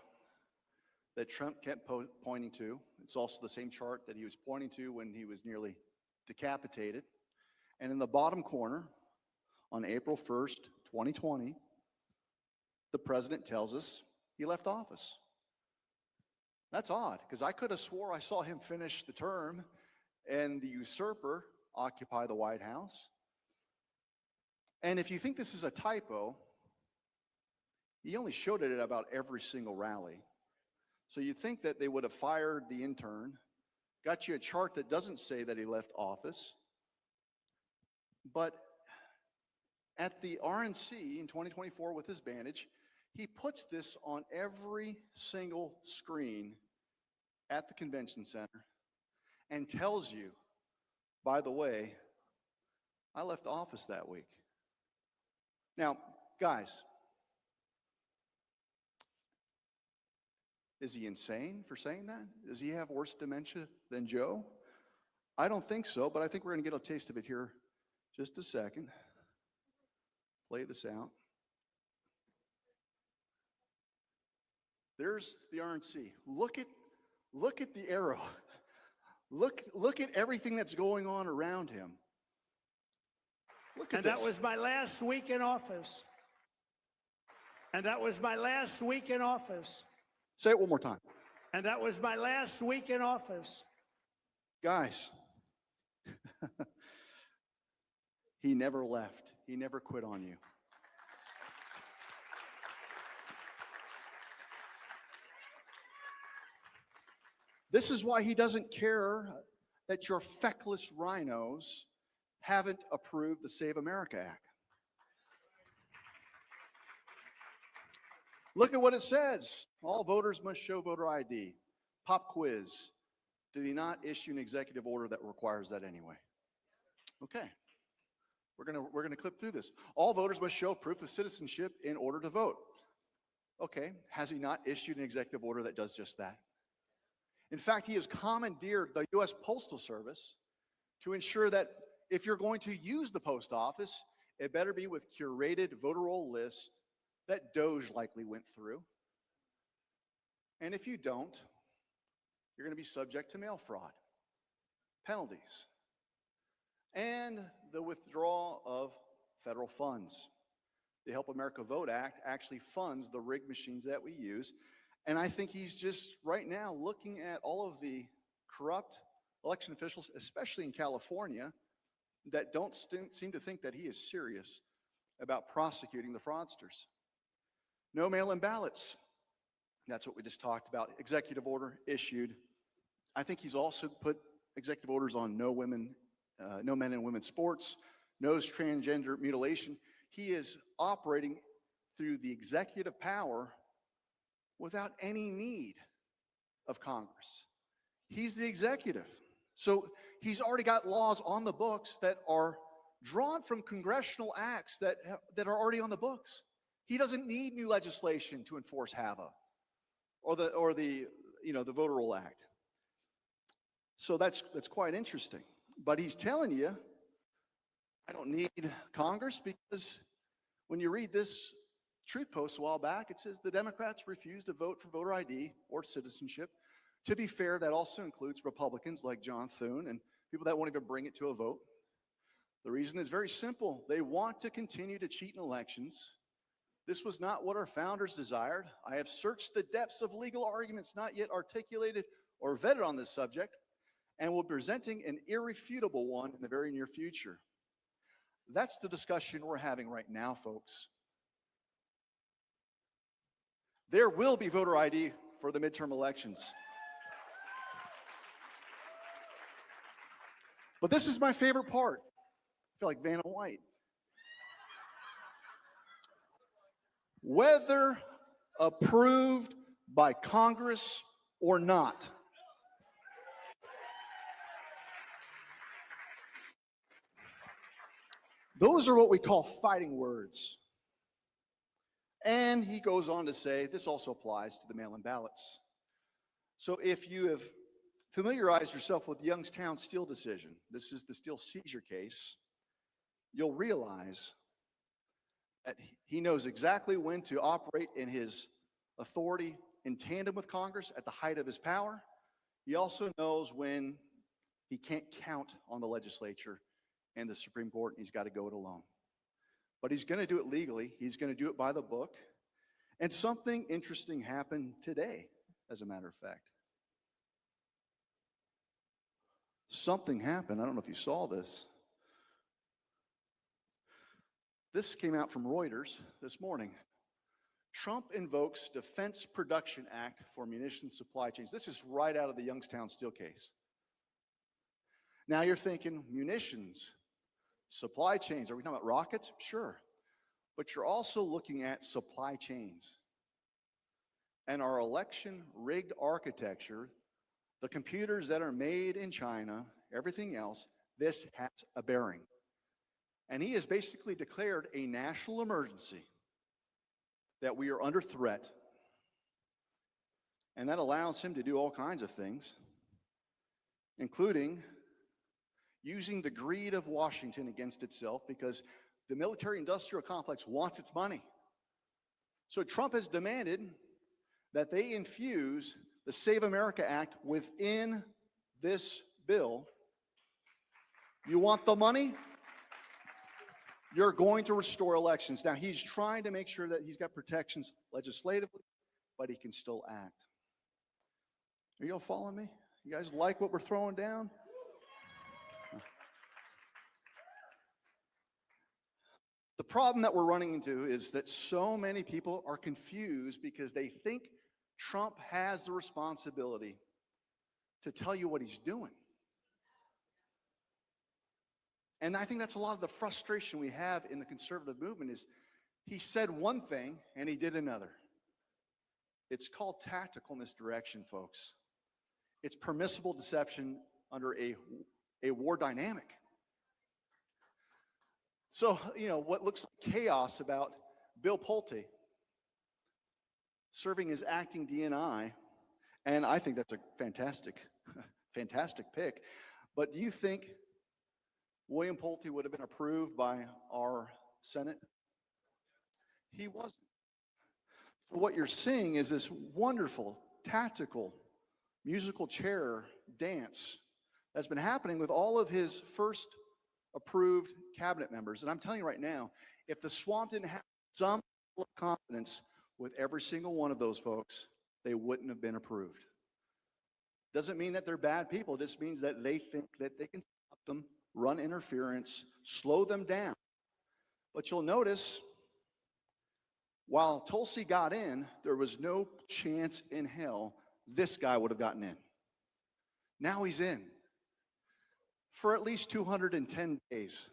that Trump kept pointing to. It's also the same chart that he was pointing to when he was nearly decapitated. And in the bottom corner, on April 1st, 2020, the president tells us he left office. That's odd, because I could have swore I saw him finish the term and the usurper occupy the White House. And if you think this is a typo, he only showed it at about every single rally. So you think that they would have fired the intern, got you a chart that doesn't say that he left office. But at the RNC in 2024 with his bandage, he puts this on every single screen at the convention center and tells you, by the way, I left office that week. Now, guys, is he insane for saying that? Does he have worse dementia than Joe? I don't think so, but I think we're going to get a taste of it here. Just a second. Play this out. There's the RNC. Look at the arrow. Look at everything that's going on around him. Look at And this. that was my last week in office. And that was my last week in office. Say it one more time. And that was my last week in office. Guys, he never left. He never quit on you. This is why he doesn't care that your feckless rhinos haven't approved the Save America Act. Look at what it says. All voters must show voter ID. Pop quiz. Did he not issue an executive order that requires that anyway? Okay. We're gonna clip through this. All voters must show proof of citizenship in order to vote. Okay. Has he not issued an executive order that does just that? In fact, he has commandeered the U.S. Postal Service to ensure that if you're going to use the post office, it better be with curated voter roll lists that Doge likely went through. And if you don't, you're going to be subject to mail fraud, penalties, and the withdrawal of federal funds. The Help America Vote Act actually funds the rigged machines that we use. And I think he's just right now looking at all of the corrupt election officials, especially in California, that don't seem to think that he is serious about prosecuting the fraudsters. No mail-in ballots. That's what we just talked about. Executive order issued. I think he's also put executive orders on no men and women's sports, no transgender mutilation. He is operating through the executive power without any need of Congress. He's the executive. So he's already got laws on the books that are drawn from congressional acts that are already on the books. He doesn't need new legislation to enforce HAVA or the Voter Roll Act. So that's quite interesting. But he's telling you, I don't need Congress, because when you read this Truth Post a while back, it says the Democrats refuse to vote for voter ID or citizenship. To be fair, that also includes Republicans like John Thune and people that won't even bring it to a vote. The reason is very simple. They want to continue to cheat in elections. This was not what our founders desired. I have searched the depths of legal arguments not yet articulated or vetted on this subject, and will be presenting an irrefutable one in the very near future. That's the discussion we're having right now, folks. There will be voter ID for the midterm elections. But this is my favorite part. I feel like Vanna White. Whether approved by Congress or not. Those are what we call fighting words. And he goes on to say, this also applies to the mail-in ballots. So if you have familiarized yourself with Youngstown Steel decision, this is the steel seizure case, you'll realize that he knows exactly when to operate in his authority in tandem with Congress at the height of his power. He also knows when he can't count on the legislature and the Supreme Court, and he's got to go it alone. But he's going to do it legally. He's going to do it by the book. And something interesting happened today, as a matter of fact. Something happened. I don't know if you saw this. This came out from Reuters this morning. Trump invokes Defense Production Act for munitions supply chains. This is right out of the Youngstown Steel case. Now you're thinking, munitions, supply chains. Are we talking about rockets? Sure. But you're also looking at supply chains. And our election rigged architecture, the computers that are made in China, everything else, this has a bearing. And he has basically declared a national emergency, that we are under threat. And that allows him to do all kinds of things, including using the greed of Washington against itself because the military-industrial complex wants its money. So Trump has demanded that they infuse the Save America Act within this bill. You want the money? You're going to restore elections. Now, he's trying to make sure that he's got protections legislatively, but he can still act. Are you all following me? You guys like what we're throwing down? The problem that we're running into is that so many people are confused because they think Trump has the responsibility to tell you what he's doing. And I think that's a lot of the frustration we have in the conservative movement is he said one thing and he did another. It's called tactical misdirection, folks. It's permissible deception under a war dynamic. So, you know, what looks like chaos about Bill Pulte serving as acting DNI, and I think that's a fantastic pick. But do you think William Pulte would have been approved by our Senate? He wasn't. So what you're seeing is this wonderful, tactical, musical chair dance that's been happening with all of his first approved cabinet members. And I'm telling you right now, if the swamp didn't have some level of confidence with every single one of those folks, they wouldn't have been approved. Doesn't mean that they're bad people. It just means that they think that they can stop them, run interference, slow them down. But you'll notice, while Tulsi got in, there was no chance in hell this guy would have gotten in. Now he's in for at least 210 days.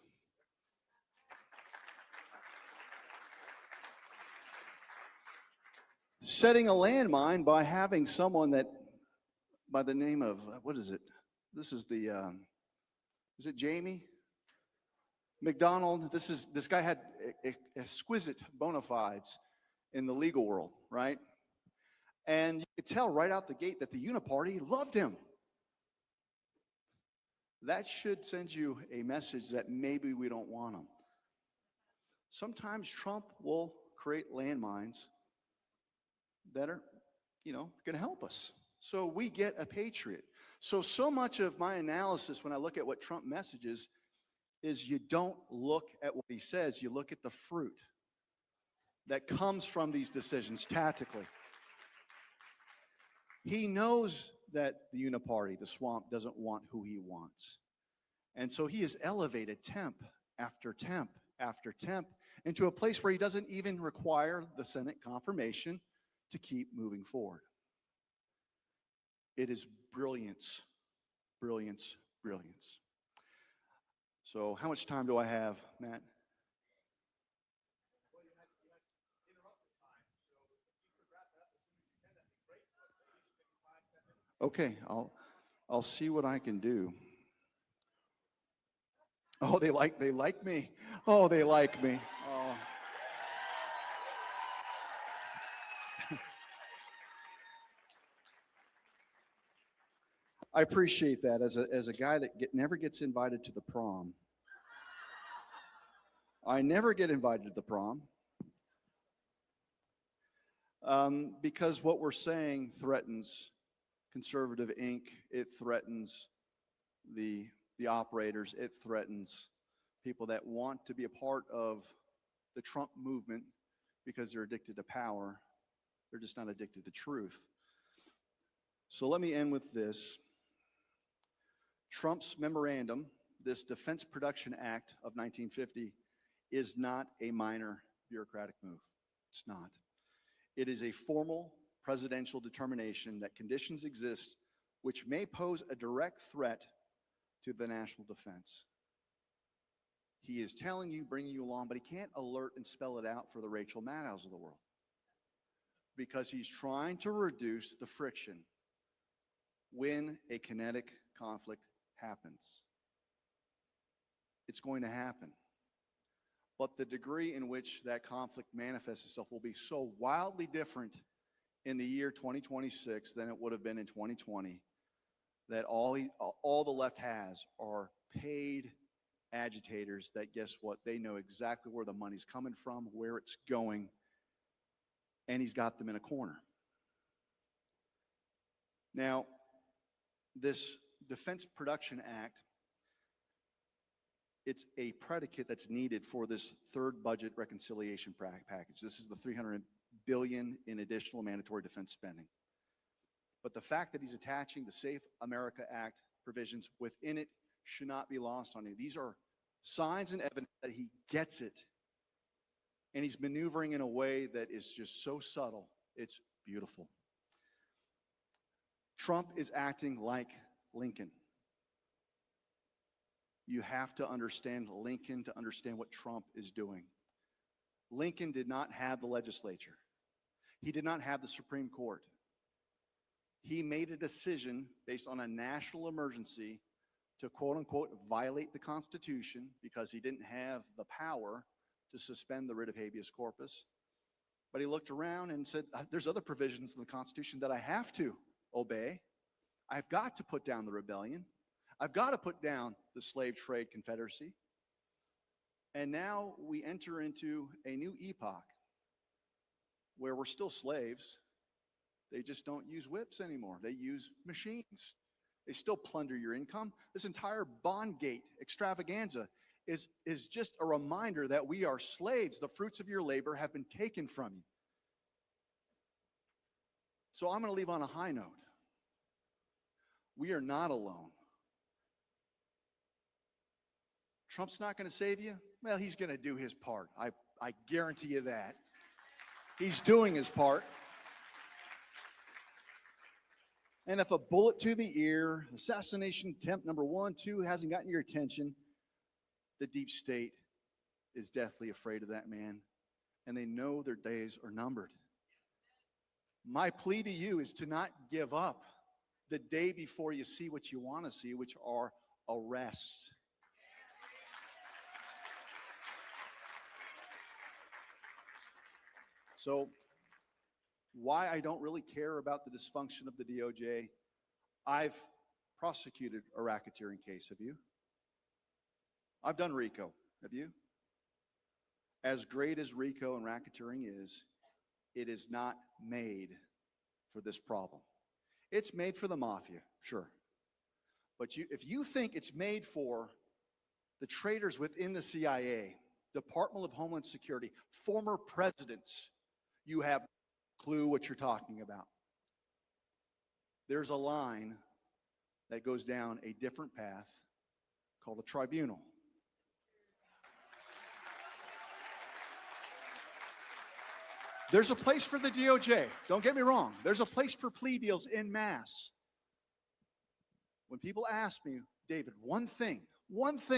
Setting a landmine by having someone that, by the name of, what is it? This is the, is it Jamie McDonald? This guy had exquisite bona fides in the legal world, right? And you could tell right out the gate that the Uniparty loved him. That should send you a message that maybe we don't want him. Sometimes Trump will create landmines that are, you know, going to help us. So we get a patriot. So much of my analysis when I look at what Trump messages is you don't look at what he says, you look at the fruit that comes from these decisions tactically. He knows that the Uniparty, the swamp, doesn't want who he wants. And so he has elevated temp after temp after temp into a place where he doesn't even require the Senate confirmation to keep moving forward. It is brilliance, brilliance, brilliance. So how much time do I have, Matt? Okay, I'll see what I can do. Oh, they like me. Oh, they like me. Oh. I appreciate that as a guy that never gets invited to the prom. I never get invited to the prom. Because what we're saying threatens Conservative Inc. It threatens the operators. It threatens people that want to be a part of the Trump movement because they're addicted to power. They're just not addicted to truth. So let me end with this. Trump's memorandum, this Defense Production Act of 1950, is not a minor bureaucratic move. It's not. It is a formal presidential determination that conditions exist which may pose a direct threat to the national defense. He is telling you, bringing you along, but he can't alert and spell it out for the Rachel Maddows of the world because he's trying to reduce the friction when a kinetic conflict happens. It's going to happen. But the degree in which that conflict manifests itself will be so wildly different in the year 2026 than it would have been in 2020 that all the left has are paid agitators that, guess what? They know exactly where the money's coming from, where it's going, and he's got them in a corner. Now, this Defense Production Act, it's a predicate that's needed for this third budget reconciliation package. This is the $300 billion in additional mandatory defense spending. But the fact that he's attaching the Safe America Act provisions within it should not be lost on you. These are signs and evidence that he gets it. And he's maneuvering in a way that is just so subtle. It's beautiful. Trump is acting like Lincoln. You have to understand Lincoln to understand what Trump is doing. Lincoln did not have the legislature. He did not have the Supreme Court. He made a decision based on a national emergency to, quote unquote, violate the Constitution because he didn't have the power to suspend the writ of habeas corpus. But he looked around and said, there's other provisions in the Constitution that I have to obey. I've got to put down the rebellion. I've got to put down the slave trade confederacy. And now we enter into a new epoch where we're still slaves. They just don't use whips anymore. They use machines. They still plunder your income. This entire Bondgate extravaganza is just a reminder that we are slaves. The fruits of your labor have been taken from you. So I'm going to leave on a high note. We are not alone. Trump's not going to save you? Well, he's going to do his part. I guarantee you that. He's doing his part. And if a bullet to the ear, assassination attempt number 1, 2 hasn't gotten your attention, the deep state is deathly afraid of that man, and they know their days are numbered. My plea to you is to not give up the day before you see what you want to see, which are arrests. So why I don't really care about the dysfunction of the DOJ, I've prosecuted a racketeering case. Have you? I've done RICO. Have you? As great as RICO and racketeering is, it is not made for this problem. It's made for the mafia, sure. But if you think it's made for the traitors within the CIA, Department of Homeland Security, former presidents, you have no clue what you're talking about. There's a line that goes down a different path called a tribunal. There's a place for the DOJ. Don't get me wrong. There's a place for plea deals en masse. When people ask me, David, one thing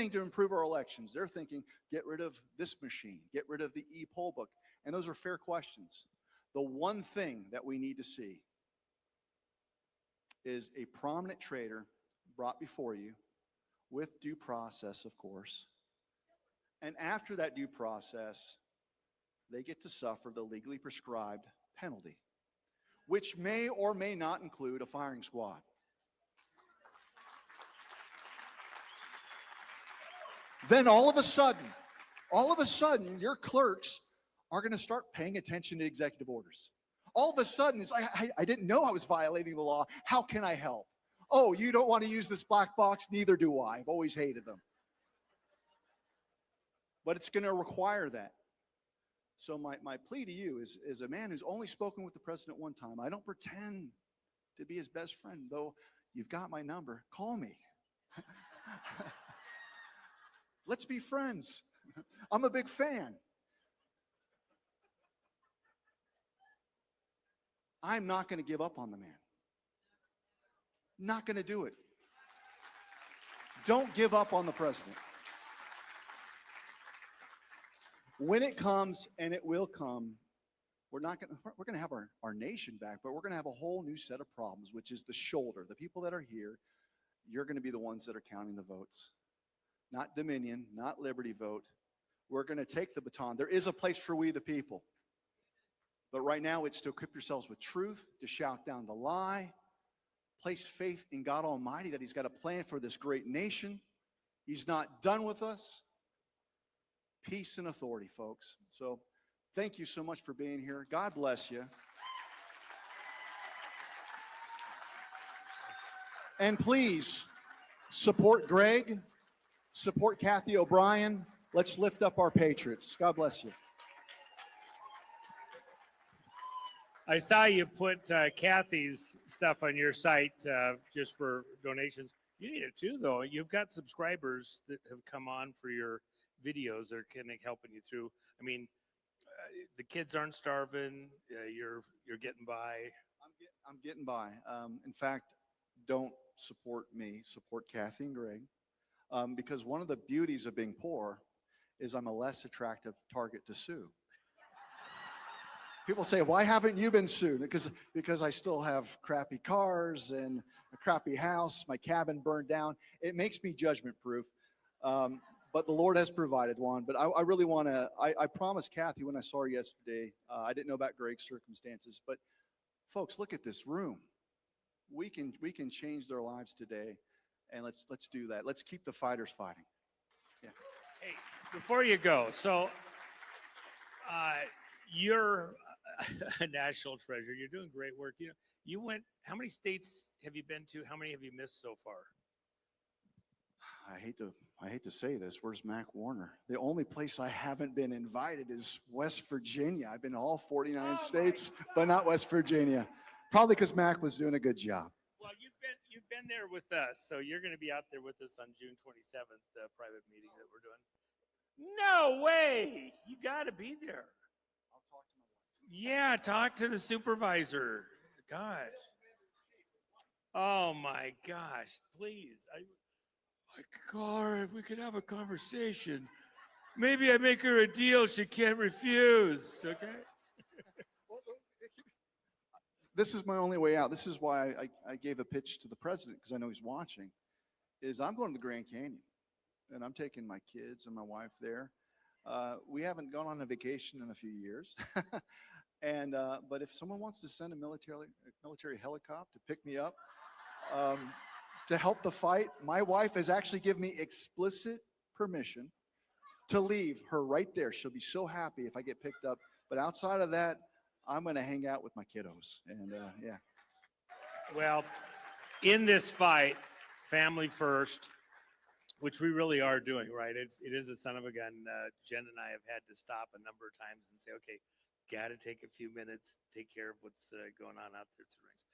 to improve our elections, they're thinking, get rid of this machine, get rid of the e-poll book. And those are fair questions. The one thing that we need to see is a prominent traitor brought before you with due process, of course. And after that due process, they get to suffer the legally prescribed penalty, which may or may not include a firing squad. Then all of a sudden, your clerks are going to start paying attention to executive orders. All of a sudden, it's like, I didn't know I was violating the law. How can I help? Oh, you don't want to use this black box? Neither do I. I've always hated them. But it's going to require that. So my plea to you is a man who's only spoken with the president one time. I don't pretend to be his best friend, though you've got my number. Call me. Let's be friends. I'm a big fan. I'm not going to give up on the man. Not going to do it. Don't give up on the president. When it comes, and it will come, we're going to have our nation back, but we're going to have a whole new set of problems, which is the shoulder. The people that are here, you're going to be the ones that are counting the votes. Not Dominion, not Liberty vote. We're going to take the baton. There is a place for we the people. But right now, it's to equip yourselves with truth, to shout down the lie, place faith in God Almighty that He's got a plan for this great nation, He's not done with us. Peace and authority, folks. So thank you so much for being here. God bless you. And please support Greg, support Kathy O'Brien. Let's lift up our patriots. God bless you. I saw you put Kathy's stuff on your site just for donations. You need it too, though. You've got subscribers that have come on for your videos. They're kind of helping you through. I mean, the kids aren't starving. You're getting by. I'm getting by. In fact, don't support me. Support Kathy and Greg, because one of the beauties of being poor is I'm a less attractive target to sue. People say, why haven't you been sued? Because I still have crappy cars and a crappy house. My cabin burned down. It makes me judgment proof. But the Lord has provided one. But I really want to, I promised Kathy when I saw her yesterday, I didn't know about Greg's circumstances, but folks, look at this room. We can change their lives today, and let's do that. Let's keep the fighters fighting. Yeah. Hey, before you go, so you're a national treasure. You're doing great work. You went. How many states have you been to? How many have you missed so far? I hate to say this. Where's Mac Warner? The only place I haven't been invited is West Virginia. I've been to all 49 states, but not West Virginia. Probably because Mac was doing a good job. Well, you've been there with us, so you're going to be out there with us on June 27th, the private meeting that we're doing. No way! You got to be there. I'll talk to my wife. Yeah, talk to the supervisor. Gosh. Oh my gosh! Please, God, we could have a conversation. Maybe I make her a deal she can't refuse. Okay. This is my only way out. This is why I gave a pitch to the president, because I know he's watching, is I'm going to the Grand Canyon, and I'm taking my kids and my wife there. We haven't gone on a vacation in a few years. And but if someone wants to send a military helicopter to pick me up to help the fight, my wife has actually given me explicit permission to leave her right there. She'll be so happy if I get picked up. But outside of that, I'm going to hang out with my kiddos. And yeah. Well, in this fight, family first, which we really are doing, right? It is a son of a gun. Jen and I have had to stop a number of times and say, okay, got to take a few minutes, take care of what's going on out there at the rings.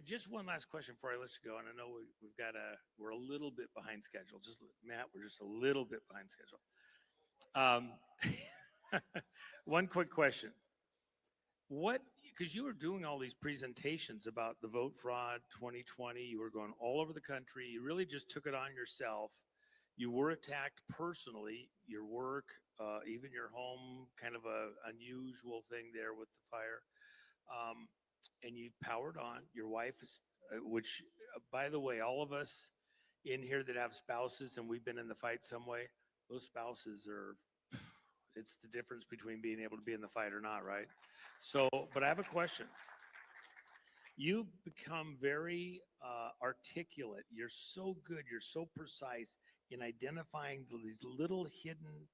Just one last question before I let you go, and I know we're a little bit behind schedule. Matt, we're just a little bit behind schedule. One quick question. Because you were doing all these presentations about the vote fraud 2020, you were going all over the country, you really just took it on yourself. You were attacked personally, your work, even your home, kind of a unusual thing there with the fire. And you powered on. Your wife is, which, by the way, all of us in here that have spouses and we've been in the fight some way, those spouses are, it's the difference between being able to be in the fight or not, right? So, but I have a question. You've become very articulate. You're so good. You're so precise in identifying these little hidden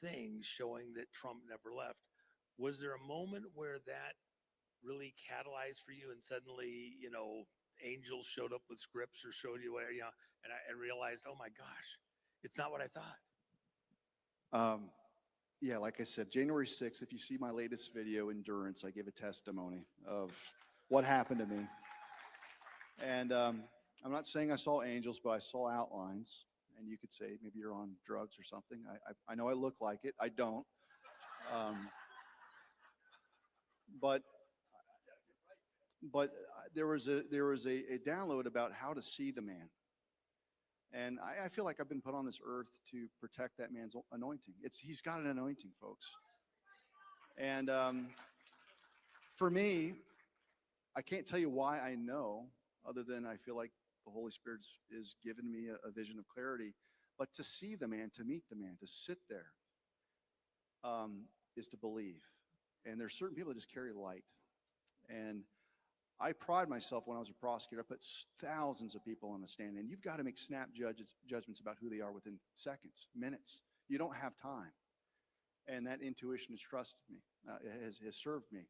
things showing that Trump never left. Was there a moment where that really catalyzed for you and suddenly, angels showed up with scripts or showed you where, and I realized, oh my gosh, it's not what I thought? Yeah, like I said, January 6th, if you see my latest video, Endurance, I give a testimony of what happened to me. And I'm not saying I saw angels, but I saw outlines. And you could say maybe you're on drugs or something. I know I look like it. I don't. But there was a download about how to see the man. And I feel like I've been put on this earth to protect that man's anointing. He's got an anointing, folks. And for me, I can't tell you why I know, other than I feel like the Holy Spirit is giving me a vision of clarity. But to see the man, to meet the man, to sit there, is to believe. And there's certain people that just carry light. And I pride myself when I was a prosecutor, I put thousands of people on the stand, and you've got to make snap judgments about who they are within seconds, minutes. You don't have time. And that intuition has trusted me, has served me.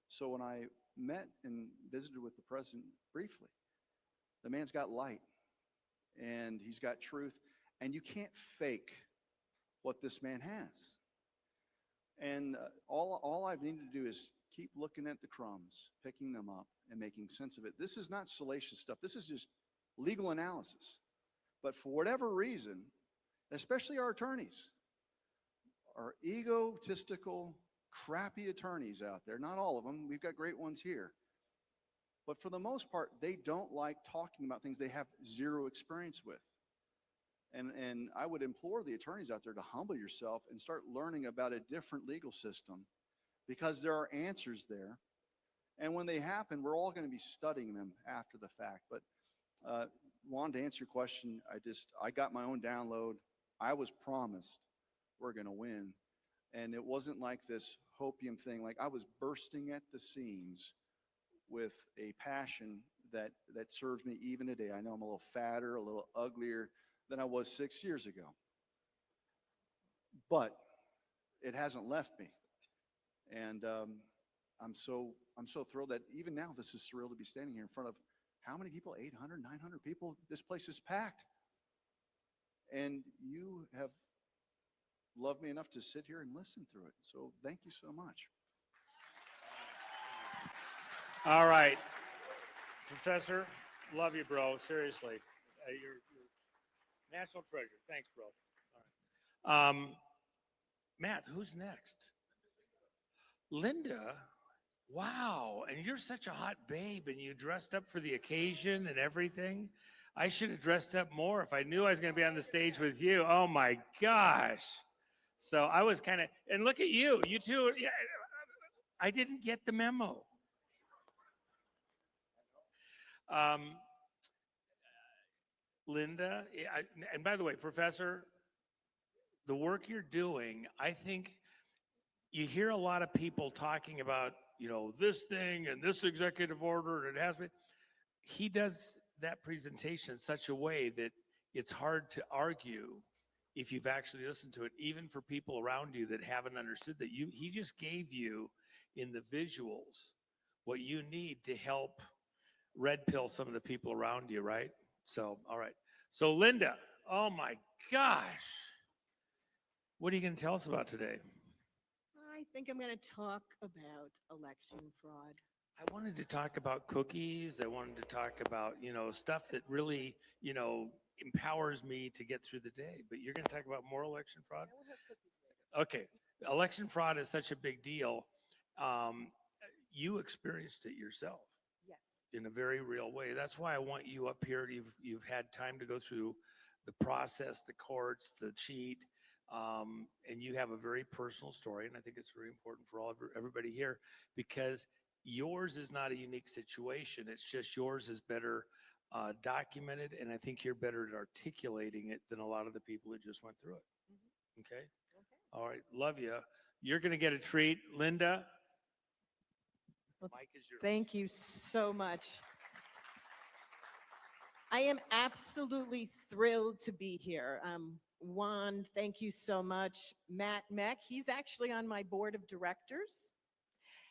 So when I met and visited with the president briefly, the man's got light and he's got truth, and you can't fake what this man has. And all I've needed to do is keep looking at the crumbs, picking them up, and making sense of it. This is not salacious stuff. This is just legal analysis. But for whatever reason, especially our attorneys, our egotistical, crappy attorneys out there, not all of them, we've got great ones here, but for the most part, they don't like talking about things they have zero experience with. And I would implore the attorneys out there to humble yourself and start learning about a different legal system, because there are answers there. And when they happen, we're all going to be studying them after the fact. But Juan, to answer your question, I got my own download. I was promised we're going to win. And it wasn't like this hopium thing. Like, I was bursting at the seams with a passion that serves me even today. I know I'm a little fatter, a little uglier than I was 6 years ago, but it hasn't left me. And I'm so thrilled that even now this is surreal to be standing here in front of how many people? 800, 900 people. This place is packed. And you have loved me enough to sit here and listen through it. So thank you so much. All right. Professor, love you, bro. Seriously. You're national treasure. Thanks, bro. All right. Matt, who's next? Linda? Wow. And you're such a hot babe, and you dressed up for the occasion and everything. I should have dressed up more if I knew I was going to be on the stage with you. Oh my gosh. So I was kind of, and look at you. You two, yeah, I didn't get the memo. Linda, and by the way, Professor, the work you're doing, I think you hear a lot of people talking about, you know, this thing and this executive order, and it has been. He does that presentation in such a way that it's hard to argue if you've actually listened to it, even for people around you that haven't understood that. He just gave you in the visuals what you need to help red pill some of the people around you, right? So, all right. So Linda, oh my gosh. What are you going to tell us about today? I think I'm going to talk about election fraud. I wanted to talk about cookies. I wanted to talk about, you know, stuff that really, you know, empowers me to get through the day. But you're going to talk about more election fraud? I will have cookies later. Okay. Election fraud is such a big deal. You experienced it yourself. Yes. In a very real way. That's why I want you up here. You've had time to go through the process, the courts, the cheat, and you have a very personal story. And I think it's very important for everybody here, because yours is not a unique situation. It's just yours is better documented, and I think you're better at articulating it than a lot of the people who just went through it. Mm-hmm. Okay? All right. Love you. You're going to get a treat. Linda, Well, Mike is yours. thank you so much. I am absolutely thrilled to be here. Juan, thank you so much. Matt Meck, he's actually on my board of directors.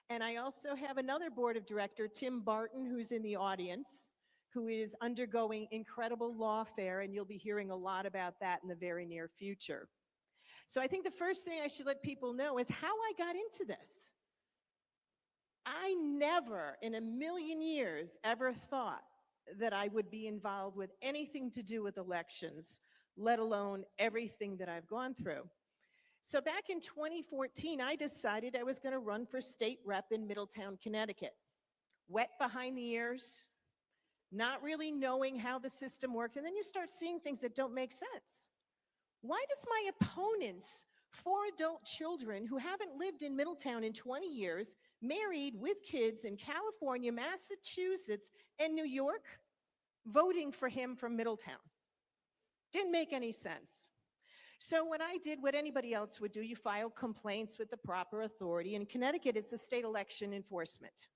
And I also have another board of director, Tim Barton, who's in the audience, who is undergoing incredible lawfare, and you'll be hearing a lot about that in the very near future. So I think the first thing I should let people know is how I got into this. I never in a million years ever thought that I would be involved with anything to do with elections, let alone everything that I've gone through. So back in 2014, I decided I was going to run for state rep in Middletown, Connecticut. Wet behind the ears, not really knowing how the system worked, and then you start seeing things that don't make sense. Why does my opponent's 4 adult children who haven't lived in Middletown in 20 years, married with kids in California, Massachusetts, and New York, voting for him from Middletown? Didn't make any sense. So what I did, what anybody else would do, you file complaints with the proper authority. In Connecticut, it's the state election enforcement.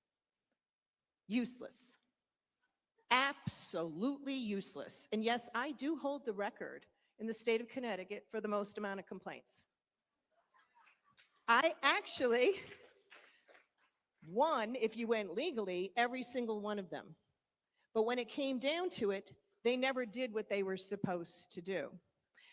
Useless. Absolutely useless. And yes, I do hold the record in the state of Connecticut for the most amount of complaints. I actually won, if you went legally, every single one of them. But when it came down to it, they never did what they were supposed to do.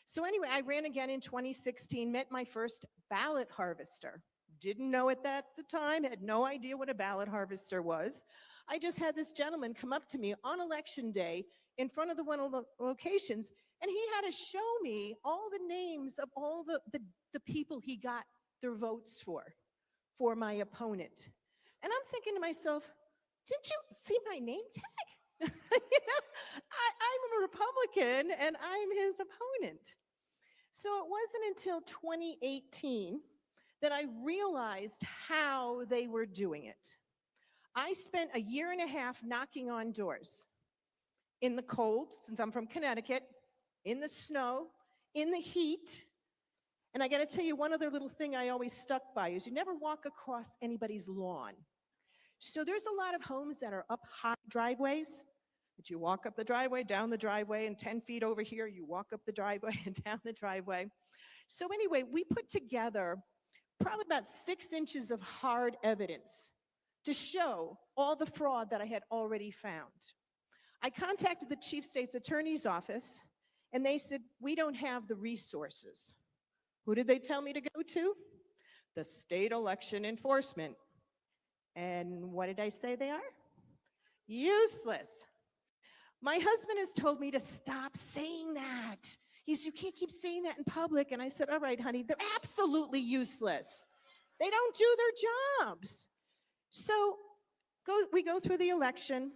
So anyway, I ran again in 2016, met my first ballot harvester. Didn't know it at the time, had no idea what a ballot harvester was. I just had this gentleman come up to me on election day in front of the one of the locations, and he had to show me all the names of all the people he got their votes for my opponent. And I'm thinking to myself, didn't you see my name tag? I'm a Republican and I'm his opponent. So it wasn't until 2018 that I realized how they were doing it. I spent a year and a half knocking on doors in the cold, since I'm from Connecticut, in the snow, in the heat. And I got to tell you, one other little thing I always stuck by is you never walk across anybody's lawn. So there's a lot of homes that are up high driveways, that you walk up the driveway, down the driveway, and 10 feet over here, you walk up the driveway and down the driveway. So anyway, we put together probably about 6 inches of hard evidence to show all the fraud that I had already found. I contacted the Chief State's Attorney's Office, and they said, we don't have the resources. Who did they tell me to go to? The State Election Enforcement. And what did I say they are? Useless. My husband has told me to stop saying that. He said, you can't keep saying that in public. And I said, all right, honey, they're absolutely useless. They don't do their jobs. So we go through the election.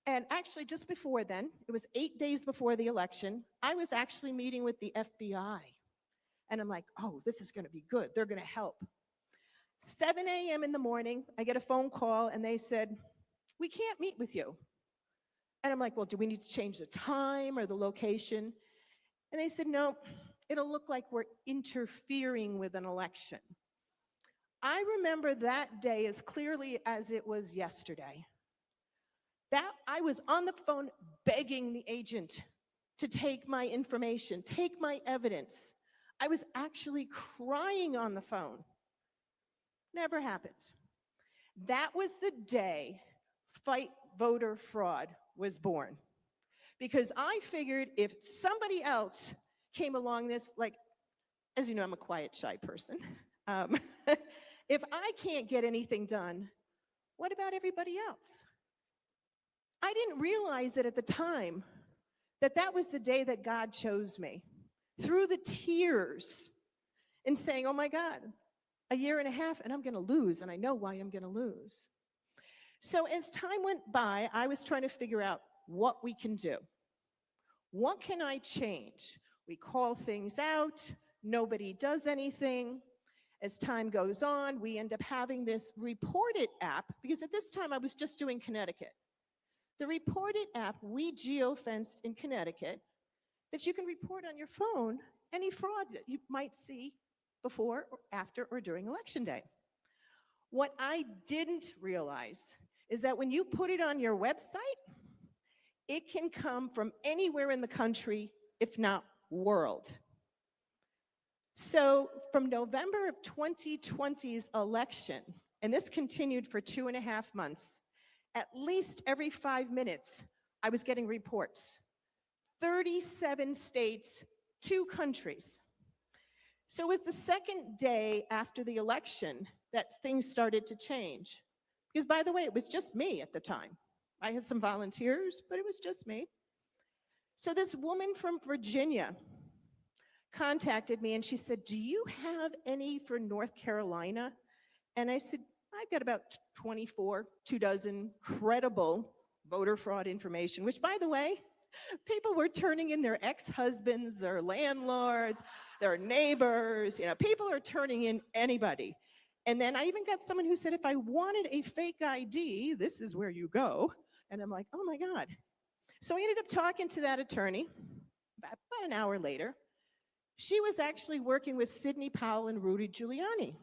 And actually, just before then, it was 8 days before the election, I was actually meeting with the FBI. And I'm like, oh, this is going to be good. They're going to help. 7 a.m. in the morning, I get a phone call, and they said, we can't meet with you. And I'm like, well, do we need to change the time or the location? And they said, no, it'll look like we're interfering with an election. I remember that day as clearly as it was yesterday. That I was on the phone begging the agent to take my information, take my evidence. I was actually crying on the phone. Never happened. That was the day Fight Voter Fraud was born. Because I figured if somebody else came along this, like, as you know, I'm a quiet, shy person. If I can't get anything done, what about everybody else? I didn't realize it at the time that that was the day that God chose me. Through the tears and saying, oh my God, a year and a half and I'm going to lose, and I know why I'm going to lose. So as time went by, I was trying to figure out what we can do. What can I change? We call things out, nobody does anything. As time goes on, we end up having this Report It app, because at this time I was just doing Connecticut. The Report It app, we geofenced in Connecticut, that you can report on your phone any fraud that you might see before or after or during election day. What I didn't realize is that when you put it on your website, it can come from anywhere in the country, if not world. So from November of 2020's election, and this continued for 2.5 months, at least every 5 minutes, I was getting reports. 37 states, 2 countries. So it was the second day after the election that things started to change. Because by the way, it was just me at the time. I had some volunteers, but it was just me. So this woman from Virginia contacted me and she said, do you have any for North Carolina? And I said, I've got about 24, 24 credible voter fraud information, which by the way, people were turning in their ex-husbands, their landlords, their neighbors, people are turning in anybody. And then I even got someone who said, if I wanted a fake ID, this is where you go. And I'm like, oh my God. So I ended up talking to that attorney about an hour later. She was actually working with Sidney Powell and Rudy Giuliani.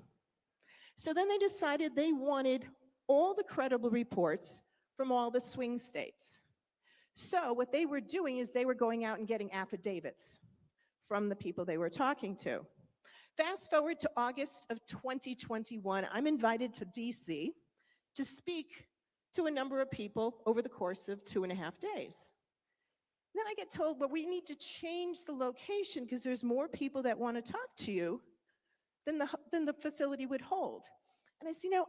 So then they decided they wanted all the credible reports from all the swing states. So what they were doing is they were going out and getting affidavits from the people they were talking to. Fast forward to August of 2021, I'm invited to DC to speak to a number of people over the course of 2.5 days. Then I get told, well, we need to change the location because there's more people that want to talk to you than the facility would hold. And I said, you know,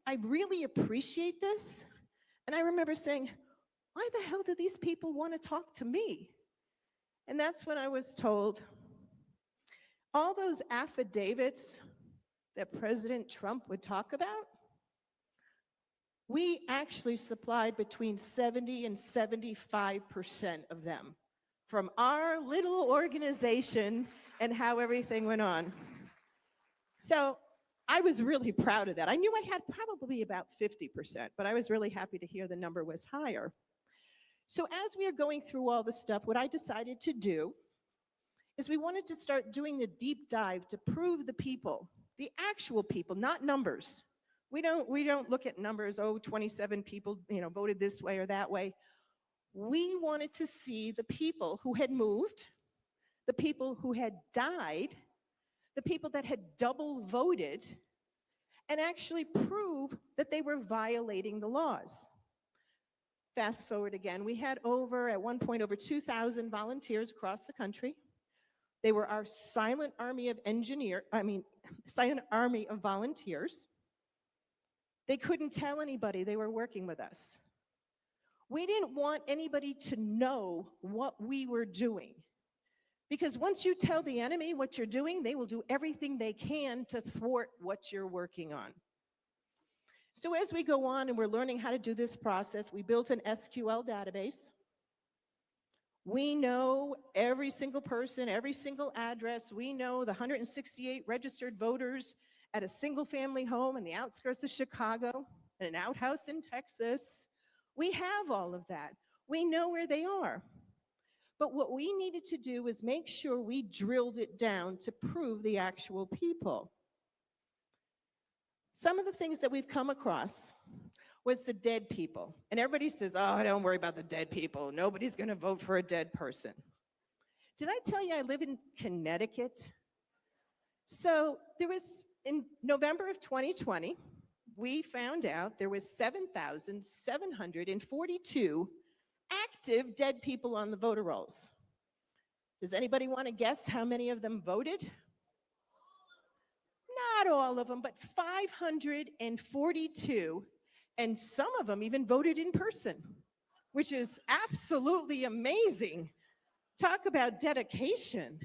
I really appreciate this. And I remember saying, why the hell do these people want to talk to me? And that's when I was told, all those affidavits that President Trump would talk about, we actually supplied between 70 and 75% of them from our little organization and how everything went on. So I was really proud of that. I knew I had probably about 50%, but I was really happy to hear the number was higher. So as we are going through all the stuff, what I decided to do is we wanted to start doing the deep dive to prove the people, the actual people, not numbers. We don't look at numbers, oh, 27 people, voted this way or that way. We wanted to see the people who had moved, the people who had died, the people that had double voted, and actually prove that they were violating the laws. Fast forward again, we had at one point over 2,000 volunteers across the country. They were our silent army of silent army of volunteers. They couldn't tell anybody they were working with us. We didn't want anybody to know what we were doing. Because once you tell the enemy what you're doing, they will do everything they can to thwart what you're working on. So as we go on and we're learning how to do this process, we built an SQL database. We know every single person, every single address. We know the 168 registered voters at a single family home in the outskirts of Chicago, and an outhouse in Texas. We have all of that. We know where they are. But what we needed to do was make sure we drilled it down to prove the actual people. Some of the things that we've come across was the dead people. And everybody says, oh, don't worry about the dead people. Nobody's going to vote for a dead person. Did I tell you I live in Connecticut? So there was, in November of 2020, we found out there was 7,742 active dead people on the voter rolls. Does anybody want to guess how many of them voted? Not all of them, but 542, and some of them even voted in person, which is absolutely amazing. Talk about dedication.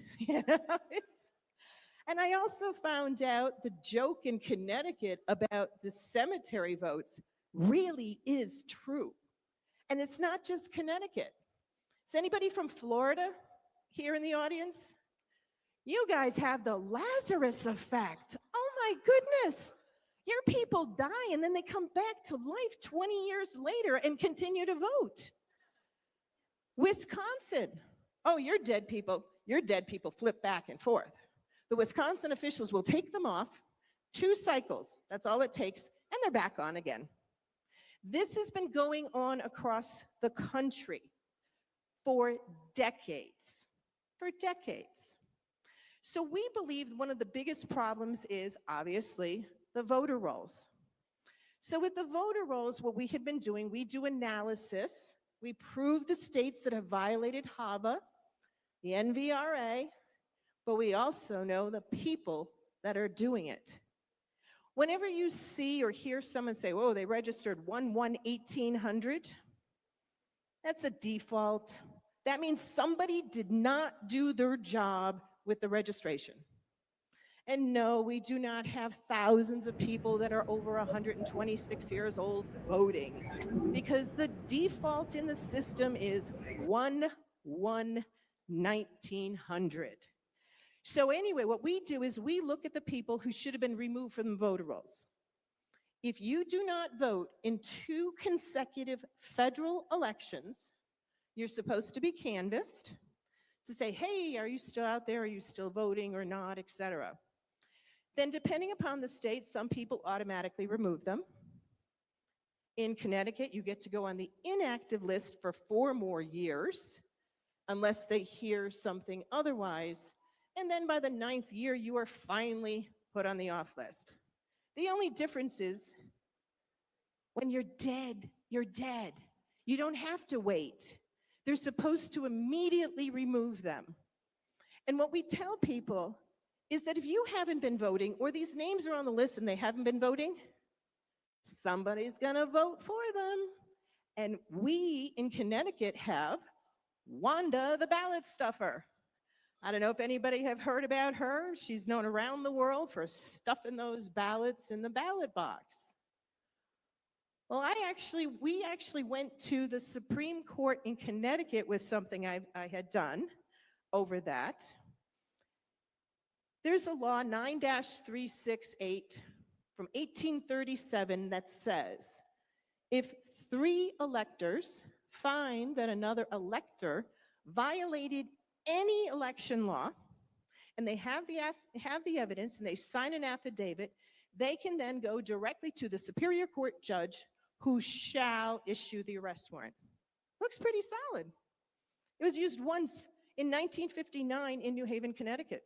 And I also found out the joke in Connecticut about the cemetery votes really is true. And it's not just Connecticut. Is anybody from Florida here in the audience? You guys have the Lazarus effect. Oh my goodness. Your people die and then they come back to life 20 years later and continue to vote. Wisconsin. Oh, you're dead people. Your dead people flip back and forth. The Wisconsin officials will take them off, 2 cycles, that's all it takes, and they're back on again. This has been going on across the country for decades, So we believe one of the biggest problems is obviously the voter rolls. So with the voter rolls, what we had been doing, we do analysis. We prove the states that have violated HAVA, the NVRA, but we also know the people that are doing it. Whenever you see or hear someone say, oh, they registered 1/1/1800, that's a default. That means somebody did not do their job with the registration. And no, we do not have thousands of people that are over 126 years old voting, because the default in the system is 1/1/1900. So anyway, what we do is we look at the people who should have been removed from the voter rolls. If you do not vote in 2 consecutive federal elections, you're supposed to be canvassed to say, hey, are you still out there? Are you still voting or not, etc. Then depending upon the state, some people automatically remove them. In Connecticut, you get to go on the inactive list for 4 more years, unless they hear something otherwise. And then by the 9th year, you are finally put on the off list. The only difference is when you're dead, you're dead. You don't have to wait. They're supposed to immediately remove them. And what we tell people is that if you haven't been voting, or these names are on the list and they haven't been voting, somebody's gonna vote for them. And we in Connecticut have Wanda the ballot stuffer. I don't know if anybody have heard about her. She's known around the world for stuffing those ballots in the ballot box. Well, we actually went to the Supreme Court in Connecticut with something I had done over that. There's a law 9-368 from 1837 that says, if 3 electors find that another elector violated any election law, and they have the evidence and they sign an affidavit, they can then go directly to the Superior Court judge who shall issue the arrest warrant. Looks pretty solid. It was used once in 1959 in New Haven, Connecticut.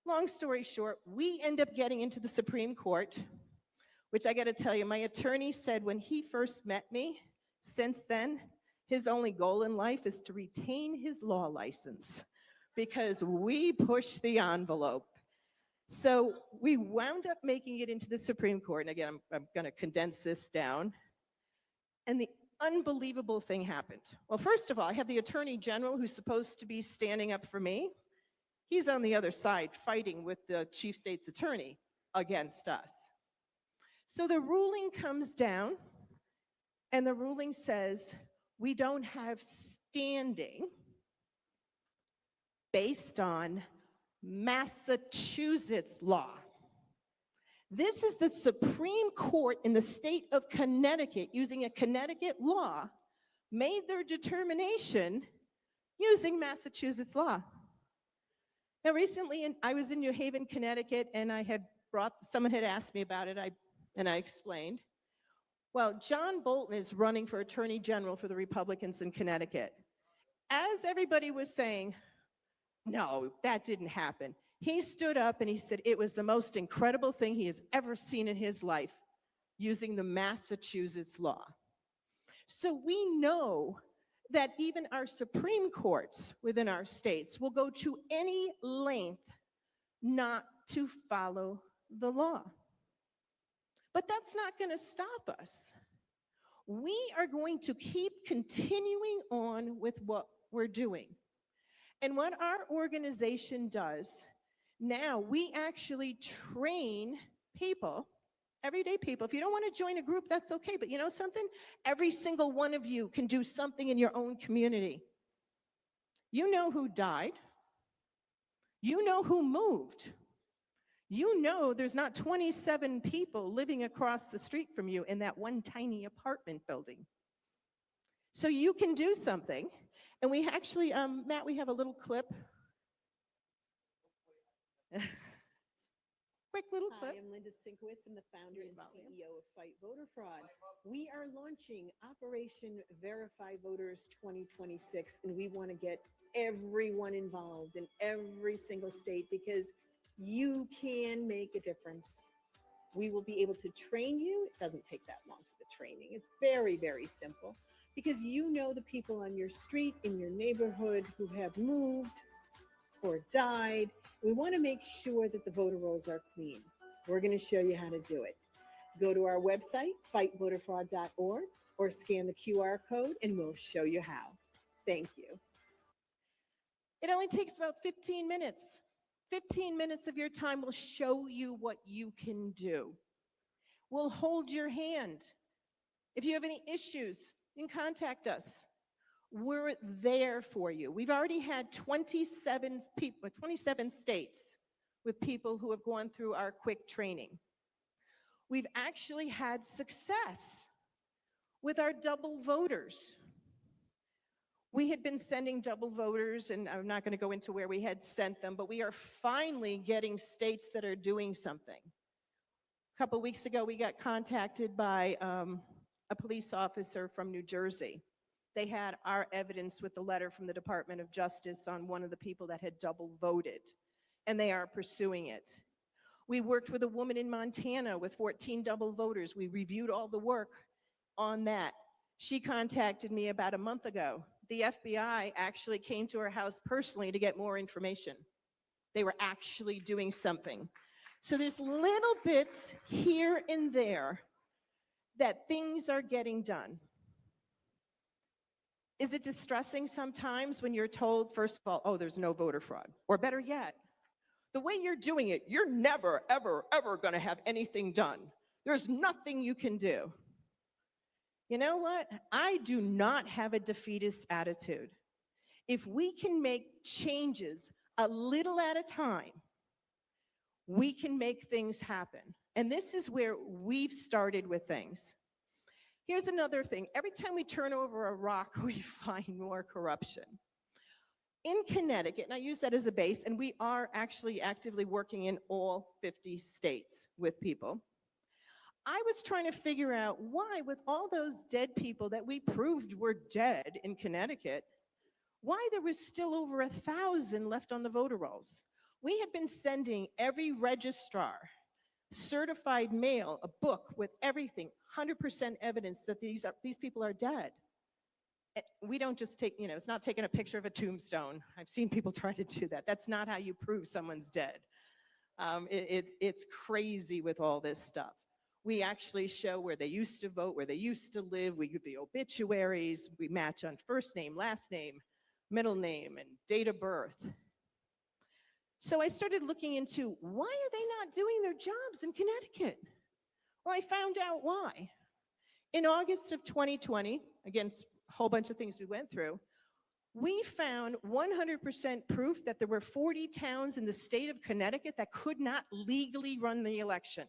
Long story short, we end up getting into the Supreme Court, which I got to tell you, my attorney said when he first met me, since then, his only goal in life is to retain his law license because we push the envelope. So we wound up making it into the Supreme Court. And again, I'm going to condense this down. And the unbelievable thing happened. Well, first of all, I have the Attorney General who's supposed to be standing up for me. He's on the other side fighting with the Chief State's Attorney against us. So the ruling comes down, and the ruling says we don't have standing based on Massachusetts law. This is the Supreme Court in the state of Connecticut, using a Connecticut law, made their determination using Massachusetts law. Now, recently, I was in New Haven, Connecticut, and someone had asked me about it, and I explained. Well, John Bolton is running for Attorney General for the Republicans in Connecticut. As everybody was saying, no, that didn't happen, he stood up and he said it was the most incredible thing he has ever seen in his life, using the Massachusetts law. So we know that even our Supreme Courts within our states will go to any length not to follow the law. But that's not going to stop us. We are going to keep continuing on with what we're doing. And what our organization does now, we actually train people, everyday people. If you don't want to join a group, that's okay. But you know something? Every single one of you can do something in your own community. You know who died. You know who moved. You know there's not 27 people living across the street from you in that one tiny apartment building. So you can do something. And we actually, Matt, we have a little clip. Quick little clip. Hi, I'm Linda Sinkowitz. I'm the founder and CEO of Fight Voter Fraud. We are launching Operation Verify Voters 2026, and we want to get everyone involved in every single state because you can make a difference. We will be able to train you. It doesn't take that long for the training. It's very, very simple because you know the people on your street, in your neighborhood who have moved or died. We want to make sure that the voter rolls are clean. We're going to show you how to do it. Go to our website, fightvoterfraud.org, or scan the QR code and we'll show you how. Thank you. It only takes about 15 minutes. 15 minutes of your time will show you what you can do. We'll hold your hand. If you have any issues, you can contact us. We're there for you. We've already had 27 states with people who have gone through our quick training. We've actually had success with our double voters. We had been sending double voters, and I'm not going to go into where we had sent them, but we are finally getting states that are doing something. A couple weeks ago, we got contacted by a police officer from New Jersey. They had our evidence with the letter from the Department of Justice on one of the people that had double voted, and they are pursuing it. We worked with a woman in Montana with 14 double voters. We reviewed all the work on that. She contacted me about a month ago. The FBI actually came to her house personally to get more information. They were actually doing something. So there's little bits here and there that things are getting done. Is it distressing sometimes when you're told, first of all, oh, there's no voter fraud? Or better yet, the way you're doing it, you're never, ever, ever going to have anything done. There's nothing you can do. You know what? I do not have a defeatist attitude. If we can make changes a little at a time, we can make things happen. And this is where we've started with things. Here's another thing. Every time we turn over a rock, we find more corruption. In Connecticut, and I use that as a base, and we are actually actively working in all 50 states with people. I was trying to figure out why, with all those dead people that we proved were dead in Connecticut, why there was still over 1,000 left on the voter rolls. We had been sending every registrar, certified mail, a book with everything, 100% evidence that these people are dead. We don't just take, it's not taking a picture of a tombstone. I've seen people try to do that. That's not how you prove someone's dead. It's crazy with all this stuff. We actually show where they used to vote, where they used to live. We give the obituaries. We match on first name, last name, middle name, and date of birth. So I started looking into why are they not doing their jobs in Connecticut? Well, I found out why. In August of 2020, against a whole bunch of things we went through, we found 100% proof that there were 40 towns in the state of Connecticut that could not legally run the election.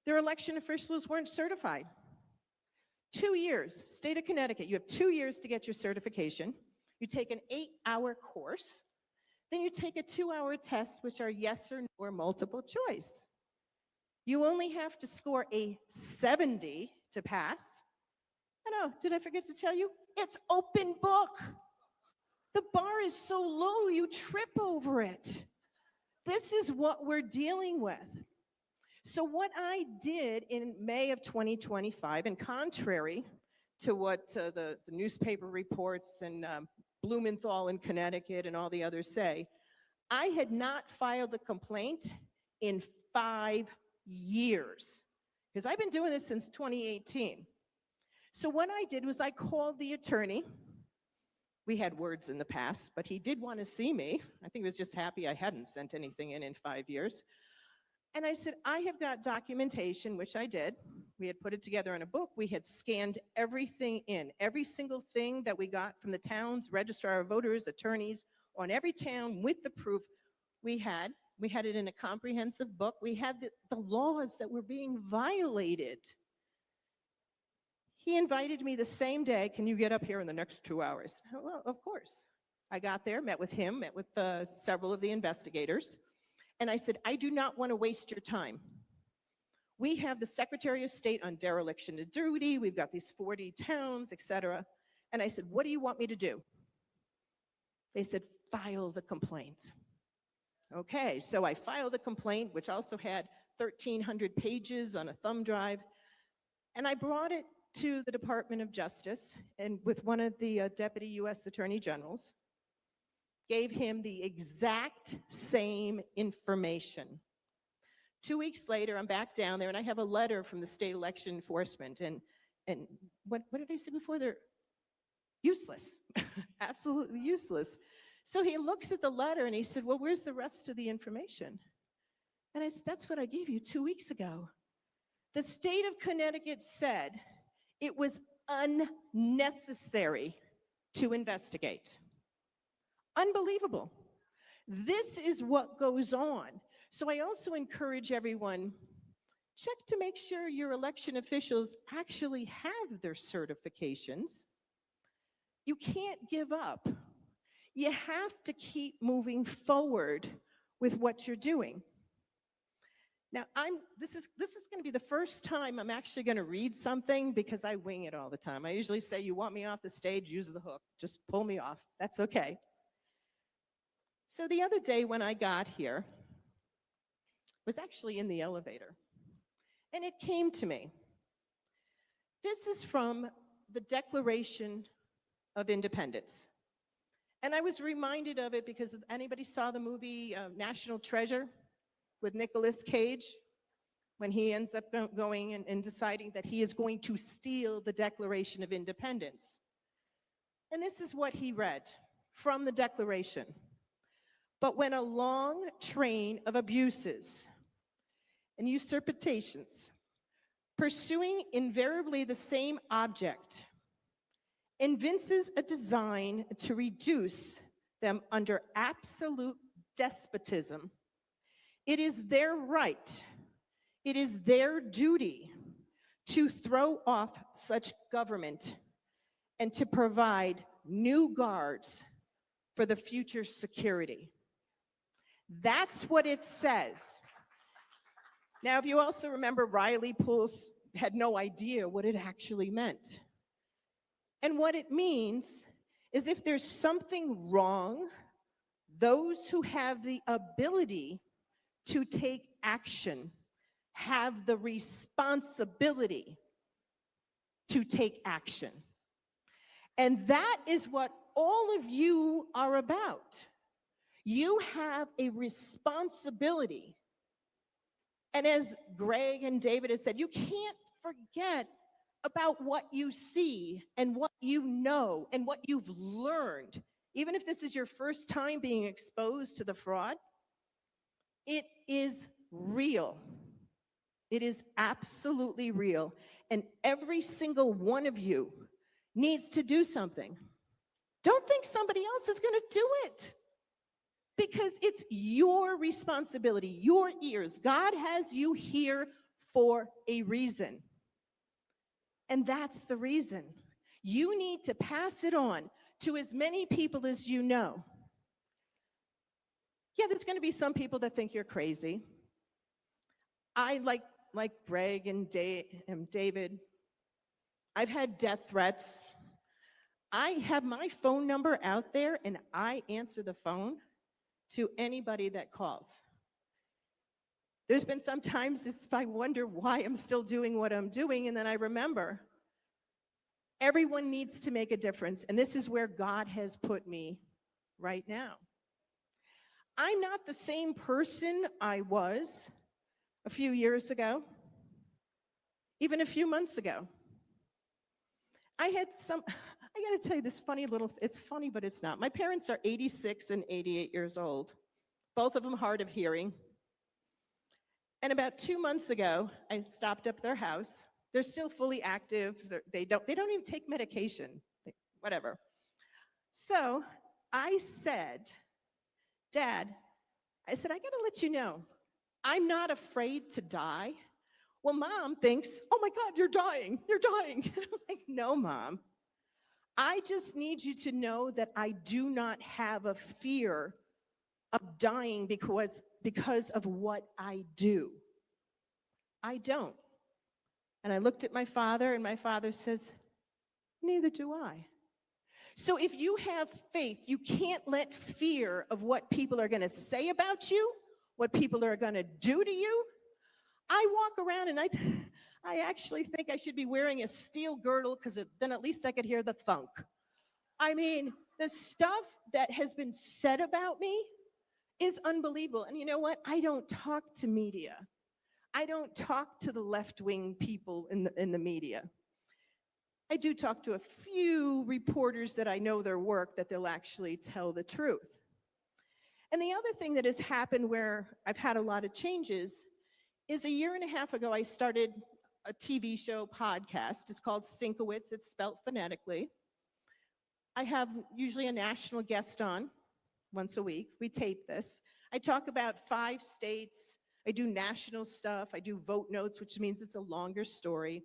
Their election officials weren't certified. 2 years, state of Connecticut, you have 2 years to get your certification. You take an 8-hour course. Then you take a 2-hour test, which are yes or no or multiple choice. You only have to score a 70 to pass. Oh, did I forget to tell you? It's open book. The bar is so low, you trip over it. This is what we're dealing with. So what I did in May of 2025, and contrary to what the newspaper reports and Blumenthal in Connecticut and all the others say, I had not filed a complaint in 5 years, because I've been doing this since 2018. So what I did was I called the attorney. We had words in the past, but he did want to see me. I think he was just happy I hadn't sent anything in 5 years. And I said, I have got documentation, which I did. We had put it together in a book. We had scanned everything in, every single thing that we got from the towns, registrar of voters, attorneys, on every town with the proof we had. We had it in a comprehensive book. We had the laws that were being violated. He invited me the same day, can you get up here in the next 2 hours? Well, of course. I got there, met with him, met with several of the investigators. And I said, I do not want to waste your time. We have the Secretary of State on dereliction of duty. We've got these 40 towns, et cetera. And I said, what do you want me to do? They said, file the complaint. Okay, so I filed the complaint, which also had 1,300 pages on a thumb drive. And I brought it to the Department of Justice and with one of the Deputy U.S. Attorney Generals, gave him the exact same information. 2 weeks later, I'm back down there and I have a letter from the state election enforcement. And what did I say before? They're useless, absolutely useless. So he looks at the letter and he said, well, where's the rest of the information? And I said, that's what I gave you 2 weeks ago. The state of Connecticut said it was unnecessary to investigate. Unbelievable. This is what goes on. So I also encourage everyone, check to make sure your election officials actually have their certifications. You can't give up. You have to keep moving forward with what you're doing. Now, this is going to be the first time I'm actually going to read something because I wing it all the time. I usually say, you want me off the stage, use the hook. Just pull me off. That's okay. So the other day when I got here, was actually in the elevator, and it came to me. This is from the Declaration of Independence. And I was reminded of it because anybody saw the movie National Treasure with Nicolas Cage, when he ends up going and deciding that he is going to steal the Declaration of Independence. And this is what he read from the Declaration. But when a long train of abuses and usurpations, pursuing invariably the same object, evinces a design to reduce them under absolute despotism, it is their right, it is their duty to throw off such government and to provide new guards for the future security. That's what it says. Now, if you also remember, Riley Pools had no idea what it actually meant. And what it means is if there's something wrong, those who have the ability to take action have the responsibility to take action. And that is what all of you are about. You have a responsibility. And as Greg and David has said, you can't forget about what you see and what you know and what you've learned. Even if this is your first time being exposed to the fraud, it is real. It is absolutely real. And every single one of you needs to do something. Don't think somebody else is going to do it, because it's your responsibility, your ears. God has you here for a reason. And that's the reason. You need to pass it on to as many people as you know. Yeah, there's going to be some people that think you're crazy. I like Greg and David, I've had death threats. I have my phone number out there, and I answer the phone to anybody that calls. There's been some times I wonder why I'm still doing what I'm doing, and then I remember everyone needs to make a difference, and this is where God has put me right now. I'm not the same person I was a few years ago, even a few months ago. I gotta tell you this funny little, it's funny, but it's not. My parents are 86 and 88 years old, both of them hard of hearing. And about 2 months ago, I stopped up their house. They're still fully active. They don't even take medication, whatever. So I said, Dad, I said, I gotta let you know, I'm not afraid to die. Well, Mom thinks, oh my God, you're dying, you're dying. And I'm like, no, Mom. I just need you to know that I do not have a fear of dying because of what I do. I don't. And I looked at my father, and my father says, neither do I. So if you have faith, you can't let fear of what people are going to say about you, what people are going to do to you. I walk around and I actually think I should be wearing a steel girdle, because then at least I could hear the thunk. I mean, the stuff that has been said about me is unbelievable. And you know what? I don't talk to media. I don't talk to the left-wing people in the media. I do talk to a few reporters that I know their work, that they'll actually tell the truth. And the other thing that has happened where I've had a lot of changes is 1.5 years ago, I started a TV show podcast. It's called Sinkowitz. It's spelled phonetically. I have usually a national guest on once a week. We tape this. I talk about 5 states. I do national stuff. I do vote notes, which means it's a longer story.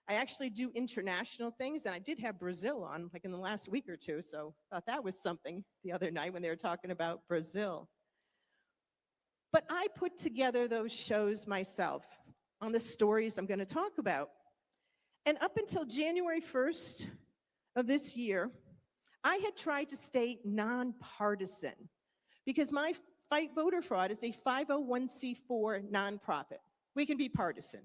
I actually do international things, and I did have Brazil on like in the last week or two, so I thought that was something the other night when they were talking about Brazil. But I put together those shows myself on the stories I'm going to talk about. And up until January 1st of this year, I had tried to stay nonpartisan because my Fight Voter Fraud is a 501c4 nonprofit. We can be partisan.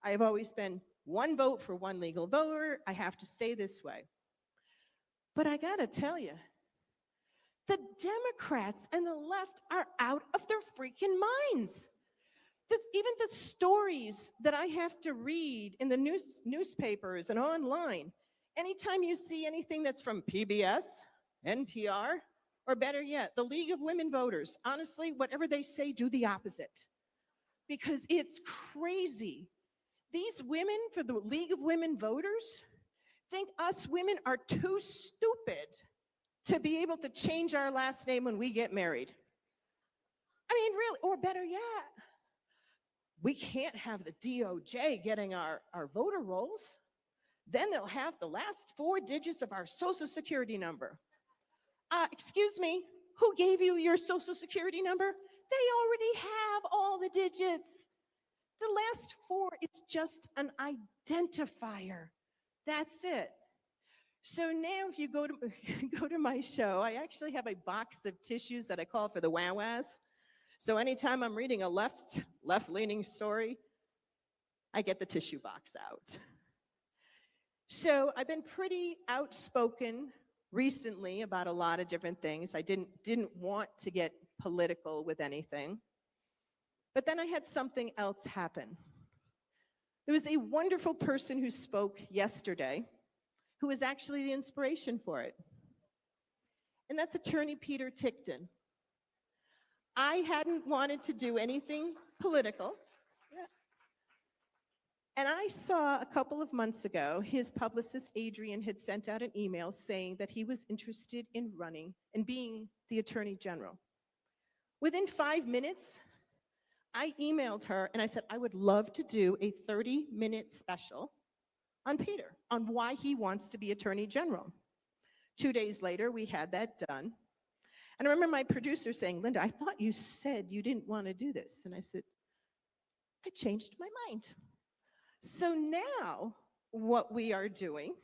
I have always been one vote for one legal voter. I have to stay this way. But I got to tell you, the Democrats and the left are out of their freaking minds. Even the stories that I have to read in the newspapers and online, anytime you see anything that's from PBS, NPR, or better yet, the League of Women Voters, honestly, whatever they say, do the opposite. Because it's crazy. These women for the League of Women Voters think us women are too stupid to be able to change our last name when we get married. I mean, really, or better yet, we can't have the DOJ getting our voter rolls. Then they'll have the last 4 digits of our social security number. Excuse me, who gave you your social security number? They already have all the digits. The last 4 is just an identifier. That's it. So now if you go to my show, I actually have a box of tissues that I call for the wah-wahs. So anytime I'm reading a left-leaning story, I get the tissue box out. So I've been pretty outspoken recently about a lot of different things. I didn't want to get political with anything. But then I had something else happen. There was a wonderful person who spoke yesterday who was actually the inspiration for it. And that's attorney Peter Tickton. I hadn't wanted to do anything political. And I saw a couple of months ago, his publicist Adrian had sent out an email saying that he was interested in running and being the Attorney General. Within 5 minutes, I emailed her and I said, I would love to do a 30-minute special on Peter, on why he wants to be Attorney General. 2 days later, we had that done. And I remember my producer saying, Linda, I thought you said you didn't want to do this. And I said, I changed my mind. So now what we are doing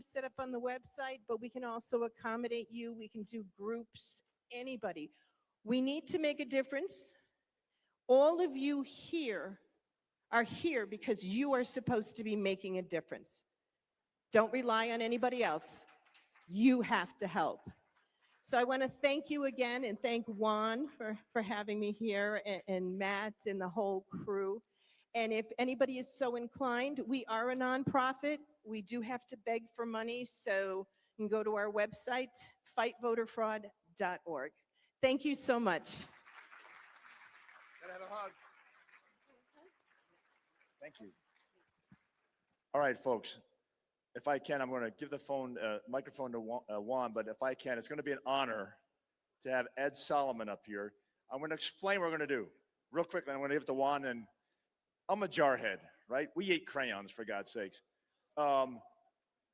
set up on the website, but we can also accommodate you. We can do groups, anybody. We need to make a difference. All of you here are here because you are supposed to be making a difference. Don't rely on anybody else. You have to help. So I want to thank you again and thank Juan for having me here and Matt and the whole crew. And if anybody is so inclined, we are a nonprofit. We do have to beg for money, so you can go to our website, fightvoterfraud.org. Thank you so much. Gotta have a hug. Thank you. All right, folks. If I can, I'm going to give the microphone to Juan, but if I can, it's going to be an honor to have Ed Solomon up here. I'm going to explain what we're going to do real quickly. I'm going to give it to Juan, and I'm a jarhead, right? We ate crayons, for God's sakes.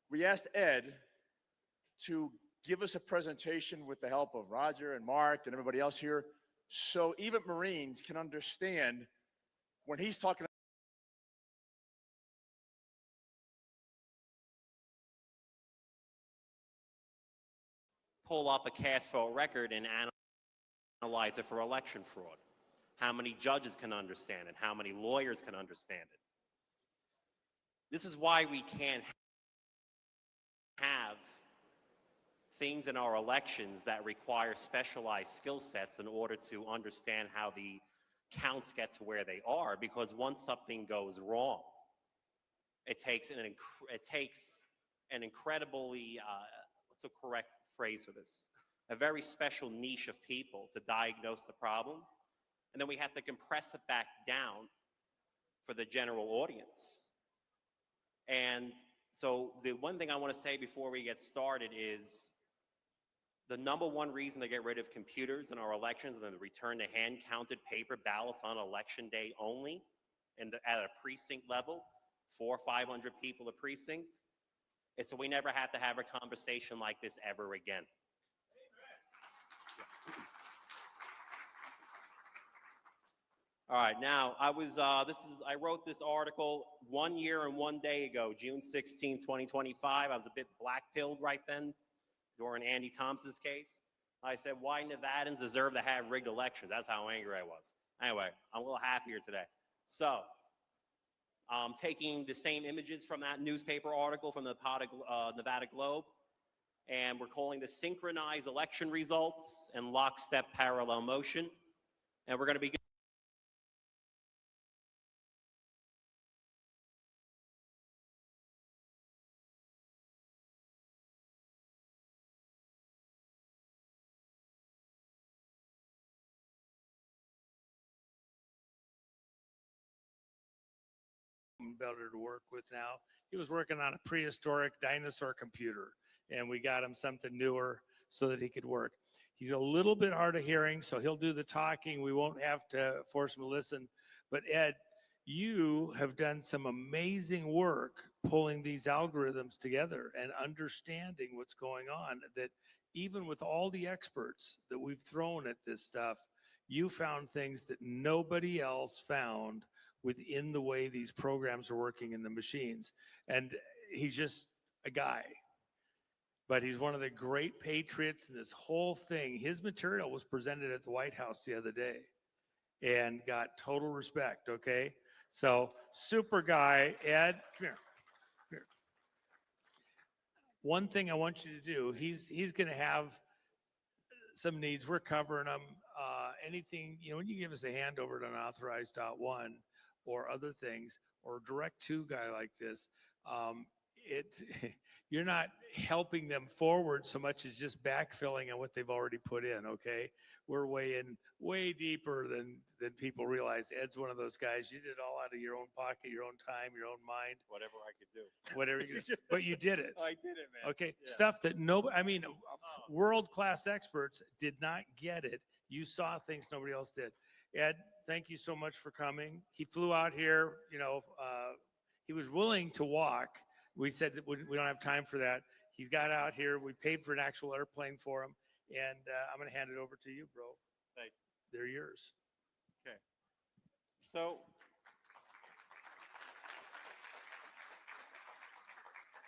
We asked Ed to give us a presentation with the help of Roger and Mark and everybody else here, so even Marines can understand when he's talking. Pull up a cast vote record and analyze it for election fraud. How many judges can understand it? How many lawyers can understand it? This is why we can't have things in our elections that require specialized skill sets in order to understand how the counts get to where they are, because once something goes wrong, it takes an incredibly, what's the correct phrase for this? A very special niche of people to diagnose the problem, and then we have to compress it back down for the general audience. And so the one thing I want to say before we get started is the number one reason to get rid of computers in our elections and then return to hand-counted paper ballots on election day only and at a precinct level, 400 or 500 people a precinct, is so we never have to have a conversation like this ever again. All right, now I wrote this article 1 year and 1 day ago, June 16, 2025. I was a bit black-pilled right then during Andy Thompson's case. I said, why Nevadans deserve to have rigged elections. That's how angry I was. Anyway, I'm a little happier today. So, taking the same images from that newspaper article from the Nevada Globe, and we're calling this synchronized election results and lockstep parallel motion. And we're going to be better to work with now. He was working on a prehistoric dinosaur computer, and we got him something newer so that he could work. He's a little bit hard of hearing, so he'll do the talking. We won't have to force him to listen. But Ed, you have done some amazing work pulling these algorithms together and understanding what's going on, that even with all the experts that we've thrown at this stuff, you found things that nobody else found within the way these programs are working in the machines. And he's just a guy, but he's one of the great patriots in this whole thing. His material was presented at the White House the other day and got total respect, okay? So super guy. Ed, come here. Come here. One thing I want you to do, he's gonna have some needs. We're covering them. Anything, when you give us a handover to an authorized.1 or other things, or a direct to guy like this, you're not helping them forward so much as just backfilling on what they've already put in, okay? We're way deeper than people realize. Ed's one of those guys, you did it all out of your own pocket, your own time, your own mind. whatever I could do. Whatever you could do. But you did it. I did it, man. Okay, Yeah. stuff that world-class experts did not get it. You saw things nobody else did. Ed, thank you so much for coming. He flew out here, he was willing to walk. We said that we don't have time for that. He's got out here. We paid for an actual airplane for him. And I'm going to hand it over to you, bro. Thank you. They're yours. Okay. So,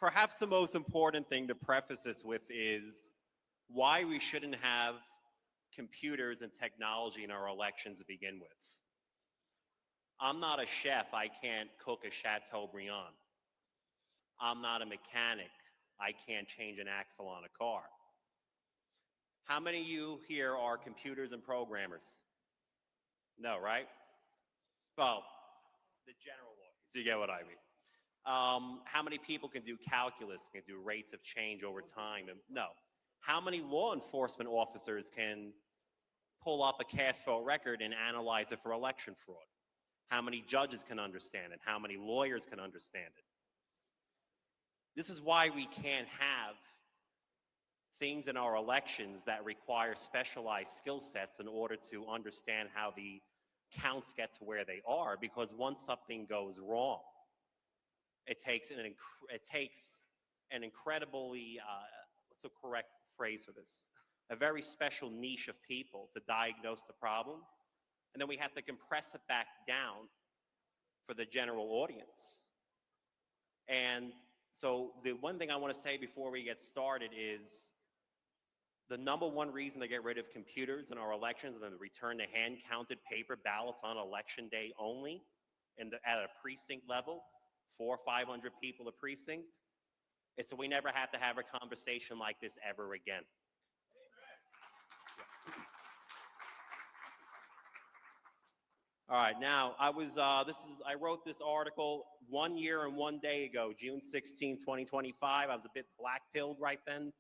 perhaps the most important thing to preface this with is why we shouldn't have computers and technology in our elections to begin with. I'm not a chef. I can't cook a Chateaubriand. I'm not a mechanic. I can't change an axle on a car. How many of you here are computers and programmers? No, right? Well, the general ones, you get what I mean. How many people can do calculus, can do rates of change over time? And no. How many law enforcement officers can pull up a cast vote record and analyze it for election fraud? How many judges can understand it? How many lawyers can understand it? This is why we can't have things in our elections that require specialized skill sets in order to understand how the counts get to where they are, because once something goes wrong, it takes an incredibly, what's the correct phrase for this? A very special niche of people to diagnose the problem. And then we have to compress it back down for the general audience. And so the one thing I want to say before we get started is the number one reason to get rid of computers in our elections and then return to hand-counted paper ballots on election day only at a precinct level, 400 or 500 people a precinct, is so we never have to have a conversation like this ever again. All right, now I wrote this article 1 year and 1 day ago, June 16, 2025. I was a bit black-pilled right then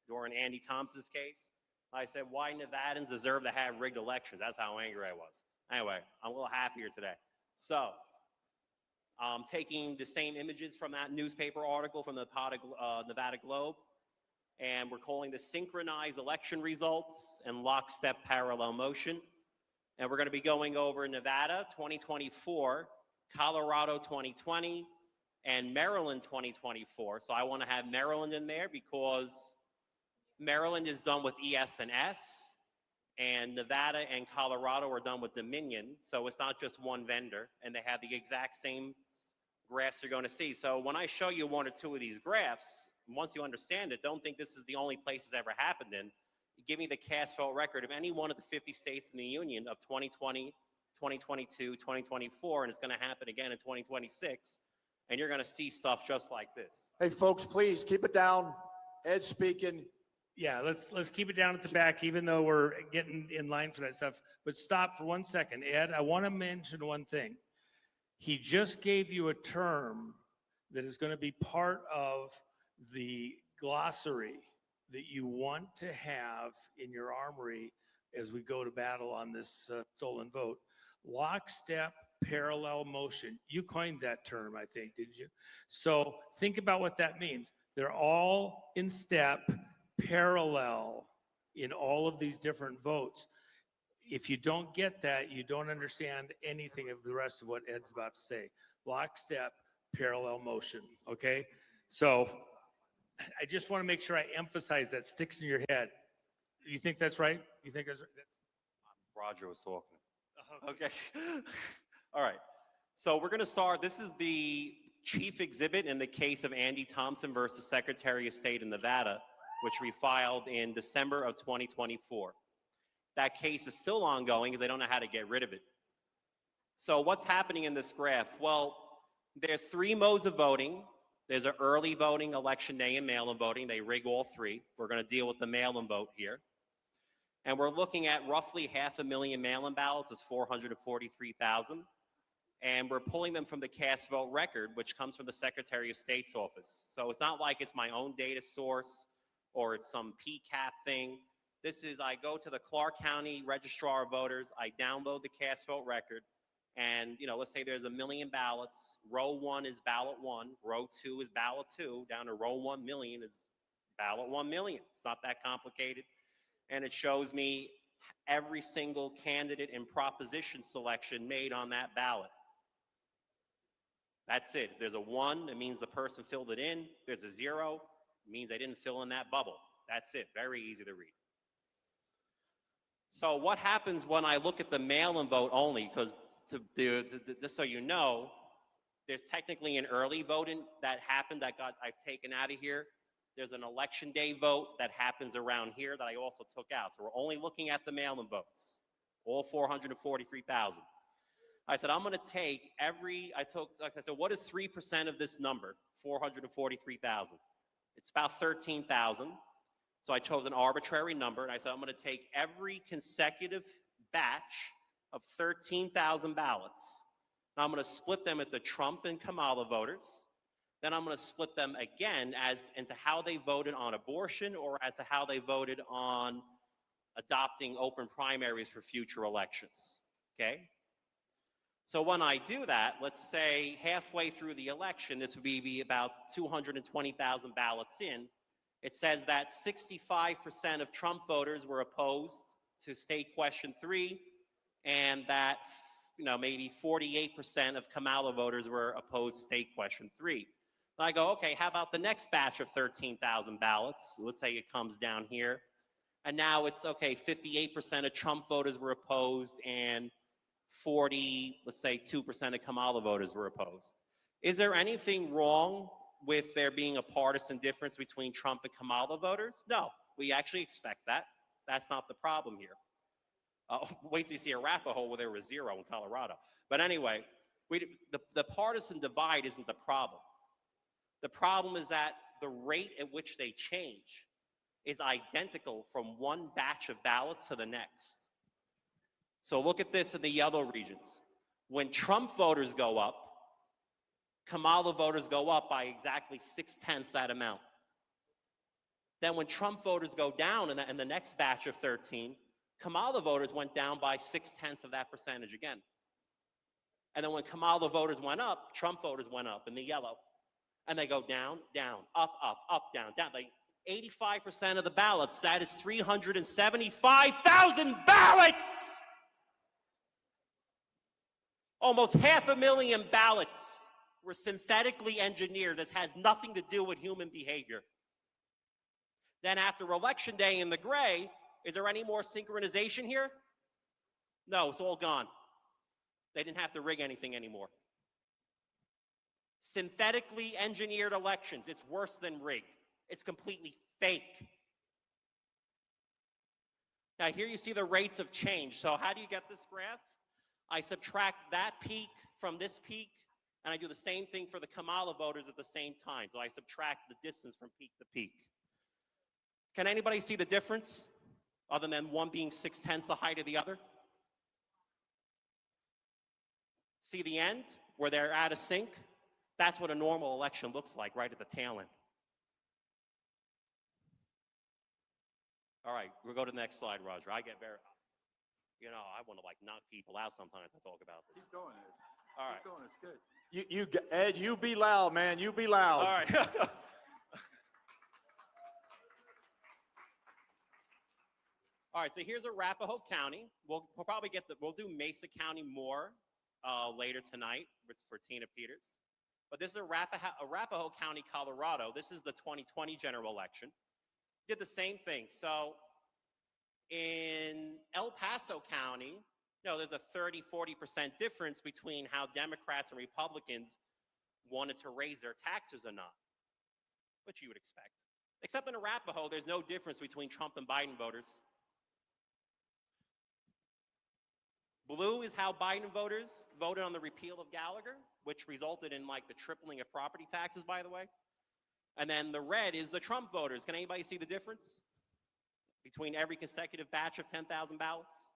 during Andy Thompson's case. I said, why Nevadans deserve to have rigged elections. That's how angry I was. Anyway, I'm a little happier today. So, I'm taking the same images from that newspaper article from the Nevada Globe, and we're calling this synchronized election results and lockstep parallel motion. And we're going to be going over Nevada 2024, Colorado 2020, and Maryland 2024. So I want to have Maryland in there because Maryland is done with ES and S, and Nevada and Colorado are done with Dominion. So it's not just one vendor, and they have the exact same graphs you're going to see. So when I show you one or two of these graphs, once you understand it, don't think this is the only place it's ever happened in. Give me the cast vote record of any one of the 50 states in the union of 2020, 2022, 2024, and it's going to happen again in 2026, and you're going to see stuff just like this. Hey, folks, please keep it down. Ed's speaking. Yeah, let's keep it down at the back, even though we're getting in line for that stuff. But stop for 1 second. Ed, I want to mention one thing. He just gave you a term that is going to be part of the glossary that you want to have in your armory as we go to battle on this stolen vote. Lockstep parallel motion. You coined that term, I think, did you? So think about what that means. They're all in step, parallel in all of these different votes. If you don't get that, you don't understand anything of the rest of what Ed's about to say. Lockstep, parallel motion, okay? So I just want to make sure I emphasize that sticks in your head. You think that's right? You think that's right? Roger was talking. Okay. All right. So we're going to start. This is the chief exhibit in the case of Andy Thompson versus Secretary of State in Nevada, which we filed in December of 2024. That case is still ongoing because they don't know how to get rid of it. So what's happening in this graph? Well, there's three modes of voting. There's an early voting, election day, and mail-in voting. They rig all three. We're going to deal with the mail-in vote here. And we're looking at roughly 500,000 mail-in ballots. It's 443,000. And we're pulling them from the cast vote record, which comes from the Secretary of State's office. So it's not like it's my own data source or it's some PCAP thing. This is, I go to the Clark County Registrar of Voters, I download the cast vote record, and let's say there's 1 million ballots. Row 1 is ballot 1, row 2 is ballot 2, down to row 1 million is ballot 1 million. It's not that complicated. And it shows me every single candidate and proposition selection made on that ballot. That's it. If there's a 1, it means the person filled it in. If there's a 0, it means they didn't fill in that bubble. That's it. Very easy to read. So what happens when I look at the mail-in vote only? Because just so you know, There's technically an early voting that happened that I've taken out of here. There's an election day vote that happens around here that I also took out. So we're only looking at the mail-in votes, all 443,000. I said, I'm going to take I said, what is 3% of this number, 443,000? It's about 13,000. So I chose an arbitrary number, and I said, I'm going to take every consecutive batch of 13,000 ballots. Now I'm going to split them into Trump and Kamala voters. Then I'm going to split them again into how they voted on abortion or as to how they voted on adopting open primaries for future elections, okay? So when I do that, let's say halfway through the election, this would be about 220,000 ballots in. It says that 65% of Trump voters were opposed to state question 3, and that maybe 48% of Kamala voters were opposed to state question 3. And I go, okay, how about the next batch of 13,000 ballots? Let's say it comes down here. And now it's, okay, 58% of Trump voters were opposed and 2% of Kamala voters were opposed. Is there anything wrong with there being a partisan difference between Trump and Kamala voters? No, we actually expect that. That's not the problem here. Wait till you see Arapahoe where there was 0 in Colorado. But anyway, the partisan divide isn't the problem. The problem is that the rate at which they change is identical from one batch of ballots to the next. So look at this in the yellow regions. When Trump voters go up, Kamala voters go up by exactly 6/10 that amount. Then when Trump voters go down in the next batch of 13, Kamala voters went down by 6/10 of that percentage again. And then when Kamala voters went up, Trump voters went up in the yellow. And they go down, down, up, up, up, down, down. Like 85% of the ballots, that is 375,000 ballots! Almost 500,000 ballots were synthetically engineered. This has nothing to do with human behavior. Then after Election Day in the gray, is there any more synchronization here? No, it's all gone. They didn't have to rig anything anymore. Synthetically engineered elections, it's worse than rigged. It's completely fake. Now here you see the rates of change. So how do you get this graph? I subtract that peak from this peak, and I do the same thing for the Kamala voters at the same time. So I subtract the distance from peak to peak. Can anybody see the difference, other than one being 6/10 the height of the other? See the end, where they're out of sync? That's what a normal election looks like, right at the tail end. All right, we'll go to the next slide, Roger. I get very, I want to knock people out sometimes to talk about this. Keep going, Ed. All right. Keep going, it's good. Ed, you be loud, man. You be loud. All right. All right, so here's Arapahoe County. We'll probably we'll do Mesa County more later tonight for Tina Peters. But this is Arapahoe County, Colorado. This is the 2020 general election. Did the same thing. So in El Paso County, there's a 30-40% difference between how Democrats and Republicans wanted to raise their taxes or not, which you would expect. Except in Arapahoe, there's no difference between Trump and Biden voters. Blue is how Biden voters voted on the repeal of Gallagher, which resulted in the tripling of property taxes, by the way. And then the red is the Trump voters. Can anybody see the difference between every consecutive batch of 10,000 ballots?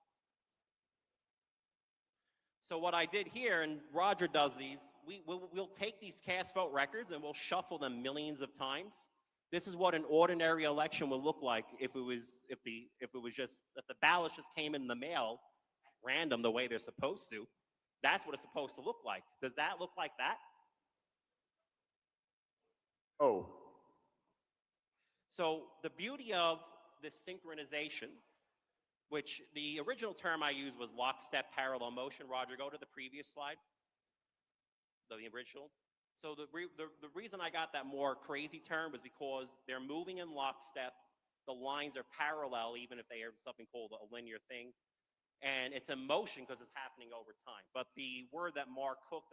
So what I did here, and Roger does these, we'll take these cast vote records and we'll shuffle them millions of times. This is what an ordinary election would look like if the ballots just came in the mail random the way they're supposed to. That's what it's supposed to look like. Does that look like that? Oh. So the beauty of this synchronization, which the original term I used was lockstep parallel motion. Roger, go to the previous slide, the original. So the reason I got that more crazy term was because they're moving in lockstep. The lines are parallel, even if they are something called a linear thing. And it's in motion because it's happening over time. But the word that Mark Cook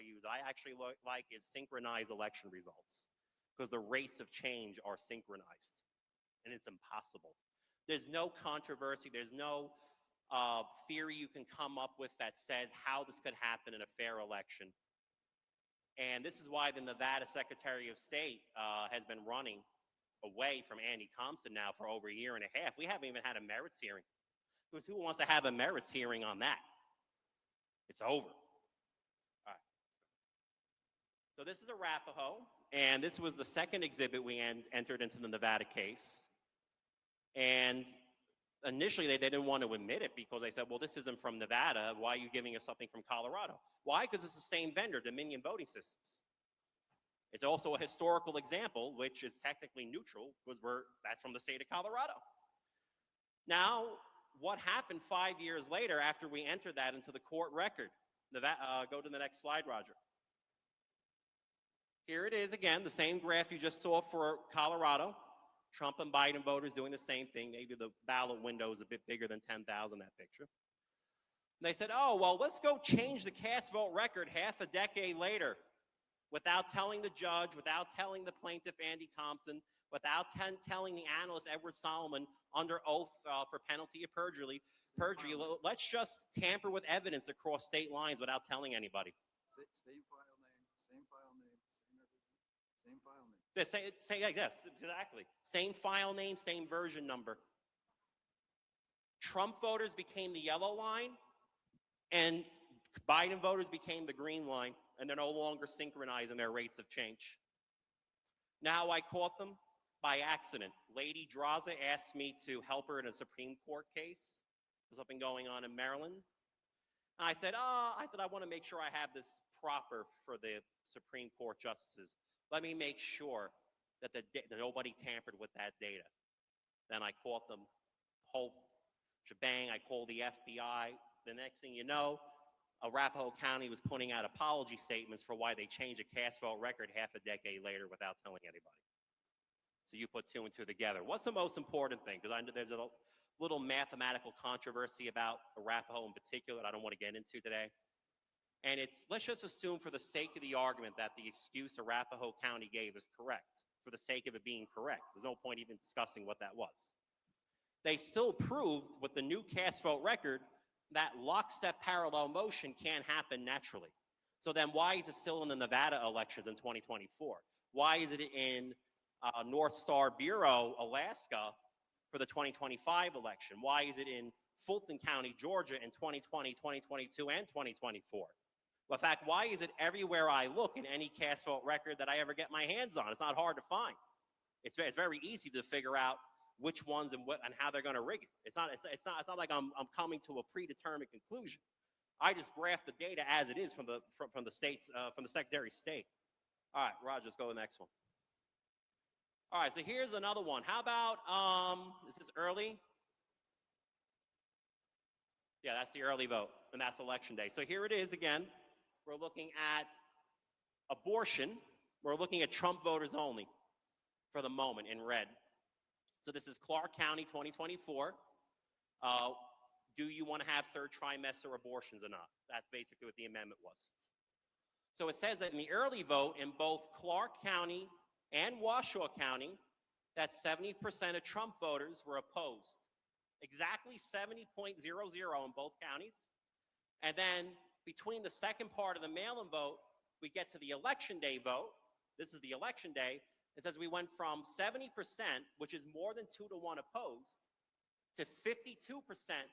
used, I actually like is synchronized election results, because the rates of change are synchronized, and it's impossible. There's no controversy. There's no theory you can come up with that says how this could happen in a fair election. And this is why the Nevada Secretary of State has been running away from Andy Thompson now for over a year and a half. We haven't even had a merits hearing. Because who wants to have a merits hearing on that? It's over. All right. So this is Arapahoe, and this was the second exhibit we entered into the Nevada case. And initially, they didn't want to admit it because they said, well, this isn't from Nevada. Why are you giving us something from Colorado? Why? Because it's the same vendor, Dominion Voting Systems. It's also a historical example, which is technically neutral because that's from the state of Colorado. Now, what happened 5 years later after we entered that into the court record? Go to the next slide, Roger. Here it is again, the same graph you just saw for Colorado. Trump and Biden voters doing the same thing. Maybe the ballot window is a bit bigger than 10,000, that picture. And they said, oh, well, let's go change the cast vote record half a decade later without telling the judge, without telling the plaintiff, Andy Thompson, without telling the analyst, Edward Solomon, under oath for penalty of perjury. Let's just tamper with evidence across state lines without telling anybody. Same file name, same file name, same everything, same file name. Yes, exactly. Same file name, same version number. Trump voters became the yellow line, and Biden voters became the green line, and they're no longer synchronizing their rates of change. Now I caught them by accident. Lady Draza asked me to help her in a Supreme Court case. There's something going on in Maryland. And I said, I want to make sure I have this proper for the Supreme Court justices. Let me make sure that nobody tampered with that data. Then I caught them, whole shebang. I called the FBI. The next thing you know, Arapahoe County was putting out apology statements for why they changed a cast vote record half a decade later without telling anybody. So you put two and two together. What's the most important thing? Because I know there's a little mathematical controversy about Arapahoe in particular that I don't want to get into today. And let's just assume for the sake of the argument that the excuse Arapahoe County gave is correct, for the sake of it being correct. There's no point even discussing what that was. They still proved with the new cast vote record that lockstep parallel motion can't happen naturally. So then why is it still in the Nevada elections in 2024? Why is it in North Star Bureau, Alaska for the 2025 election? Why is it in Fulton County, Georgia in 2020, 2022, and 2024? Well, in fact, why is it everywhere I look in any cast vote record that I ever get my hands on? It's not hard to find. It's very easy to figure out which ones and how they're going to rig it. It's not like I'm coming to a predetermined conclusion. I just graph the data as it is from the states, from the Secretary of State. All right, Roger, let's go to the next one. All right, so here's another one. How about this is early? Yeah, that's the early vote, and that's election day. So here it is again. We're looking at abortion. We're looking at Trump voters only for the moment in red. So this is Clark County 2024. Do you want to have third trimester abortions or not? That's basically what the amendment was. So it says that in the early vote in both Clark County and Washoe County, that 70% of Trump voters were opposed. Exactly 70.00 in both counties. And then between the second part of the mail-in vote, we get to the election day vote. This is the election day. It says we went from 70%, which is more than 2 to 1 opposed, to 52%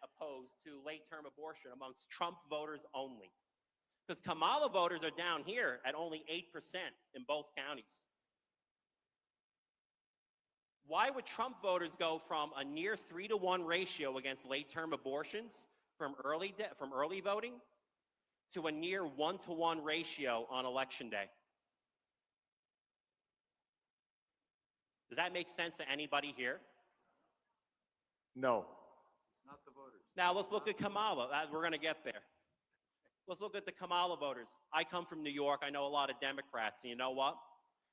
opposed to late-term abortion amongst Trump voters only. Because Kamala voters are down here at only 8% in both counties. Why would Trump voters go from a near 3 to 1 ratio against late-term abortions from early voting to a near 1 to 1 ratio on election day? Does that make sense to anybody here? No. It's not the voters. Now let's look at Kamala. We're going to get there. Let's look at the Kamala voters. I come from New York. I know a lot of Democrats. And you know what?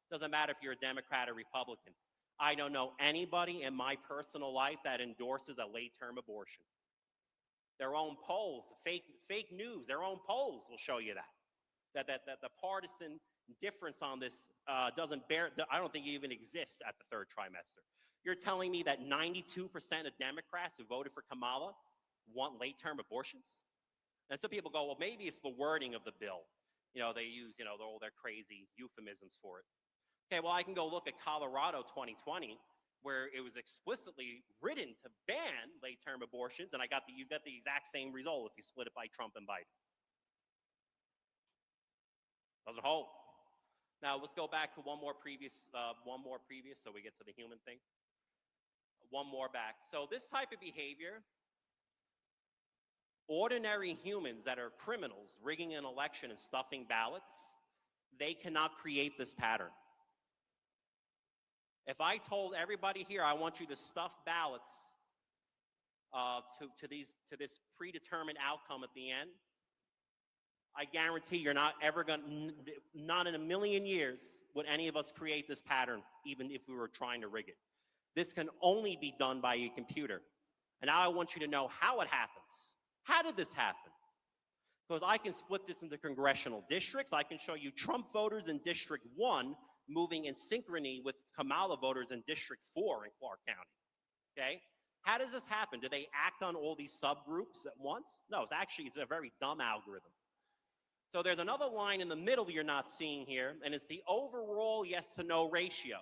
Doesn't matter if you're a Democrat or Republican. I don't know anybody in my personal life that endorses a late-term abortion. Their own polls, fake news, their own polls will show you that. that the partisan difference on this doesn't bear, I don't think it even exists at the third trimester. You're telling me that 92% of Democrats who voted for Kamala want late-term abortions? And some people go, well, maybe it's the wording of the bill. You know, they use, you know, all their crazy euphemisms for it. Okay, well, I can go look at Colorado 2020, where it was explicitly written to ban late-term abortions, and you got the exact same result if you split it by Trump and Biden. Doesn't hold. Now let's go back to one more previous, so we get to the human thing. One more back. So this type of behavior, ordinary humans that are criminals, rigging an election and stuffing ballots, they cannot create this pattern. If I told everybody here, I want you to stuff ballots to this predetermined outcome at the end, I guarantee you're not ever going to, not in a million years would any of us create this pattern, even if we were trying to rig it. This can only be done by a computer. And now I want you to know how it happens. How did this happen? Because I can split this into congressional districts. I can show you Trump voters in District 1 moving in synchrony with Kamala voters in District 4 in Clark County. Okay? How does this happen? Do they act on all these subgroups at once? No, it's a very dumb algorithm. So there's another line in the middle you're not seeing here, and it's the overall yes to no ratio,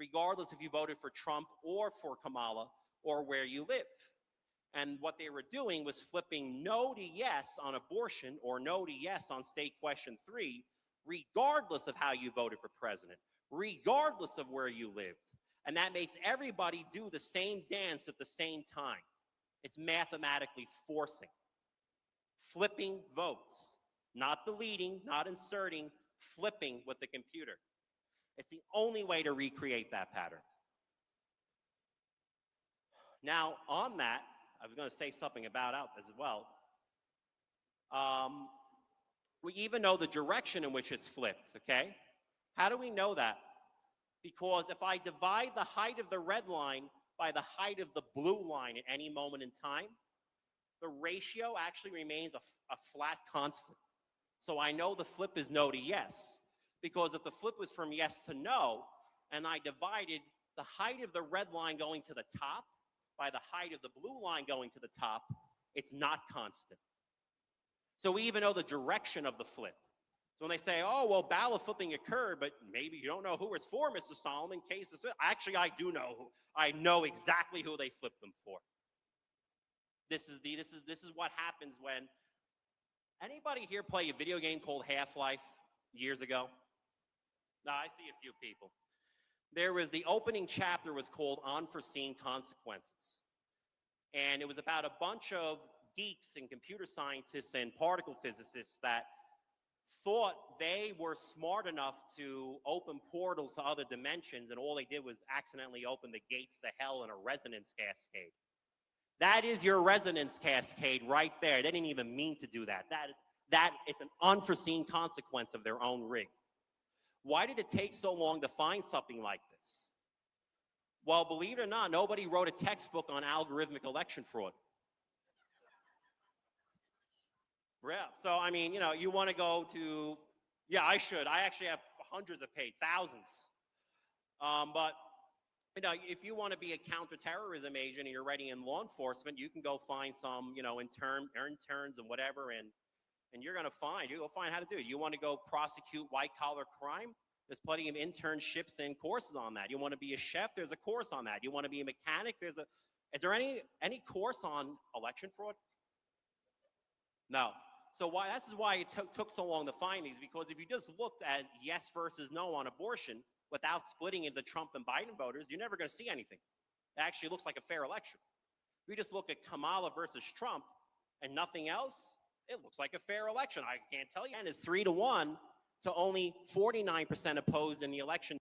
regardless if you voted for Trump or for Kamala or where you live. And what they were doing was flipping no to yes on abortion or no to yes on state question 3, regardless of how you voted for president, regardless of where you lived. And that makes everybody do the same dance at the same time. It's mathematically forcing. Flipping votes. Not deleting, not inserting, flipping with the computer. It's the only way to recreate that pattern. Now, on that, I was going to say something about out as well. We even know the direction in which it's flipped, okay? How do we know that? Because if I divide the height of the red line by the height of the blue line at any moment in time, the ratio actually remains a flat constant. So I know the flip is no to yes, because if the flip was from yes to no, and I divided the height of the red line going to the top by the height of the blue line going to the top, it's not constant. So we even know the direction of the flip. So when they say, oh, well, ballot flipping occurred, but maybe you don't know who it's for, Mr. Solomon, cases. Actually, I do know who. I know exactly who they flipped them for. This is what happens when. Anybody here play a video game called Half-Life years ago? No, I see a few people. There was the opening chapter was called Unforeseen Consequences. And it was about a bunch of geeks and computer scientists and particle physicists that thought they were smart enough to open portals to other dimensions, and all they did was accidentally open the gates to hell in a resonance cascade. That is your resonance cascade right there. They didn't even mean to do that. That it's an unforeseen consequence of their own rig. Why did it take so long to find something like this? Well, believe it or not, nobody wrote a textbook on algorithmic election fraud. Yeah, so I mean, you know, you want to go to, yeah, I should. I actually have hundreds of pages, thousands. But you know, if you want to be a counterterrorism agent and you're writing in law enforcement, you can go find some, you know, interns and whatever, and you're going to find, you go find how to do it. You want to go prosecute white-collar crime? There's plenty of internships and courses on that. You want to be a chef? There's a course on that. You want to be a mechanic? Is there any course on election fraud? No. So this is why it took so long to find these, because if you just looked at yes versus no on abortion without splitting into Trump and Biden voters, you're never going to see anything. It actually looks like a fair election. If you just look at Kamala versus Trump and nothing else, it looks like a fair election. I can't tell you. And it's 3-1 to only 49% opposed in the election.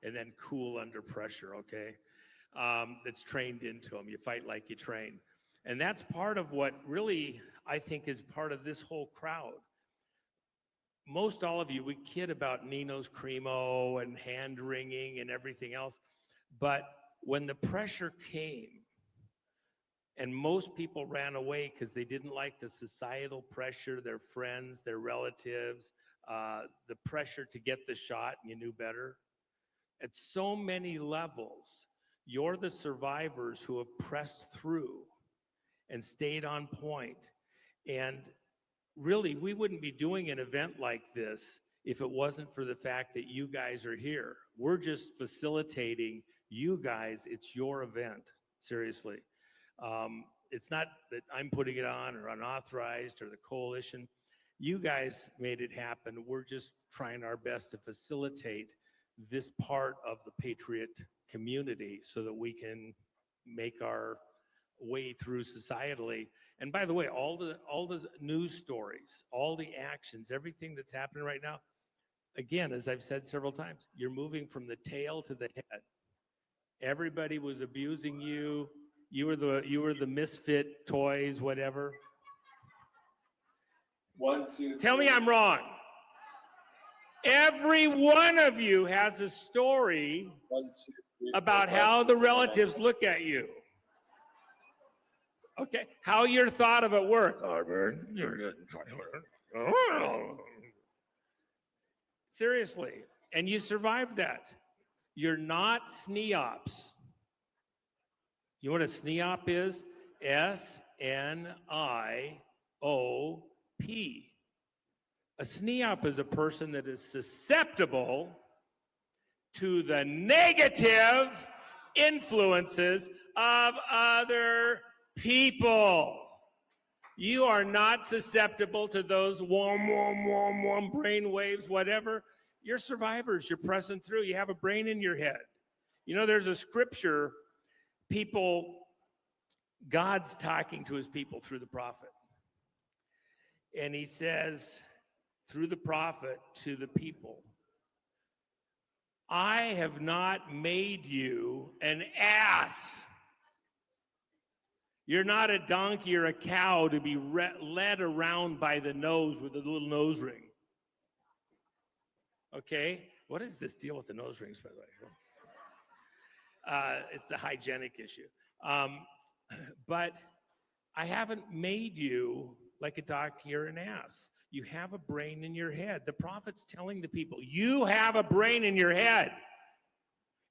and then cool under pressure, okay? That's trained into them. You fight like you train. And that's part of what really, I think, is part of this whole crowd. Most all of you, we kid about Nino's Cremo and hand wringing and everything else. But when the pressure came, and most people ran away because they didn't like the societal pressure, their friends, their relatives, the pressure to get the shot, and you knew better. At so many levels, you're the survivors who have pressed through and stayed on point. And really, we wouldn't be doing an event like this if it wasn't for the fact that you guys are here. We're just facilitating you guys. It's your event, seriously. It's not that I'm putting it on or unauthorized or the coalition. You guys made it happen. We're just trying our best to facilitate this part of the Patriot community so that we can make our way through societally. And by the way, all the news stories, all the actions, everything that's happening right now, again, as I've said several times, you're moving from the tail to the head. Everybody was abusing you. You were the misfit toys, whatever. 1, 2. Tell me I'm wrong. Every one of you has a story 1, 2, 3, about 4, 5, how 6, the 7, relatives 8. look at you. Okay, how you're thought of at work. Seriously, and you survived that. You're not SNIOPs. You know what a SNIOP is? S-N-I-O-P. A SNIOP is a person that is susceptible to the negative influences of other people. You are not susceptible to those warm brain waves, whatever. You're survivors. You're pressing through. You have a brain in your head. You know, there's a scripture, God's talking to his people through the prophet. And he says, through the prophet to the people, I have not made you an ass. You're not a donkey or a cow to be led around by the nose with a little nose ring. Okay? What is this deal with the nose rings, by the way? It's the hygienic issue. But I haven't made you like a donkey or an ass. You have a brain in your head. The prophet's telling the people, you have a brain in your head.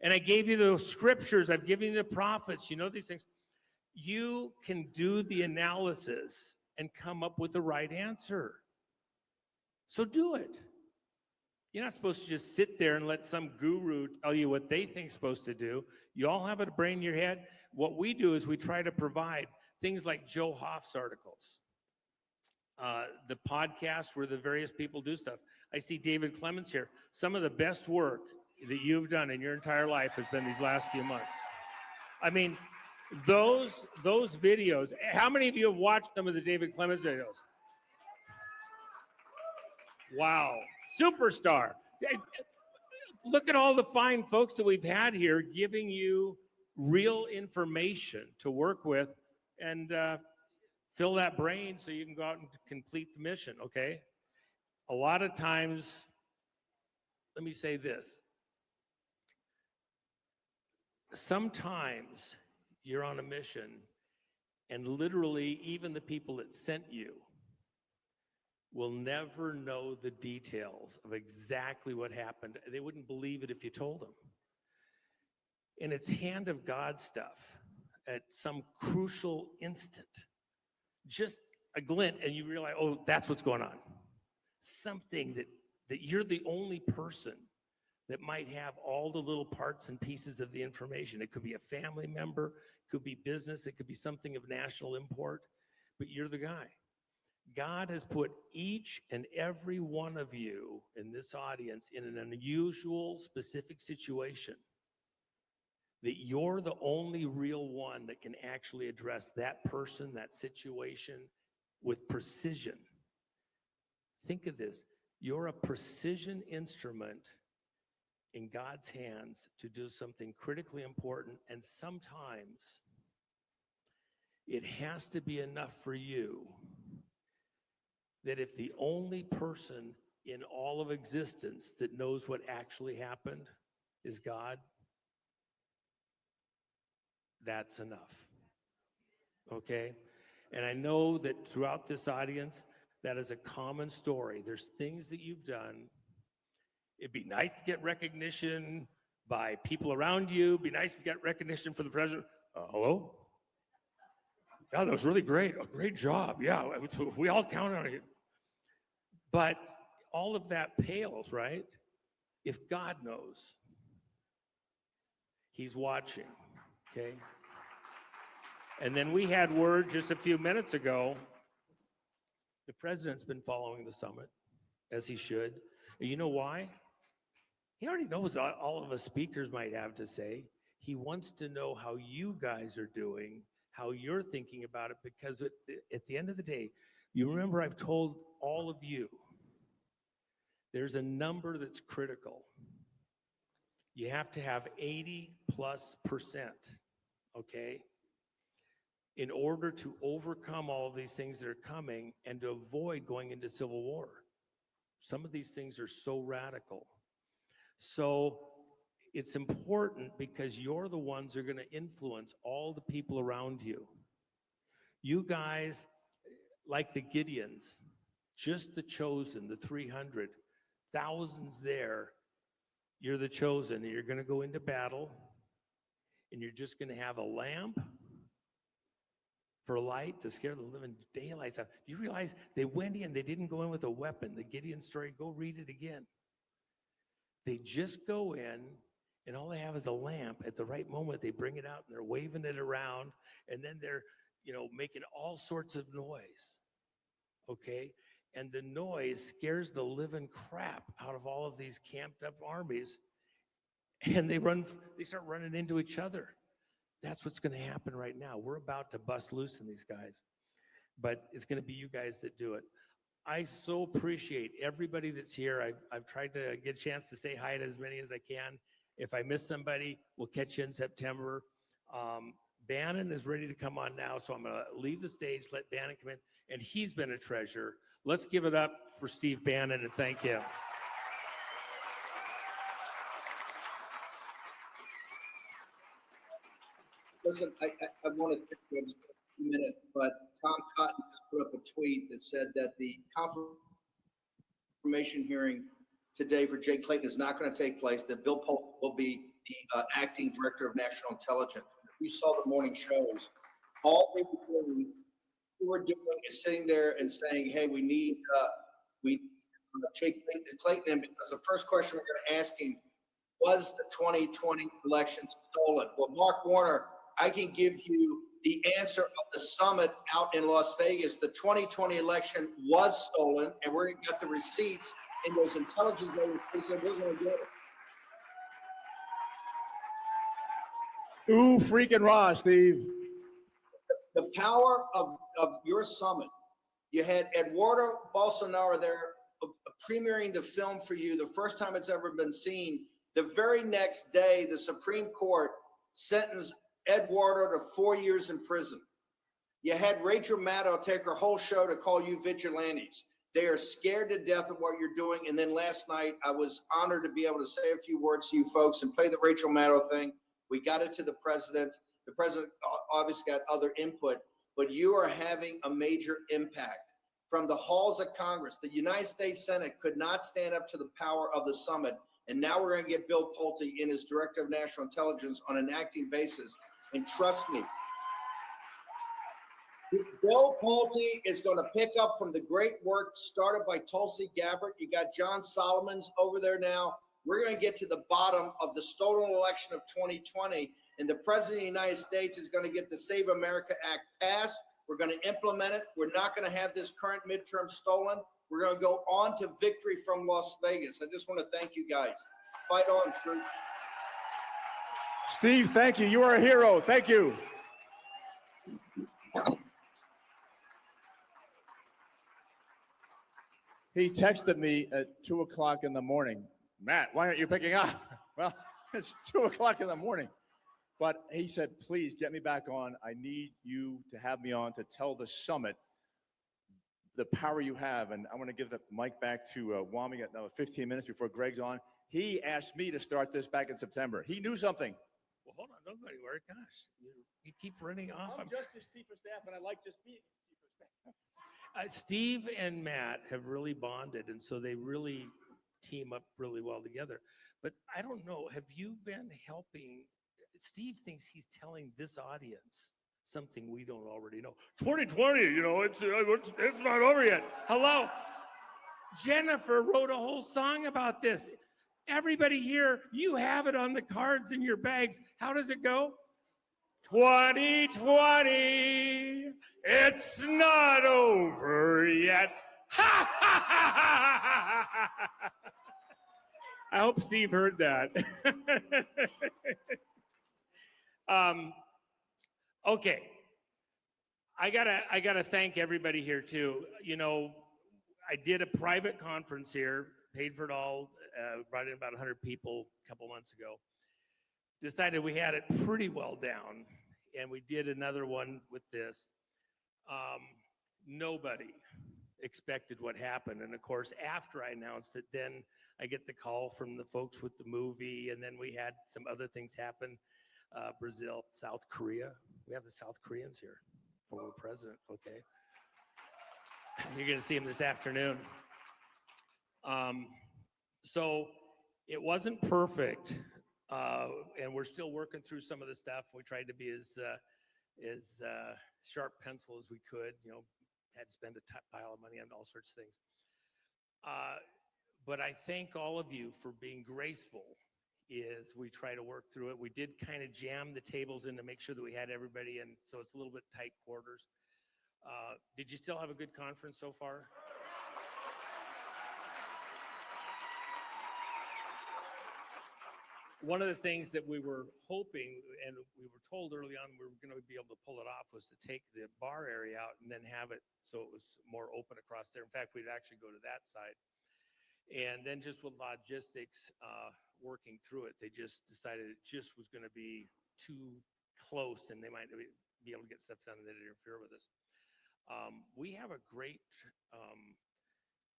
And I gave you those scriptures. I've given you the prophets. You know these things. You can do the analysis and come up with the right answer. So do it. You're not supposed to just sit there and let some guru tell you what they think supposed to do. You all have a brain in your head. What we do is we try to provide things like Joe Hoff's articles, the podcast where the various people do stuff. I see David Clements here. Some of the best work that you've done in your entire life has been these last few months. I mean, those videos, how many of you have watched some of the David Clements videos? Wow, superstar. Look at all the fine folks that we've had here giving you real information to work with and fill that brain so you can go out and complete the mission, okay? A lot of times, let me say this. Sometimes you're on a mission and literally even the people that sent you will never know the details of exactly what happened. They wouldn't believe it if you told them. And it's hand of God stuff at some crucial instant. Just a glint and you realize, oh, that's what's going on. Something that you're the only person that might have all the little parts and pieces of the information. It could be a family member, it could be business, it could be something of national import, but you're the guy. God has put each and every one of you in this audience in an unusual, specific situation that you're the only real one that can actually address that person, that situation with precision. Think of this. You're a precision instrument in God's hands to do something critically important, and sometimes it has to be enough for you that if the only person in all of existence that knows what actually happened is God, that's enough. Okay? And I know that throughout this audience, that is a common story. There's things that you've done. It'd be nice to get recognition by people around you. It'd be nice to get recognition for the president. Hello? Yeah, that was really great. A great job. Yeah, we all count on it. But all of that pales, right? If God knows, he's watching, okay? And then we had word just a few minutes ago, the president's been following the summit, as he should. And you know why? He already knows what all of us speakers might have to say. He wants to know how you guys are doing, how you're thinking about it, because at the end of the day, you remember I've told all of you, there's a number that's critical. You have to have 80+%, okay? In order to overcome all of these things that are coming and to avoid going into civil war. Some of these things are so radical. So it's important because you're the ones who are going to influence all the people around you. You guys, like the Gideons, just the chosen, the 300, thousands there, you're the chosen, and you're going to go into battle, and you're just going to have a lamp for a light to scare the living daylights out. You realize they went in, they didn't go in with a weapon. The Gideon story, go read it again. They just go in, and all they have is a lamp. At the right moment, they bring it out, and they're waving it around, and then they're, making all sorts of noise, okay? And the noise scares the living crap out of all of these camped up armies, and they start running into each other. That's what's going to happen right now. We're about to bust loose in these guys, but it's going to be you guys that do it. I so appreciate everybody that's here. I've tried to get a chance to say hi to as many as I can. If I miss somebody, we'll catch you in September. Bannon is ready to come on now, so I'm going to leave the stage, let Bannon come in, and he's been a treasure. Let's give it up for Steve Bannon and thank him. Listen, I want to take a minute, but Tom Cotton just put up a tweet that said that the confirmation hearing today for Jay Clayton is not going to take place, that Bill Polk will be the acting director of national intelligence. You saw the morning shows. All they were doing is sitting there and saying, hey, we need Jay Clayton in, because the first question we're going to ask him, was the 2020 election stolen? Well, Mark Warner, I can give you the answer of the summit out in Las Vegas. The 2020 election was stolen, and we're going to get the receipts in those intelligence agencies. They said we're going to get it. Ooh, freaking raw, Steve. The power of your summit. You had Eduardo Bolsonaro there premiering the film for you, the first time it's ever been seen. The very next day, the Supreme Court sentenced Eduardo to 4 years in prison. You had Rachel Maddow take her whole show to call you vigilantes. They are scared to death of what you're doing. And then last night, I was honored to be able to say a few words to you folks and play the Rachel Maddow thing. We got it to the president. The president obviously got other input, but you are having a major impact. From the halls of Congress, the United States Senate could not stand up to the power of the summit. And now we're going to get Bill Pulte in as Director of National Intelligence on an acting basis. And trust me, Bill Pulte is going to pick up from the great work started by Tulsi Gabbard. You got John Solomons over there now. We're going to get to the bottom of the stolen election of 2020. And the President of the United States is going to get the Save America Act passed. We're going to implement it. We're not going to have this current midterm stolen. We're going to go on to victory from Las Vegas. I just want to thank you guys. Fight on, truth. Steve, thank you. You are a hero. Thank you. He texted me at 2 o'clock in the morning. Matt, why aren't you picking up? Well, it's 2:00 in the morning. But he said, please get me back on. I need you to have me on to tell the summit the power you have. And I want to give the mic back to Juan. We got another 15 minutes before Greg's on. He asked me to start this back in September. He knew something. Well, hold on, don't go anywhere. Gosh, you keep running off. I'm just his chief of staff, and I like just being his chief of staff. Steve and Matt have really bonded, and so they really team up really well together. But I don't know, have you been helping? Steve thinks he's telling this audience something we don't already know. 2020, it's not over yet. Hello? Jennifer wrote a whole song about this. Everybody here, you have it on the cards in your bags. How does it go? 2020, it's not over yet. Ha, ha, ha, ha, ha, ha. I hope Steve heard that. Okay. I gotta thank everybody here too. I did a private conference here, paid for it all, brought in about 100 people a couple months ago. Decided we had it pretty well down, and we did another one with this. Nobody expected what happened, and of course, after I announced it, then I get the call from the folks with the movie, and then we had some other things happen. Brazil, South Korea. We have the South Koreans here, former president, okay? You're gonna see him this afternoon. So it wasn't perfect, and we're still working through some of the stuff. We tried to be as sharp pencil as we could, had to spend a pile of money on all sorts of things. But I thank all of you for being graceful as we try to work through it. We did kind of jam the tables in to make sure that we had everybody in, so it's a little bit tight quarters. Did you still have a good conference so far? One of the things that we were hoping, and we were told early on we were going to be able to pull it off, was to take the bar area out and then have it so it was more open across there. In fact, we'd actually go to that side. And then just with logistics, working through it, they just decided it just was going to be too close and they might be able to get stuff done that interfere with us. We have a great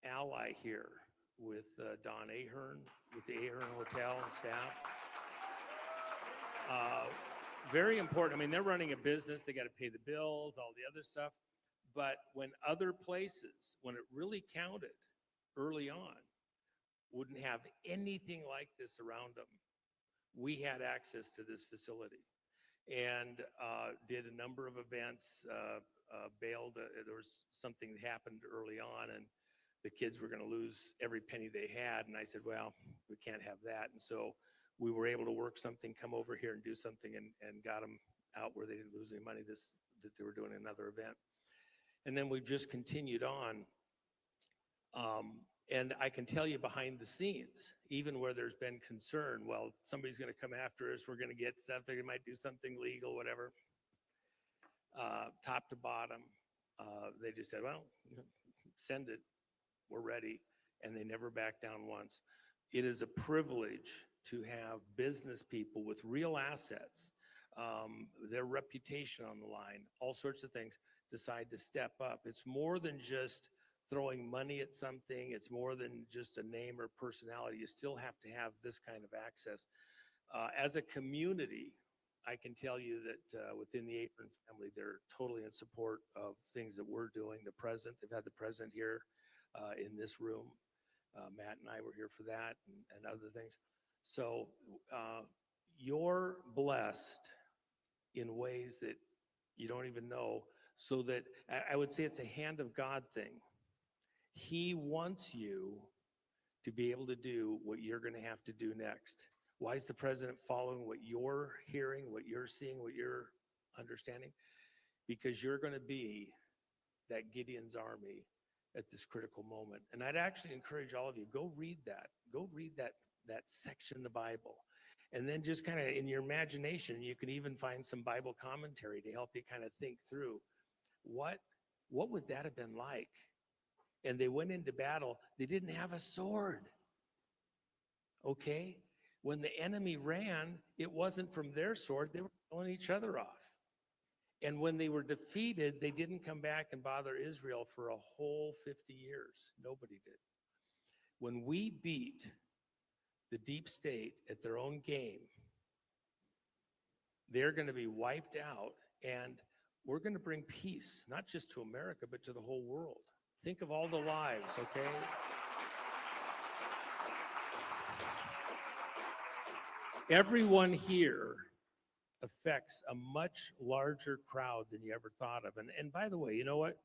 ally here with Don Ahern, with the Ahern Hotel and staff. Very important. I mean, they're running a business. They got to pay the bills, all the other stuff. But when other places, when it really counted early on, wouldn't have anything like this around them, we had access to this facility and did a number of events, bailed. There was something that happened early on, and the kids were going to lose every penny they had. And I said, well, we can't have that. And so we were able to work something, come over here and do something, and got them out where they didn't lose any money, that they were doing another event. And then we've just continued on. And I can tell you behind the scenes, even where there's been concern, well, somebody's going to come after us, we're going to get stuff, they might do something legal, whatever. Top to bottom, they just said, well, send it, we're ready. And they never backed down once. It is a privilege to have business people with real assets, their reputation on the line, all sorts of things, decide to step up. It's more than just throwing money at something. It's more than just a name or personality. You still have to have this kind of access. As a community, I can tell you that within the Ahern family, they're totally in support of things that we're doing. The president, they've had the president here in this room. Matt and I were here for that and other things. So you're blessed in ways that you don't even know, so that I would say it's a hand of God thing. He wants you to be able to do what you're going to have to do next. Why is the president following what you're hearing, what you're seeing, what you're understanding? Because you're going to be that Gideon's army at this critical moment. And I'd actually encourage all of you, go read that. Go read that section in the Bible. And then just kind of in your imagination, you can even find some Bible commentary to help you kind of think through what would that have been like? And they went into battle. They didn't have a sword. Okay? When the enemy ran, it wasn't from their sword, they were killing each other off. And when they were defeated, they didn't come back and bother Israel for a whole 50 years. Nobody did. When we beat the deep state at their own game, they're going to be wiped out, and we're going to bring peace, not just to America, but to the whole world. Think of all the lives, okay? Everyone here affects a much larger crowd than you ever thought of. And by the way, you know what?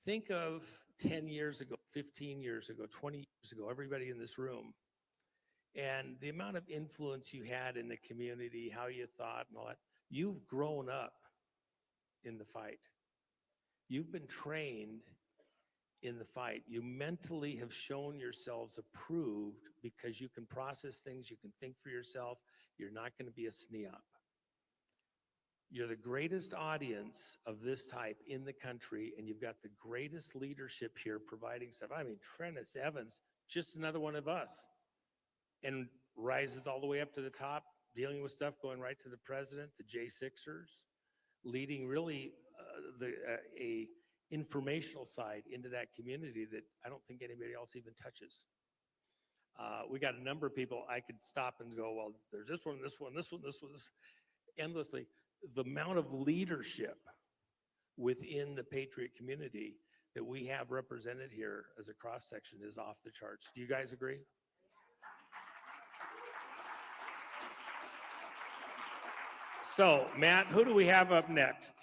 Think of 10 years ago, 15 years ago, 20 years ago, everybody in this room, and the amount of influence you had in the community, how you thought and all that. You've grown up in the fight. You've been trained in the fight. You mentally have shown yourselves approved because you can process things, you can think for yourself, you're not going to be a SNEOP. You're the greatest audience of this type in the country, and you've got the greatest leadership here providing stuff. I mean, Trennis Evans, just another one of us, and rises all the way up to the top, dealing with stuff going right to the president, the J6ers, leading really a informational side into that community that I don't think anybody else even touches. We got a number of people I could stop and go, well, there's this one, this one, this one, this one, this, endlessly. The amount of leadership within the Patriot community that we have represented here as a cross-section is off the charts. Do you guys agree? So, Matt, who do we have up next?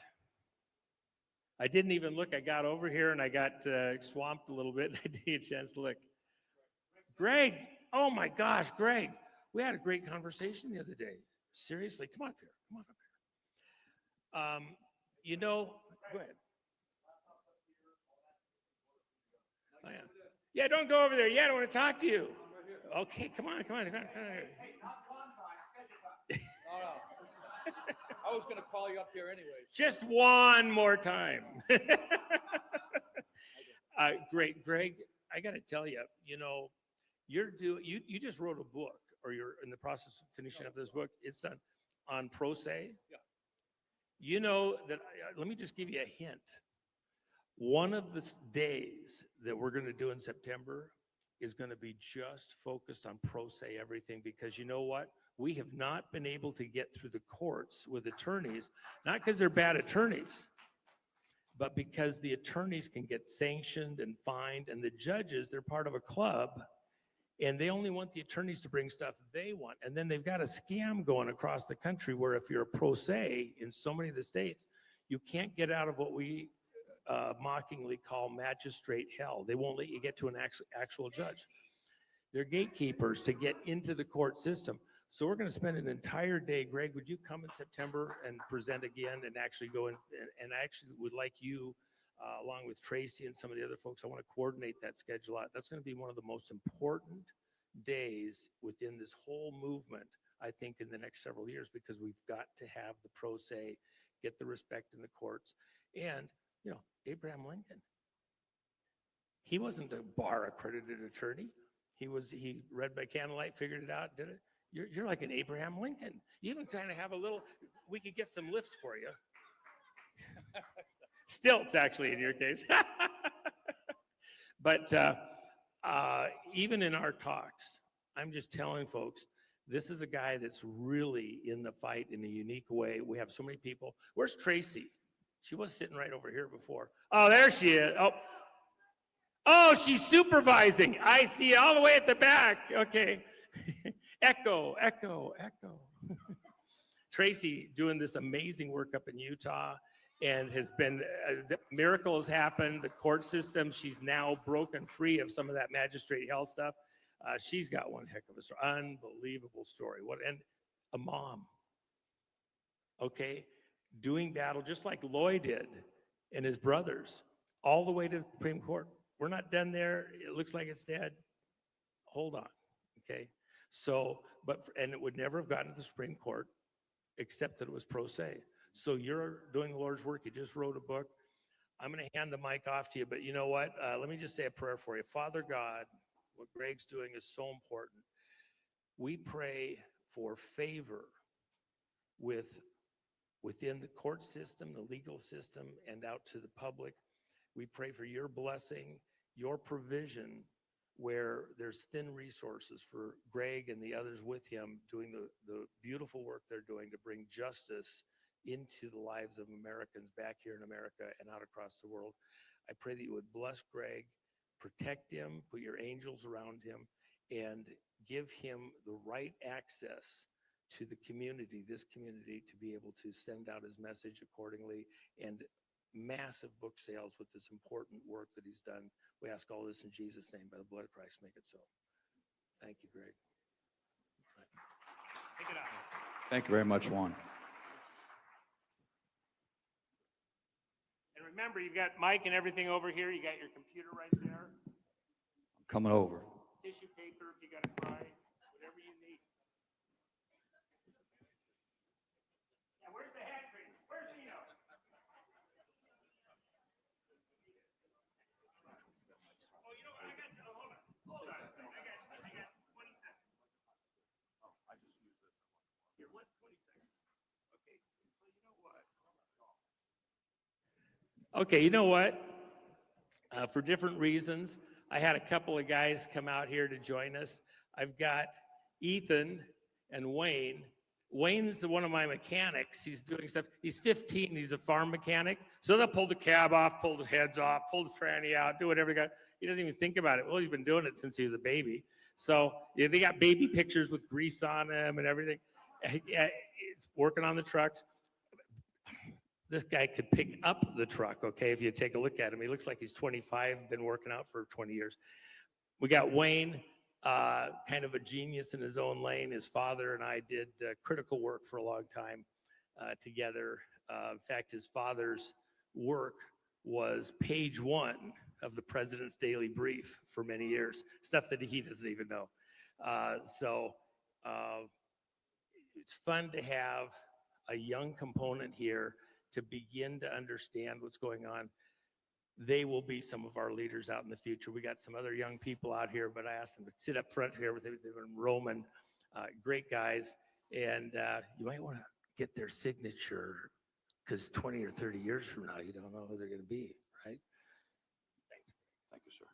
I didn't even look. I got over here and I got swamped a little bit. I didn't get a chance to look. Greg, oh my gosh, Greg. We had a great conversation the other day. Seriously, come on up here. Come on up here. You know, go ahead. Oh, yeah. Yeah, don't go over there. Yeah, I don't want to talk to you. Okay, come on, come on, come on. Come on. Hey, not contract, schedule time. No. I was going to call you up here anyway. Just one more time. Great, Greg. I got to tell you, you know, you just wrote a book, or you're in the process of finishing up this book. It's on pro se. Yeah. You know that. Let me just give you a hint. One of the days that we're going to do in September is going to be just focused on pro se everything, because you know what? We have not been able to get through the courts with attorneys, not because they're bad attorneys, but because the attorneys can get sanctioned and fined, and the judges, they're part of a club, and they only want the attorneys to bring stuff they want. And then they've got a scam going across the country where if you're a pro se in so many of the states, you can't get out of what we mockingly call magistrate hell. They won't let you get to an actual judge. They're gatekeepers to get into the court system. So we're going to spend an entire day. Greg, would you come in September and present again and actually go in? And I actually would like you, along with Tracy and some of the other folks, I want to coordinate that schedule out. That's going to be one of the most important days within this whole movement, I think, in the next several years, because we've got to have the pro se, get the respect in the courts. And, you know, Abraham Lincoln, he wasn't a bar accredited attorney. He read by candlelight, figured it out, did it. You're like an Abraham Lincoln. You even kind of have a little, we could get some lifts for you. Stilts, actually, in your case. But even in our talks, I'm just telling folks, this is a guy that's really in the fight in a unique way. We have so many people. Where's Tracy? She was sitting right over here before. Oh, there she is. Oh, she's supervising. I see all the way at the back. Okay. Echo. Tracy doing this amazing work up in Utah, and has been, miracles happen, the court system, she's now broken free of some of that magistrate hell stuff. She's got one heck of a story, unbelievable story. And a mom, okay, doing battle just like Lloyd did and his brothers, all the way to the Supreme Court. We're not done there. It looks like it's dead. Hold on, okay? So, and it would never have gotten to the Supreme Court except that it was pro se. So you're doing the Lord's work. You just wrote a book. I'm going to hand the mic off to you, but you know what? Let me just say a prayer for you. Father God, what Greg's doing is so important. We pray for favor within the court system, the legal system, and out to the public. We pray for your blessing, your provision, where there's thin resources for Greg and the others with him doing the beautiful work they're doing to bring justice into the lives of Americans back here in America and out across the world. I pray that you would bless Greg, protect him, put your angels around him, and give him the right access to the community, this community, to be able to send out his message accordingly, and massive book sales with this important work that he's done. We ask all this in Jesus' name. By the blood of Christ, make it so. Thank you, Greg. Take it out. Thank you very much, Juan. And remember, you've got Mike and everything over here. You got your computer right there. I'm coming over. Tissue paper if you got to cry, whatever you need. Yeah, where's the hand cream? Where's Nino? Oh, you know what? I got, hold on. Hold on. I got 20 seconds. Oh, I just used it. Here, what? 20 seconds. Okay, so you know what? Okay, you know what? For different reasons, I had a couple of guys come out here to join us. I've got Ethan and Wayne. Wayne's one of my mechanics. He's doing stuff. He's 15. He's a farm mechanic. So they'll pull the cab off, pull the heads off, pull the tranny out, do whatever. He doesn't even think about it. Well, he's been doing it since he was a baby. So yeah, they got baby pictures with grease on them and everything. He's working on the trucks. This guy could pick up the truck, okay, if you take a look at him. He looks like he's 25, been working out for 20 years. We got Wayne, kind of a genius in his own lane. His father and I did critical work for a long time together. In fact, his father's work was page 1 of the President's Daily Brief for many years, stuff that he doesn't even know. It's fun to have a young component here to begin to understand what's going on. They will be some of our leaders out in the future. We got some other young people out here, but I asked them to sit up front here with them. Roman, great guys. And you might want to get their signature, because 20 or 30 years from now, you don't know who they're going to be, right? Thanks. Thank you, sir.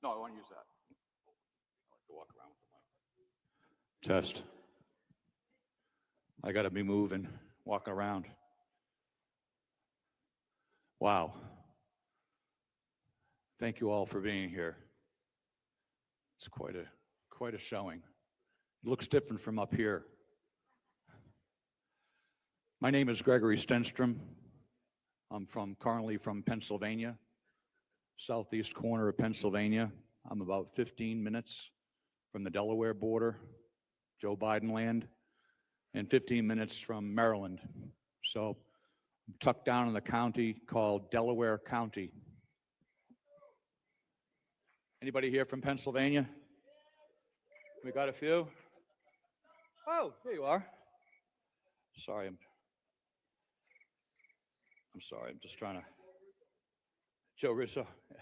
No, I want to use that. I like to walk around with the mic. Test. I got to be moving, walking around. Wow. Thank you all for being here. It's quite a showing. It looks different from up here. My name is Gregory Stenstrom. I'm currently from Pennsylvania, southeast corner of Pennsylvania. I'm about 15 minutes from the Delaware border, Joe Biden land, and 15 minutes from Maryland. So I'm tucked down in the county called Delaware County. Anybody here from Pennsylvania? We got a few? Oh, there you are. Sorry, I'm sorry, I'm just trying to. Joe Russo. Yeah.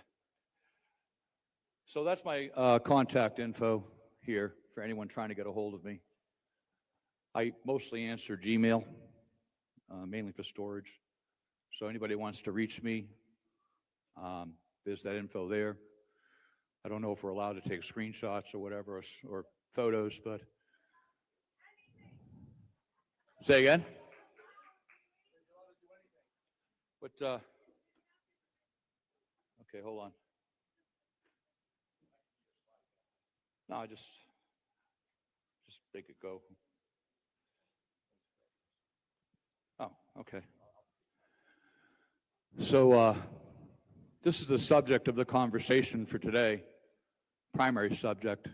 So that's my contact info here for anyone trying to get a hold of me. I mostly answer Gmail, mainly for storage. So anybody wants to reach me, there's that info there. I don't know if we're allowed to take screenshots or whatever, or photos, but. Say again? But, okay, hold on. No, I just make it go. Oh, okay. So this is the subject of the conversation for today, primary subject.